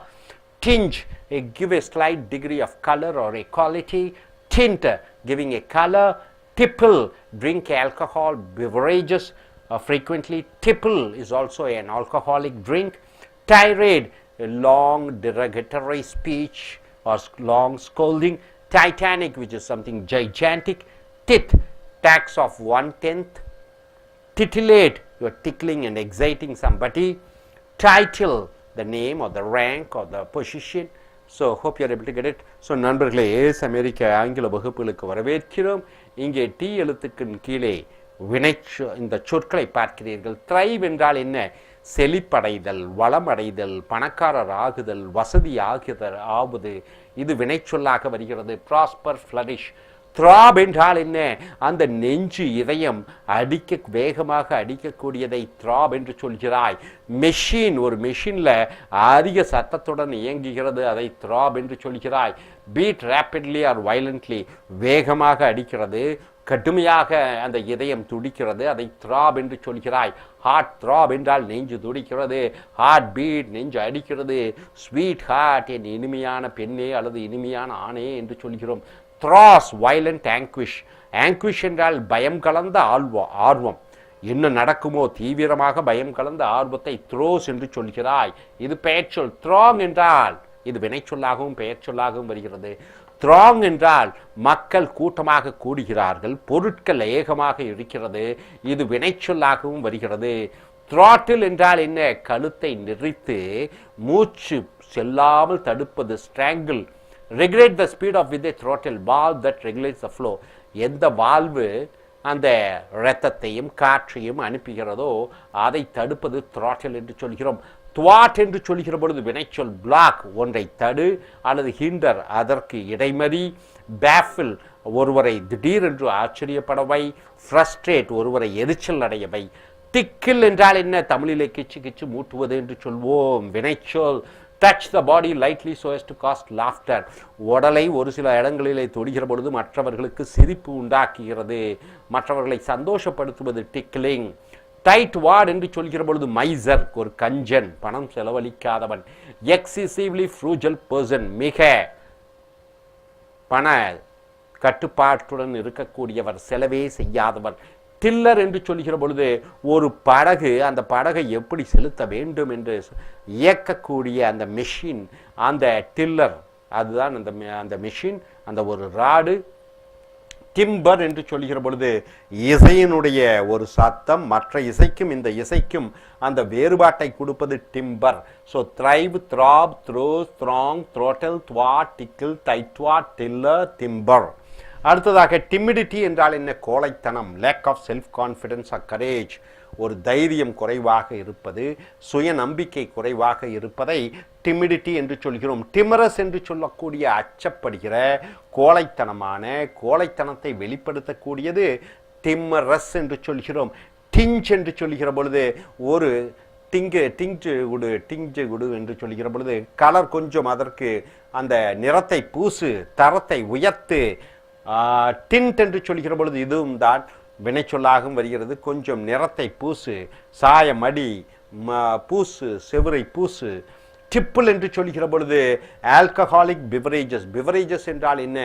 Tinge, give a slight degree of color or a quality. Tint, giving a color. Tipple, drink alcohol beverages frequently. Tipple is also an alcoholic drink. Tirade, a long derogatory speech or long scolding. Titanic, which is something gigantic. Tithe, tax of 1/10. Titillate, you are tickling and exciting somebody. Title, the name or the rank or the position. So hope you are able to get it. So நண்பர்களே ace அமெரிக்க ஆங்கில வகுப்புகளுக்கு வரவேற்கிறோம். இங்கே D எழுத்துக்கு கீழே இந்த சொற்களை பார்க்கிறீர்கள். த்ரைவ் என்றால் என்ன? செழிப்படைதல், வளமடைதல், பணக்காரர் ஆகுதல், வசதி ஆகுது. இது வினைச்சொல்லாக வருகிறது. Prosper, flourish. த்ராப் என்றால் என்ன? அந்த நெஞ்சு இதயம் வேகமாக அடிக்கக்கூடியதை த்ராப் என்று சொல்கிறாய். மெஷின், ஒரு மெஷினில் அதிக சத்தத்துடன் இயங்குகிறது, அதை த்ராப் என்று சொல்கிறாய். பீட் ரேப்பிட்லி ஆர் வயலண்ட்லி, வேகமாக அடிக்கிறது, கடுமையாக அந்த இதயம் துடிக்கிறது, அதை த்ராப் என்று சொல்கிறாய். ஹார்ட் த்ராப் என்றால் நெஞ்சு துடிக்கிறது, ஹார்ட் பீட் நெஞ்சு அடிக்கிறது. ஸ்வீட் ஹார்ட், என் இனிமையான பெண்ணே அல்லது இனிமையான ஆணே என்று சொல்கிறோம். த்ராஸ், வயலண்ட் ஆங்குவிஷ். ஆங்குவிஷ் என்றால் பயம் கலந்த ஆர்வம், என்ன நடக்குமோ தீவிரமாக பயம் கலந்த ஆர்வத்தை த்ரோஸ் என்று சொல்கிறாய். இது பெயர்ச்சொல். த்ராங் என்றால் இது வினைச்சொல்லாகவும் பெயர்ச்சொல்லாகவும் வருகிறது. த்ராங் என்றால் மக்கள் கூட்டமாக கூடுகிறார்கள், பொருட்கள் ஏகமாக இருக்கிறது, இது வினைச்சொல்லாகவும் வருகிறது. த்ராட்டில் என்றால் என்ன? கழுத்தை நெறித்து மூச்சு செல்லாமல் தடுப்பது. Strangle. Regulate the speed of with a throttle valve that regulates the flow. எந்த வால்வு அந்த இரத்தத்தையும் காற்றையும் அனுப்புகிறதோ அதை தடுப்பது throttle என்று சொல்கிறோம். thwart என்று சொல்கிற பொழுது வினைச்சொல். block, ஒன்றை தடு அல்லது hinder, அதற்கு இடைமறி. baffle, ஒருவரை திடீரென்று ஆச்சரியப்படவை. frustrate, ஒருவரை எரிச்சல் அடையவை. tickle என்றால் என்ன? தமிழிலே கிச்சு கிச்சு மூட்டுவது என்று சொல்வோம், வினைச்சொல். touch the body lightly so as to cause laughter. உடலை ஒரு சில இடங்களிலே தொடுகிற பொழுது மற்றவர்களுக்கு சிரிப்பு உண்டாக்குகிறது, மற்றவர்களை சந்தோஷப்படுத்துவது tickling. டைட் வார்ட் என்று சொல்கிற பொழுது மைசர், ஒரு கஞ்சன், பணம் செலவழிக்காதவன். எக்ஸசிவ்லி ஃப்ரூஜல் பர்சன், மிக பண கட்டுப்பாட்டுடன் இருக்கக்கூடியவர், செலவே செய்யாதவர். டில்லர் என்று சொல்கிற பொழுது ஒரு படகு, அந்த படகை எப்படி செலுத்த வேண்டும் என்று இயக்கக்கூடிய அந்த மெஷின், அந்த டில்லர், அதுதான் அந்த மெஷின், அந்த ஒரு ராடு. டிம்பர் என்று சொல்கிற பொழுது இசையினுடைய ஒரு சத்தம் மற்ற இசைக்கும் இந்த இசைக்கும் அந்த வேறுபாட்டை கொடுப்பது timbre. So thrive, throb, throes, throng, throttle, த்வாட், டிக்கிள், டைட்வாட், டில்லர், டிம்பர். அடுத்ததாக டிமிடிட்டி என்றால் என்ன? கோழைத்தனம். Lack of self confidence or courage, ஒரு தைரியம் குறைவாக இருப்பது, சுய நம்பிக்கை குறைவாக இருப்பதை டிமிடிட்டி என்று சொல்கிறோம். டிமரஸ் என்று சொல்லக்கூடிய அச்சப்படுகிற கோழைத்தனத்தை வெளிப்படுத்தக்கூடியது டிமரஸ் என்று சொல்கிறோம். டிஞ்ச் என்று சொல்கிற பொழுது ஒரு டிஞ்சு குடு என்று சொல்கிற பொழுது கலர் கொஞ்சம், அதற்கு அந்த நிறத்தை பூசு, தரத்தை உயர்த்து. டின்ட் என்று சொல்கிற பொழுது இதுவும் தான் வினைச்சொல்லாகவும் வருகிறது. கொஞ்சம் நிறத்தை பூசு, சாயமடி, பூசு, செவரை பூசு. டிப்பிள் என்று சொல்கிற பொழுது ஆல்கஹாலிக் பிவரேஜஸ். பிவரேஜஸ் என்றால் என்ன?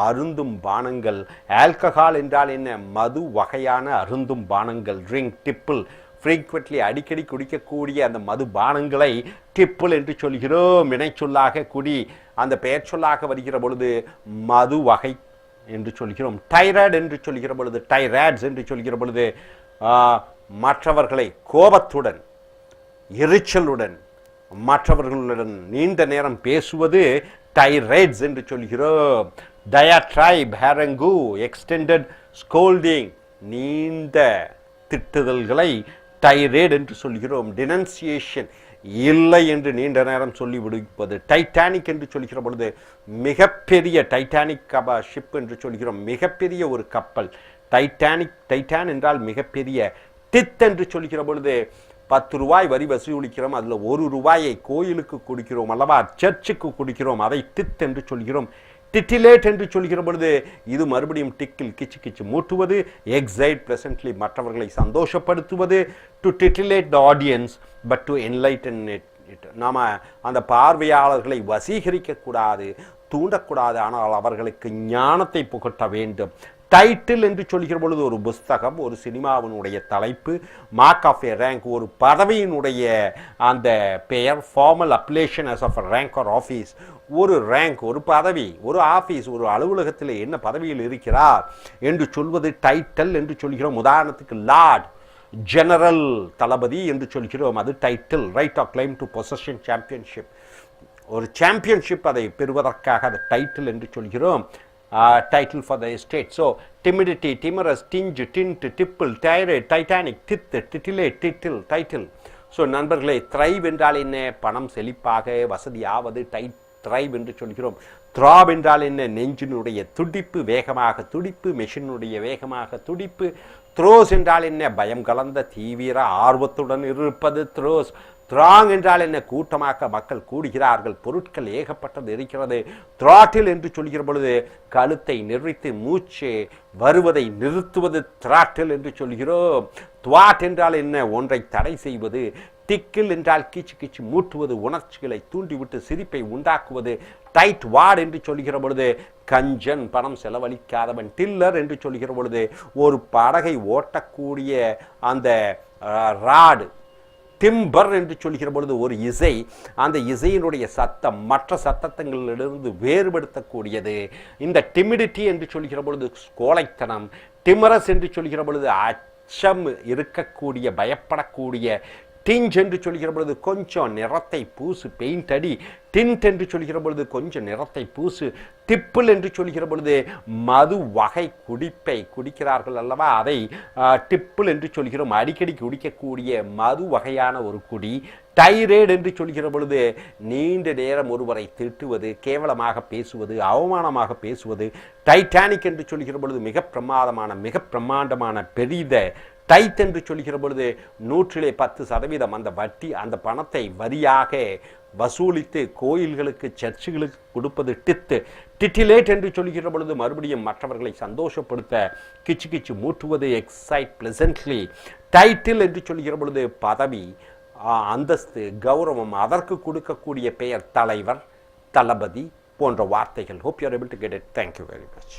அருந்தும் பானங்கள். ஆல்கஹால் என்றால் என்ன? மது வகையான அருந்தும் பானங்கள். ட்ரிங்க், டிப்பிள். ஃப்ரீக்வெண்ட்லி, அடிக்கடி குடிக்கக்கூடிய அந்த மது பானங்களை டிப்பிள் என்று சொல்கிறோம். வினைச்சொல்லாக குடி, அந்த பெயர் சொல்லாக வருகிற பொழுது மது வகை என்று சொல்கிறோம். டைராய்டு என்று சொல்கிற பொழுது, டைராய்ட்ஸ் என்று சொல்கிற பொழுது மற்றவர்களை கோபத்துடன், எரிச்சலுடன், மற்றவர்களுடன் நீண்ட நேரம் பேசுவது டைரைட்ஸ் என்று சொல்கிறோம். டயாட்ரைப், ஹேரங்கு, எக்ஸ்டெண்டட் ஸ்கோல்டிங், நீண்ட திட்டுதல்களை டைரேட் என்று சொல்கிறோம். டினன்சியேஷன், இல்லை என்று நீண்ட நேரம் சொல்லி விடுப்பது. டைட்டானிக் என்று சொல்கிற பொழுது மிகப்பெரிய, டைட்டானிக் ஷிப் என்று சொல்கிறோம், மிகப்பெரிய ஒரு கப்பல். டைட்டான் என்றால் மிகப்பெரிய. டித் என்று சொல்கிற பொழுது 10 ரூபாய் வரி வசூலிக்கிறோம், அதில் 1 ரூபாயை கோயிலுக்கு கொடுக்கிறோம் அல்லவா, சர்ச்சுக்கு கொடுக்கிறோம், அதை டித் என்று சொல்கிறோம். டிட்டிலேட் என்று சொல்கிற பொழுது இது மறுபடியும் டிக்கில், கிச்சு கிச்சு மூட்டுவது. எக்ஸைட், ப்ளசன்ட்லி, மற்றவர்களை சந்தோஷப்படுத்துவது. To titillate the audience but to enlighten it. நாம் அந்த பார்வையாளர்களை வசீகரிக்கக்கூடாது, தூண்டக்கூடாது, ஆனால் அவர்களுக்கு ஞானத்தை புகட்ட வேண்டும். டைட்டில் என்று சொல்கிற பொழுது ஒரு புஸ்தகம், ஒரு சினிமாவினுடைய தலைப்பு. மார்க் ஆஃப் ஏ ரேங்க், ஒரு பதவியினுடைய அந்த பெயர். Formal appellation as of rank or office, ஒரு ரேங்க், ஒரு பதவி, ஒரு ஆஃபீஸ், ஒரு அலுவலகத்தில் என்ன பதவியில் இருக்கிறார் என்று சொல்வது டைட்டில் என்று சொல்கிறோம். உதாரணத்துக்கு லார்ட், ஜெனரல் தளபதி என்று சொல்கிறோம், அது title. Right of claim to possession championship, ஒரு சாம்பியன்ஷிப் அதை பெறுவதற்காக அது டைட்டில் என்று சொல்கிறோம். Title for the estate. So timidity, timorous, tinge, tint, tipple, tirade, titanic, tithe, titillate, tittle, title. So நண்பர்களே, த்ரைவ் என்றால் என்ன? பணம் செழிப்பாக வசதியாவது த்ரைவ் என்று சொல்கிறோம். த்ராப் என்றால் என்ன? நெஞ்சினுடைய துடிப்பு, வேகமாக துடிப்பு, மெஷினுடைய வேகமாக துடிப்பு. த்ரோஸ் என்றால் என்ன? பயம் கலந்த தீவிர ஆர்வத்துடன் இருப்பது த்ரோஸ். த்ராங் என்றால் என்ன? கூட்டமாக மக்கள் கூடுகிறார்கள், பொருட்கள் ஏகப்பட்டது இருக்கிறது. த்ராட்டில் என்று சொல்கிற பொழுது கழுத்தை நிறுத்தி மூச்சு வருவதை நிறுத்துவது த்ராட்டில் என்று சொல்கிறோம். துவாட் என்றால் என்ன? ஒன்றை தடை செய்வது. டிக்கில் என்றால் கீச்சு கீச்சு மூட்டுவது, உணர்ச்சிகளை தூண்டிவிட்டு சிரிப்பை உண்டாக்குவது. டைட் வார்டு என்று சொல்கிற பொழுது கஞ்சன், பணம் செலவழிக்காதவன். டில்லர் என்று சொல்கிற பொழுது ஒரு படகை ஓட்டக்கூடிய அந்த ராடு. டிம்பர் என்று சொல்கிற பொழுது ஒரு இசை, அந்த இசையினுடைய சத்தம் மற்ற சத்தங்களிலிருந்து வேறுபடுத்தக்கூடியது. இந்த டிமிடிட்டி என்று சொல்கிற பொழுது கோழைத்தனம். டிமரஸ் என்று சொல்கிற பொழுது அச்சம் இருக்கக்கூடிய, பயப்படக்கூடிய. டிஞ்ச் என்று சொல்கிற பொழுது கொஞ்சம் நிறத்தை பூசு, பெயிண்ட் அடி. டிண்ட் என்று சொல்கிற பொழுது கொஞ்சம் நிறத்தை பூசு. டிப்பிள் என்று சொல்கிற பொழுது மது வகை குடிப்பை குடிக்கிறார்கள் அல்லவா, அதை டிப்பிள் என்று சொல்கிறோம். அடிக்கடி குடிக்கக்கூடிய மது வகையான ஒரு குடி. டைரேட் என்று சொல்கிற பொழுது நீண்ட நேரம் ஒருவரை திட்டுவது, கேவலமாக பேசுவது, அவமானமாக பேசுவது. டைட்டானிக் என்று சொல்கிற பொழுது மிக பிரமாதமான, மிக பிரம்மாண்டமான, பெரித. டைத் என்று சொல்கிற பொழுது 10% அந்த வட்டி, அந்த பணத்தை வரியாக வசூலித்து கோயில்களுக்கு, சர்ச்சுகளுக்கு கொடுப்பது டித்து. டிட்டிலேட் என்று சொல்கிற பொழுது மறுபடியும் மற்றவர்களை சந்தோஷப்படுத்த, கிச்சு கிச்சு மூட்டுவது, எக்ஸைட் பிளசன்ட்லி. டைட்டில் என்று சொல்கிற பொழுது பதவி, அந்தஸ்து, கௌரவம், அதற்கு கொடுக்கக்கூடிய பெயர் தலைவர், தளபதி போன்ற வார்த்தைகள். Hope you are able to get it. Thank you very much.